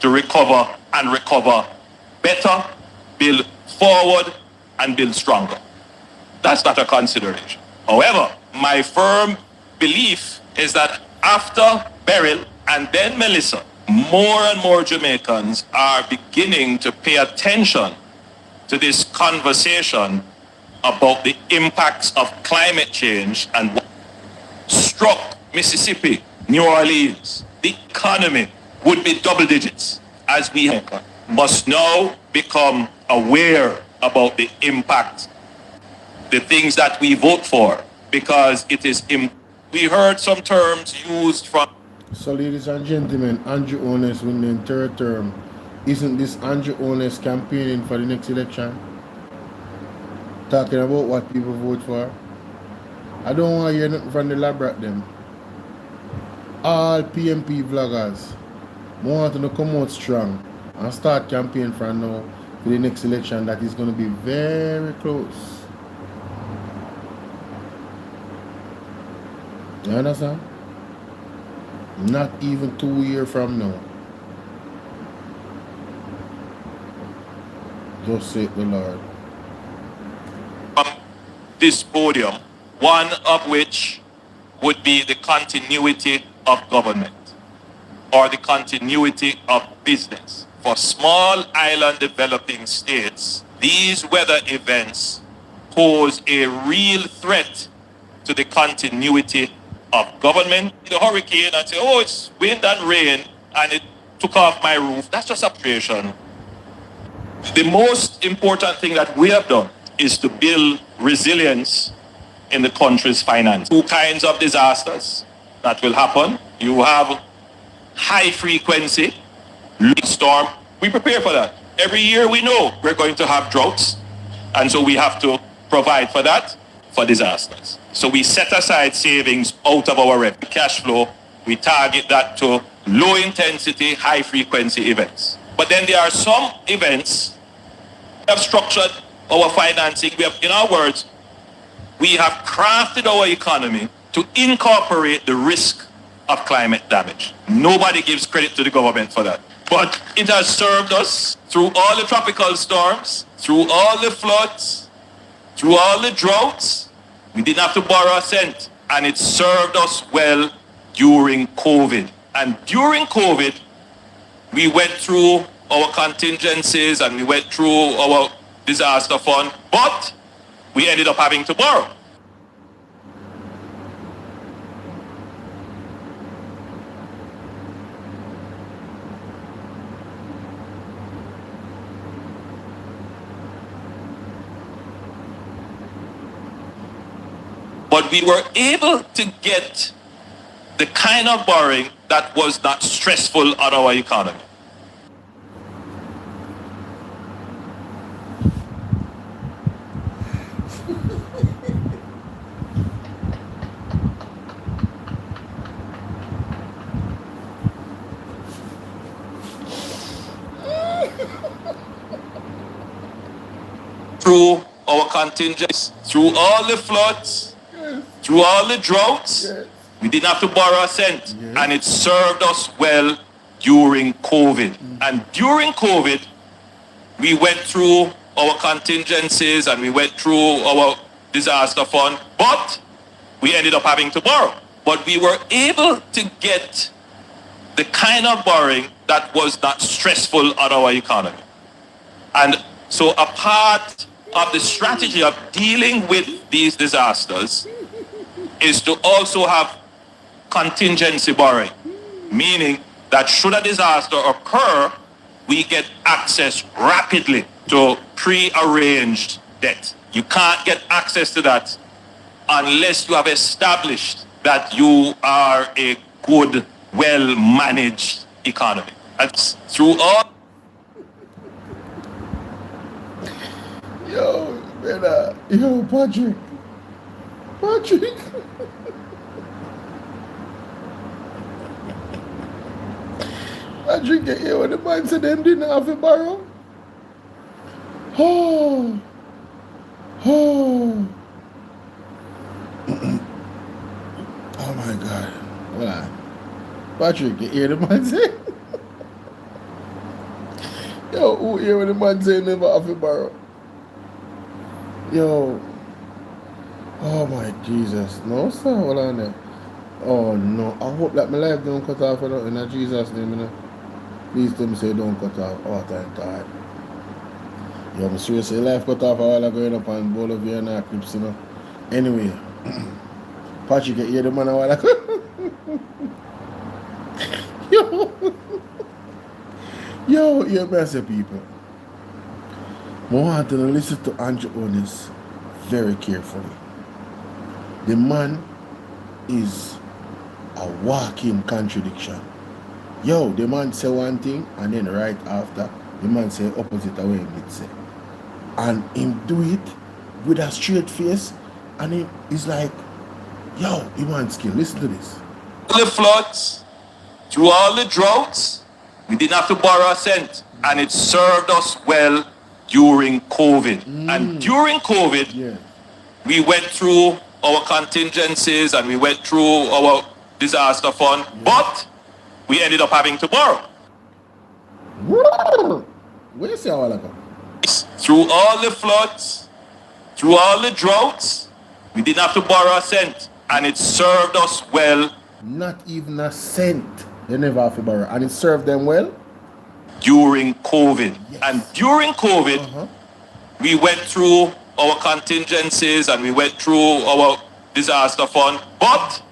to recover and recover better, build forward, and build stronger. That's not a consideration. However, my firm belief is that after Beryl and then Melissa, more and more Jamaicans are beginning to pay attention to this conversation about the impacts of climate change and what struck Mississippi, New Orleans. The economy would be double digits as we must now become aware about the impact, the things that we vote for, because it is we heard some terms used from. So ladies and gentlemen, Andrew Honest winning third term. Isn't this Andrew Honest campaigning for the next election? Talking about what people vote for? I don't want to hear nothing from the lab them. All PMP vloggers want to come out strong and start campaigning from now for the next election that is going to be very close. You understand? Not even 2 years from now. Just say the Lord. This podium, one of which would be the continuity of government or the continuity of business. For small island developing states, these weather events pose a real threat to the continuity of government. The hurricane and say, oh, it's wind and rain and it took off my roof. That's just observation. The most important thing that we have done is to build resilience in the country's finance. Two kinds of disasters that will happen. You have high frequency storm. We prepare for that. Every year we know we're going to have droughts, and so we have to provide for that, for disasters. So we set aside savings out of our cash flow. We target that to low intensity, high frequency events. But then there are some events we have structured our financing. We have, in our words, we have crafted our economy to incorporate the risk of climate damage. Nobody gives credit to the government for that. But it has served us through all the tropical storms, through all the floods, through all the droughts. We didn't have to borrow a cent. And it served us well during COVID. And during COVID, we went through our contingencies and we went through our disaster fund, but we ended up having to borrow. But we were able to get the kind of borrowing that was not stressful on our economy. Through our contingencies, through all the floods, through all the droughts, we didn't have to borrow a cent. And it served us well during COVID. And during COVID, we went through our contingencies and we went through our disaster fund, but we ended up having to borrow. But we were able to get the kind of borrowing that was not stressful on our economy. And so a part of the strategy of dealing with these disasters is to also have contingency borrowing, meaning that should a disaster occur, we get access rapidly to pre-arranged debt. You can't get access to that unless you have established that you are a good, well-managed economy. That's through all. Yo, brother. Yo, Patrick. Patrick. Patrick, you hear what the man said them didn't have to borrow? Oh. Oh. Oh my God. Hold on. Patrick, you hear the man say? Yo, who hear what the man say never have to borrow? Yo. Oh my Jesus. No, sir. Hold on there. Oh no. I hope that my life don't cut off in Jesus' name, you know. Please tell me say don't cut off. Oh, thank God. Yo, I'm seriously life cut off a while ago, you know, on Bolo and Eclipse, you know. Anyway. Patrick, you hear the man a while ago? Yo, hear me say, people. I want to listen to Andrew Onis very carefully. The man is a walking contradiction. Yo, the man say one thing and then right after, the man say opposite away it say. And him do it with a straight face and he's like, yo, he wants skill. Listen to this. The floods, through all the droughts, we didn't have to borrow a cent, and it served us well during COVID. And during COVID, we went through our contingencies and we went through our disaster fund, but we ended up having to borrow. Where you say all of Through all the floods, through all the droughts, we didn't have to borrow a cent, and it served us well. Not even a cent. They never have to borrow. And it served them well? During COVID. Yes. And during COVID, we went through our contingencies and we went through our disaster fund, but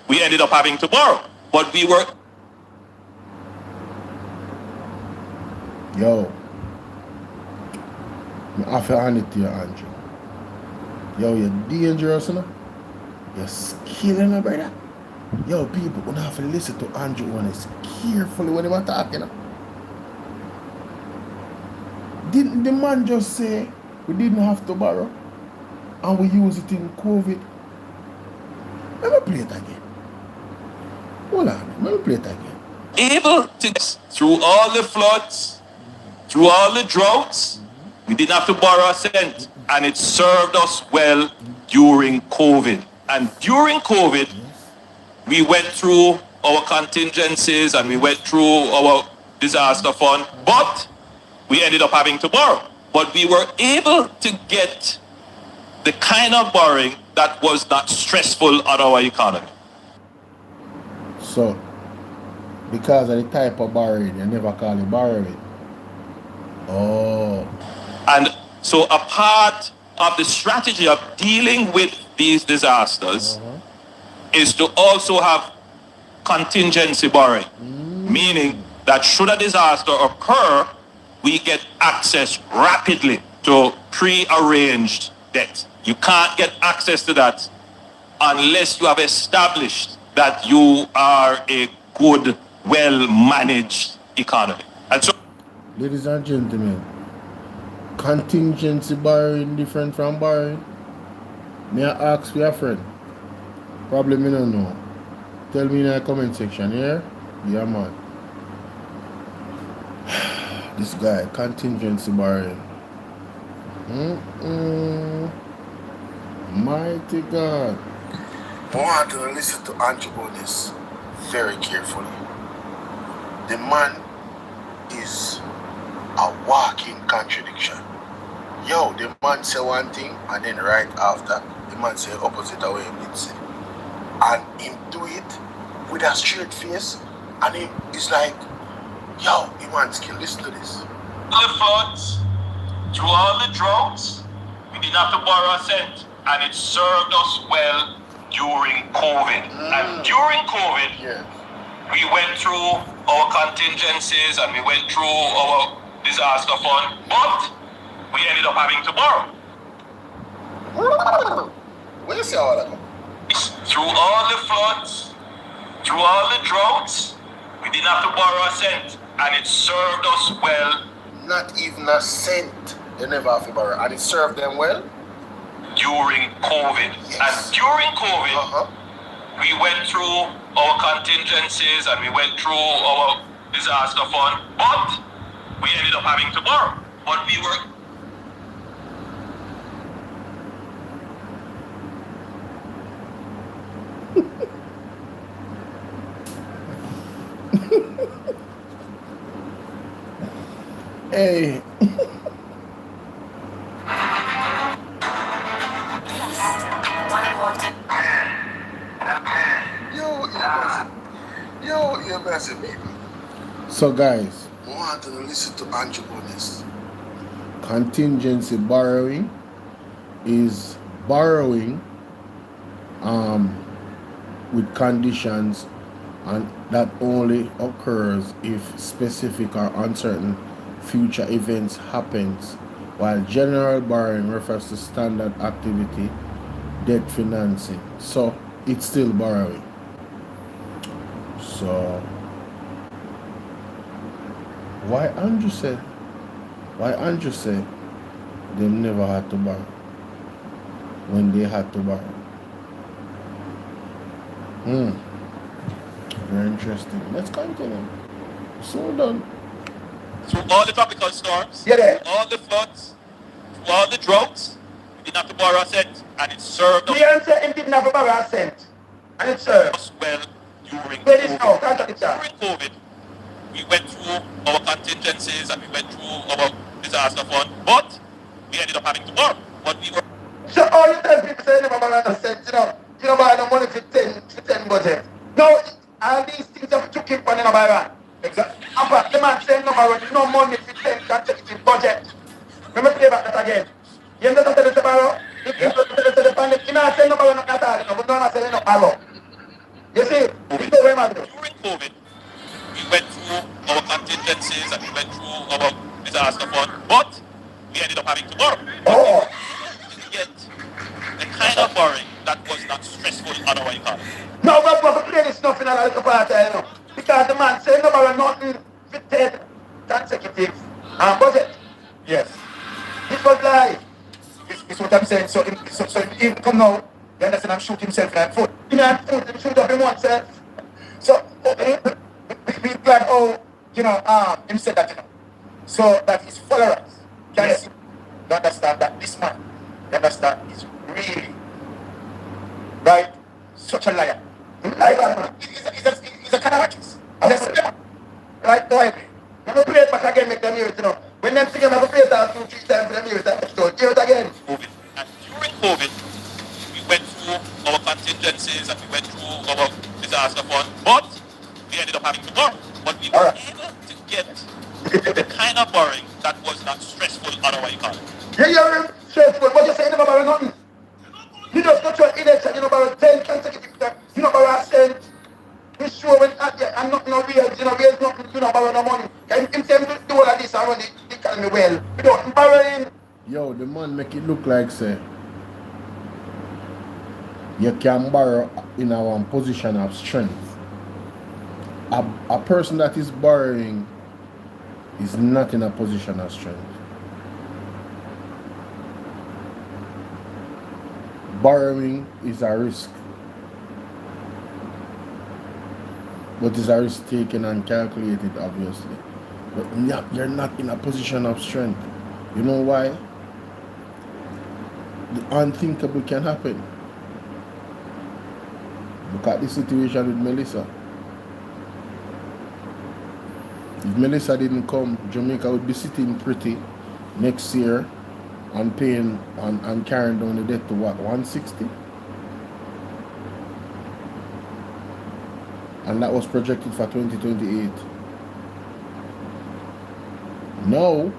we ended up having to borrow. But we were... Yo. I have to hand it to you, Andrew. Yo, you're dangerous, you know? You're skilling me, brother. Yo, people, we have to listen to Andrew Onis carefully when he's talking. You know? Didn't the man just say we didn't have to borrow and we use it in COVID? Let me play it again. Hold on, let me play it again. Able to, through all the floods, through all the droughts, we didn't have to borrow a cent, and it served us well during COVID. And during COVID, we went through our contingencies and we went through our disaster fund, but we ended up having to borrow. But we were able to get the kind of borrowing that was not stressful on our economy. So, because of the type of borrowing, you never call it borrowing. Oh. And so a part of the strategy of dealing with these disasters is to also have contingency borrowing, meaning that should a disaster occur, we get access rapidly to pre-arranged debt. You can't get access to that unless you have established that you are a good, well-managed economy. And so, ladies and gentlemen, contingency borrowing different from borrowing? May I ask your friend? Probably me don't know. Tell me in the comment section, yeah? Yeah, man. This guy, contingency borrowing. Mighty God. I want to listen to Andrew Onis very carefully. The man is a walking contradiction. Yo, the man say one thing and then right after, the man say opposite away it say. And him do it with a straight face and him is like, yo, he wants skill. Listen to this. the floods, through all the droughts, we didn't have to borrow a cent, and it served us well during COVID. And during COVID, we went through our contingencies and we went through our disaster fund, but we ended up having to borrow. Where you see all that? Through all the floods, through all the droughts, we didn't have to borrow a cent, and it served us well. Not even a cent. They never have to borrow. And it served them well? During COVID. Yes. And during COVID, we went through our contingencies and we went through our disaster fund, but we ended up having to borrow. But we were Hey. You're messing me. So guys, I want to listen to Andrew on this. Contingency borrowing is borrowing with conditions, and that only occurs if specific or uncertain future events happens, while general borrowing refers to standard activity debt financing. So it's still borrowing. So why Andrew said they never had to borrow when they had to borrow? Very interesting. Let's continue. So done. through all the tropical storms, all the floods, through all the droughts, we didn't have to borrow a cent, and it served us. The answer is didn't have to borrow a cent, and it served us well during COVID. During COVID, we went through our contingencies and we went through our disaster fund, but we ended up having to borrow. But we were. So all you tell people say never borrow a cent, you know borrow no money for 10 budget. No, all these things have to keep on in a borrow. Exactly. In fact, the man saying no borrow, no money for 10 consecutive budget. Let me play back that again. You understand the borrow? If you tell the pandemic, you know say no borrow, not at all, but no say no borrow. You see, during COVID, we went through our contingencies and we went through our disaster fund, but we ended up having to borrow. Oh. Yet, the kind of borrowing that was not stressful on our economy. No, but we play this stuff in a little part, because the man said no borrow nothing for 10 consecutive budget. Yes. This was live. This what I'm saying. So if he come now, you understand, I'm shooting himself in the foot. You know, he shoot up him oneself. So we glad him said that, so that his followers can see, you understand that this man, you understand, is really, right, such a liar. Liar, he's a cannabis. Right, go ahead. I'm going to play it back again, make them hear it, When them sing, I'm going to play it out 2-3 times for them hear it, so hear it again. And during COVID, we went through our contingencies and we went through our disaster fund, but we ended up having to borrow. But we were able to get the kind of borrowing that was not stressful on our economy. Yeah, you're stressful, but you say you never borrow nothing. You just go to an election, you know, borrow 10 consecutive times, you know, borrow a cent. You sure when I'm not real, real nothing, you know, borrow no money. Can you say do all of this and run the economy well? You don't borrow in. Yo, the man make it look like say you can borrow in a position of strength. A person that is borrowing is not in a position of strength. Borrowing is a risk, but it's a risk taken and calculated, obviously. But you're not in a position of strength. You know why? The unthinkable can happen. Look at the situation with Melissa. If Melissa didn't come, Jamaica would be sitting pretty next year and paying and carrying down the debt to what, 160? And that was projected for 2028. No.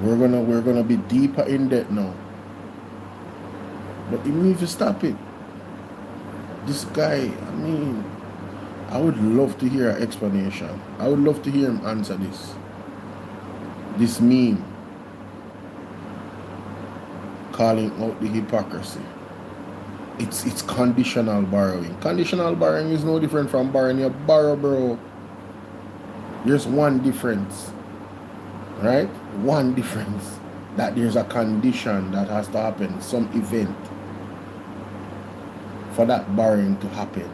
We're gonna be deeper in debt now. But you need to stop it. This guy, I mean, I would love to hear an explanation. I would love to hear him answer this. This meme calling out the hypocrisy. It's conditional borrowing. Conditional borrowing is no different from borrowing. You borrow, bro. There's one difference, right? One difference, that there's a condition that has to happen, some event for that borrowing to happen.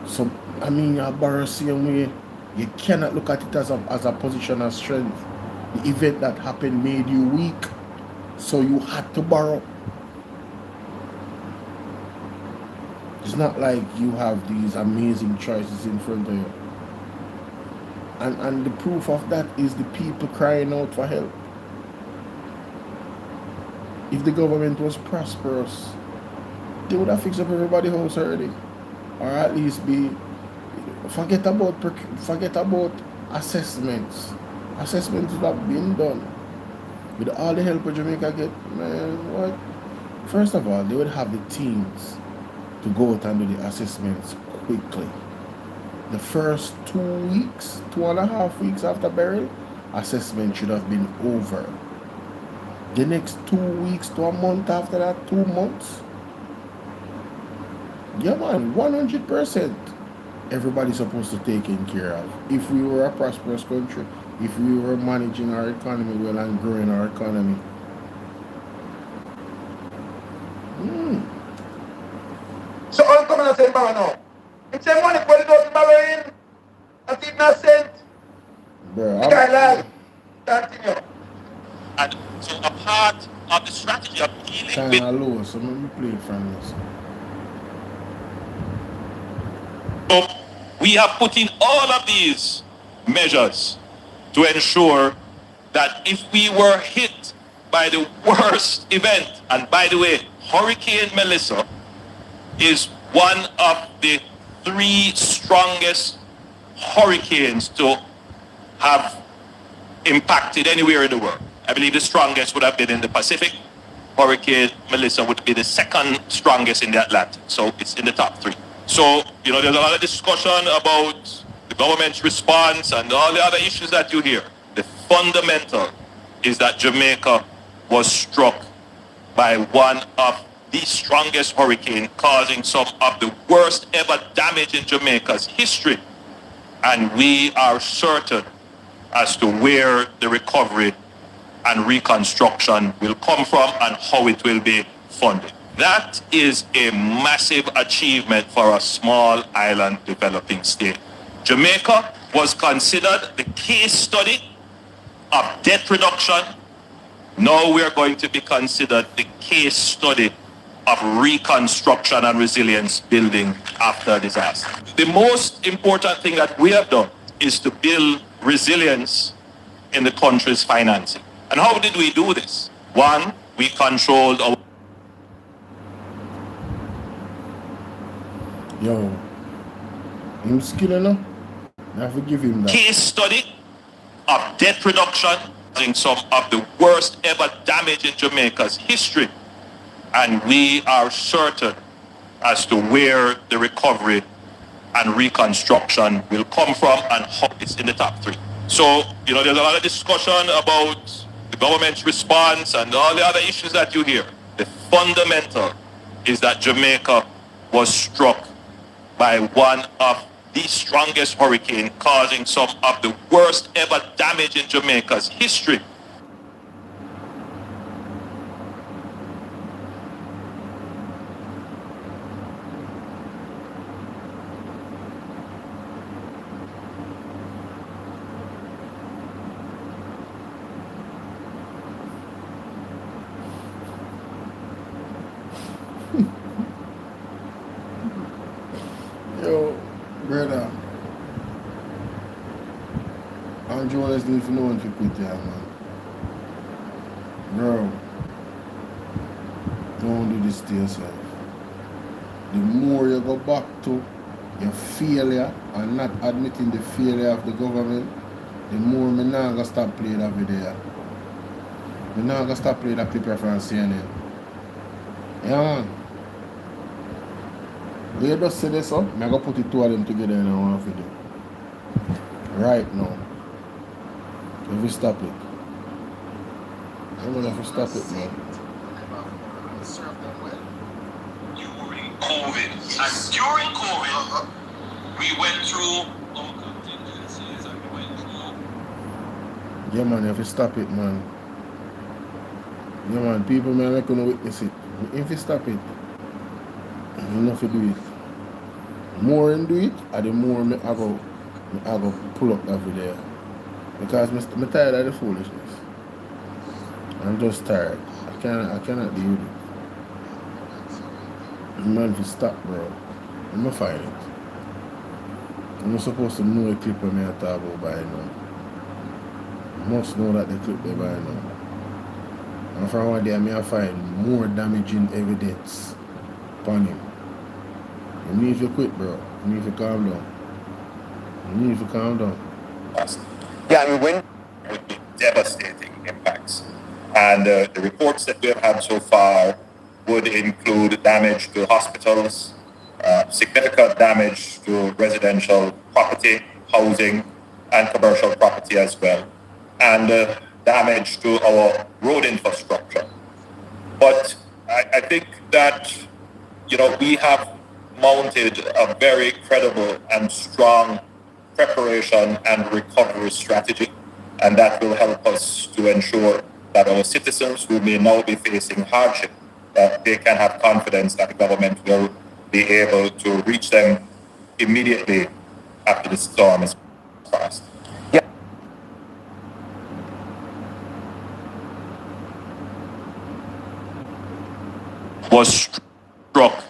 So, I mean, you borrow same way. You cannot look at it as a position of strength. The event that happened made you weak, so you had to borrow. It's not like you have these amazing choices in front of you. And the proof of that is the people crying out for help. If the government was prosperous, they would have fixed up everybody's house already. Or at least forget about assessments. Assessments would have been done. With all the help of Jamaica get, man, what? First of all, they would have the teams to go out and do the assessments quickly. The first 2 weeks, 2.5 weeks after burial, assessment should have been over. The next 2 weeks to a month after that, 2 months. Yeah, man, 100%. Everybody's supposed to take care of. If we were a prosperous country, if we were managing our economy well and growing our economy. So I'm coming and say, borrow now. It's a money for the doesn't borrow in. That's it, not sent. Bro, continue. And so a part of the strategy of dealing kind with of low, so let me play it from this. So we have put in all of these measures to ensure that if we were hit by the worst event, and by the way, Hurricane Melissa is one of the 3 strongest hurricanes to have impacted anywhere in the world. I believe the strongest would have been in the Pacific. Hurricane Melissa would be the 2nd strongest in the Atlantic. So it's in the top 3. So, there's a lot of discussion about the government's response and all the other issues that you hear. The fundamental is that Jamaica was struck by one of the strongest hurricane, causing some of the worst ever damage in Jamaica's history. And we are certain as to where the recovery and reconstruction will come from and how it will be funded. That is a massive achievement for a small island developing state. Jamaica was considered the case study of debt reduction. Now we are going to be considered the case study of reconstruction and resilience building after disaster. The most important thing that we have done is to build resilience in the country's financing. And how did we do this? One, we controlled our... Yo, him skilled enough. I have to give him that. Case study of debt reduction, causing some of the worst ever damage in Jamaica's history. And we are certain as to where the recovery and reconstruction will come from and how it's in the top 3. So, there's a lot of discussion about the government's response and all the other issues that you hear. The fundamental is that Jamaica was struck by one of the strongest hurricane, causing some of the worst ever damage in Jamaica's history. Yo, brother. Andrew always need to know when to quit there, man. Bro, don't do this to yourself. The more you go back to your failure and not admitting the failure of the government, the more me not gonna stop playing that video. Me not gonna stop playing that clip from CNN. Yeah, man. They just say this, so I'm going to put the two of them together in one video. Right now. If we stop it. I'm going to have to stop it, man. COVID. And during COVID, we went through our contingencies and we went through. Yeah, man, you have to stop it, man. Yeah, man, people, man, like going to witness it. If you stop it, you have to do it. More and do it, and the more I go pull up that video. Because I'm tired of the foolishness. I'm just tired. I cannot deal with it. Man, if you stop, bro, I'm gonna find it. I'm not supposed to know the clip when I talk about by now. I must know that the clip they by now. And from one day, I find more damaging evidence upon him. You need to quit, bro. You need to calm down. You need to calm down. Yeah, when would be devastating impacts. And the reports that we have had so far would include damage to hospitals, significant damage to residential property, housing, and commercial property as well, and damage to our road infrastructure. But I think that, we have mounted a very credible and strong preparation and recovery strategy, and that will help us to ensure that our citizens who may now be facing hardship, that they can have confidence that the government will be able to reach them immediately after the storm is passed. Was struck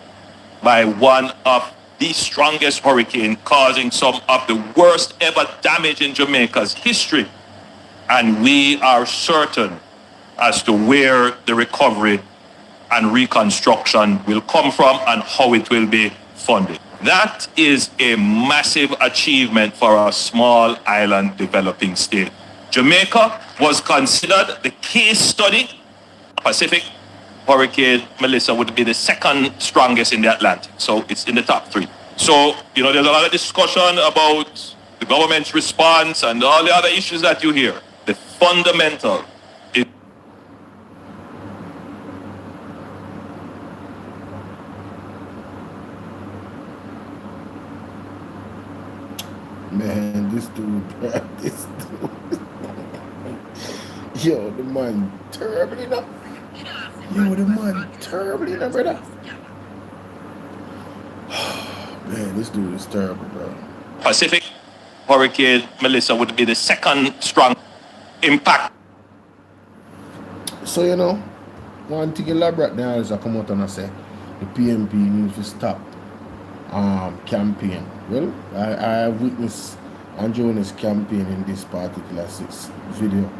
by one of the strongest hurricane, causing some of the worst ever damage in Jamaica's history. And we are certain as to where the recovery and reconstruction will come from and how it will be funded. That is a massive achievement for a small island developing state. Jamaica was considered the case study. Pacific Hurricane Melissa would be the second strongest in the Atlantic. So it's in the top 3. So, there's a lot of discussion about the government's response and all the other issues that you hear. The fundamental is Man, this dude. Yo, the man terrible enough. Yo, the man terrible enough, brother. Man, this dude is terrible, bro. Pacific Hurricane Melissa would be the second strong impact. So, one thing elaborate now is I come out and I say the PMP needs to stop campaign. Well, I have witnessed Andrew and his campaign in this particular video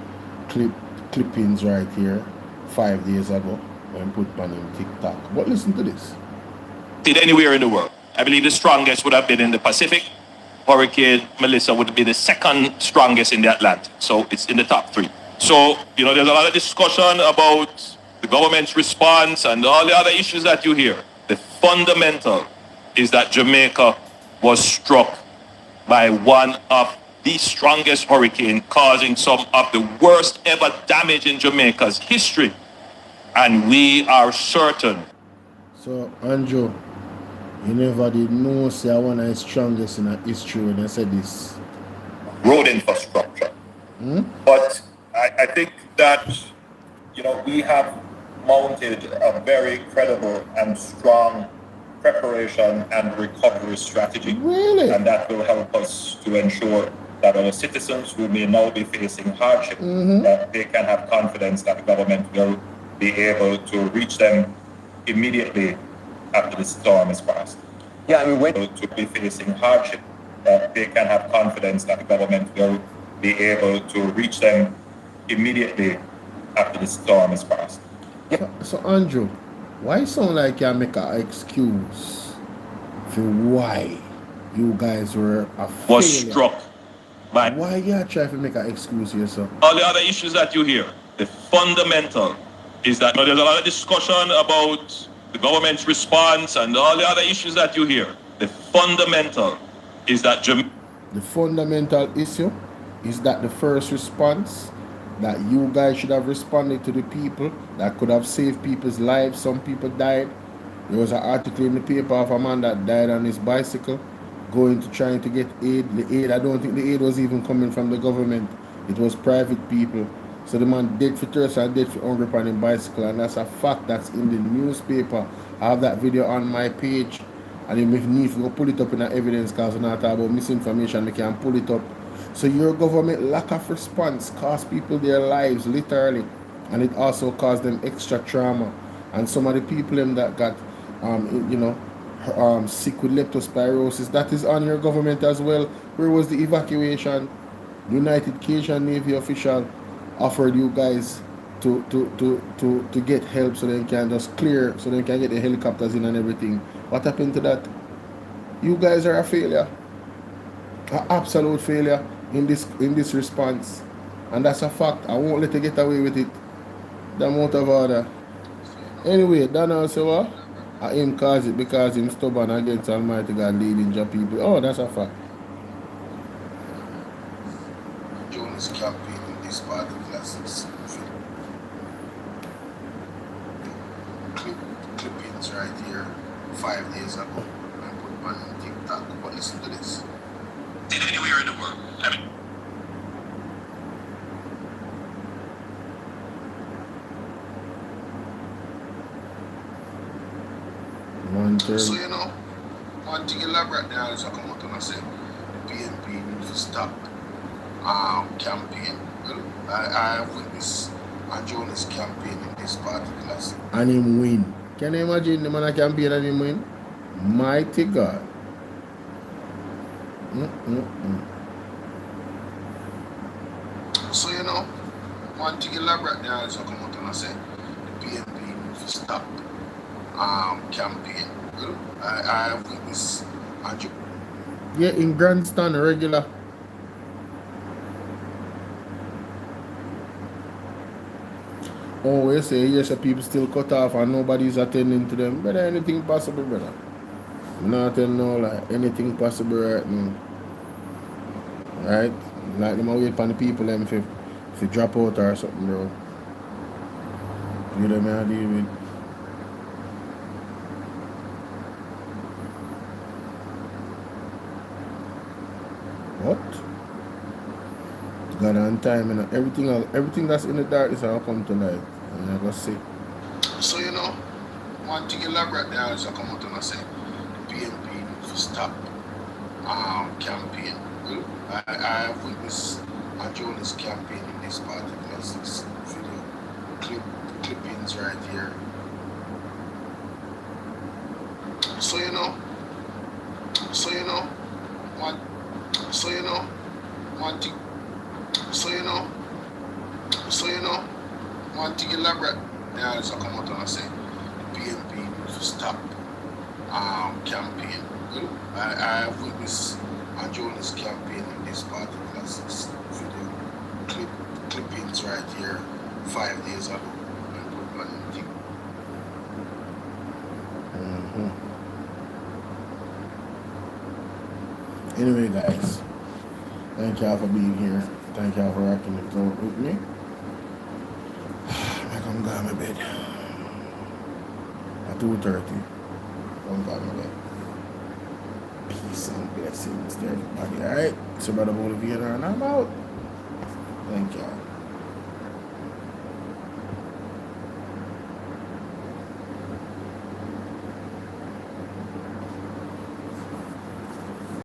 clippings right here 5 days ago when put on in TikTok. But listen to this. Did anywhere in the world. I believe the strongest would have been in the Pacific. Hurricane Melissa would be the second strongest in the Atlantic. So it's in the top 3. So, there's a lot of discussion about the government's response and all the other issues that you hear. The fundamental is that Jamaica was struck by one of the strongest hurricane, causing some of the worst ever damage in Jamaica's history. And we are certain. So, Andrew, you never did know, say, one of the strongest in history when I said this. Road infrastructure. But I think that, we have mounted a very credible and strong preparation and recovery strategy. Really? And that will help us to ensure that our citizens who may now be facing hardship, that they can have confidence that the government will be able to reach them immediately after the storm is passed. To be facing hardship, that they can have confidence that the government will be able to reach them immediately after the storm is passed. So Andrew, why sound like you make an excuse for why you guys were a failure? Was struck by. Why you try to make an excuse here, sir? All the other issues that you hear, the fundamental is that there's a lot of discussion about the government's response and all the other issues that you hear, the fundamental is that the fundamental issue is that the first response that you guys should have responded to the people that could have saved people's lives. Some people died. There was an article in the paper of a man that died on his bicycle going to trying to get aid. The aid, I don't think the aid was even coming from the government. It was private people. So the man dead for thirst and dead for hunger on his bicycle, and that's a fact that's in the newspaper. I have that video on my page, and if you need to go pull it up in the evidence, because we're not talking about misinformation, we can pull it up. So your government lack of response cost people their lives, literally, and it also caused them extra trauma. And some of the people that got, sick with leptospirosis, that is on your government as well. Where was the evacuation? The United Cajun Navy official offered you guys to get help so they can just clear, so they can get the helicopters in and everything. What happened to that? You guys are a failure, an absolute failure in this response, and that's a fact. I won't let you get away with it. The amount of order. Anyway, Donald said what? I him cause it because him stubborn against Almighty God leading your people. Oh, that's a fact. Jonas campaign in this part of classes. Clippings right here 5 days ago. I put on TikTok, but listen to this. Anywhere in the world. I mean, So one thing elaborate there is I come out and I say the PNP needs to stop campaign. Well, I have witnessed a Jonas campaign in this part of the class. And him win. Can you imagine the man a campaign and him win? Mighty God. So one thing elaborate there is I come out and I say the PNP needs to stop campaign. Well, I have witnessed in grandstand regular. Oh, we say yes, people still cut off and nobody's attending to them. Brother, anything possible, brother. I'm not telling no like anything possible right now. Right? Like them wait for the people them if you drop out or something, bro. You them I deal with. What? God on time and everything that's in the darkness will come to light. And I go see. So one thing elaborate there is I come out and I say the PNP needs to stop campaign. Well, I have witnessed a Jonas campaign in this part of this video. Clippings right here. So one thing elaborate there is I come out and I say the PNP needs to stop campaign. Well, I have witnessed a Jonas campaign in this part of this video. Clippings right here 5 days ago. Anyway, guys, thank y'all for being here. Thank y'all for rocking the throat with me. I come go to my bed at 2:30. Come go to my bed. Peace and blessings to everybody. Alright, it's your brother Bolo and I'm out. Thank y'all.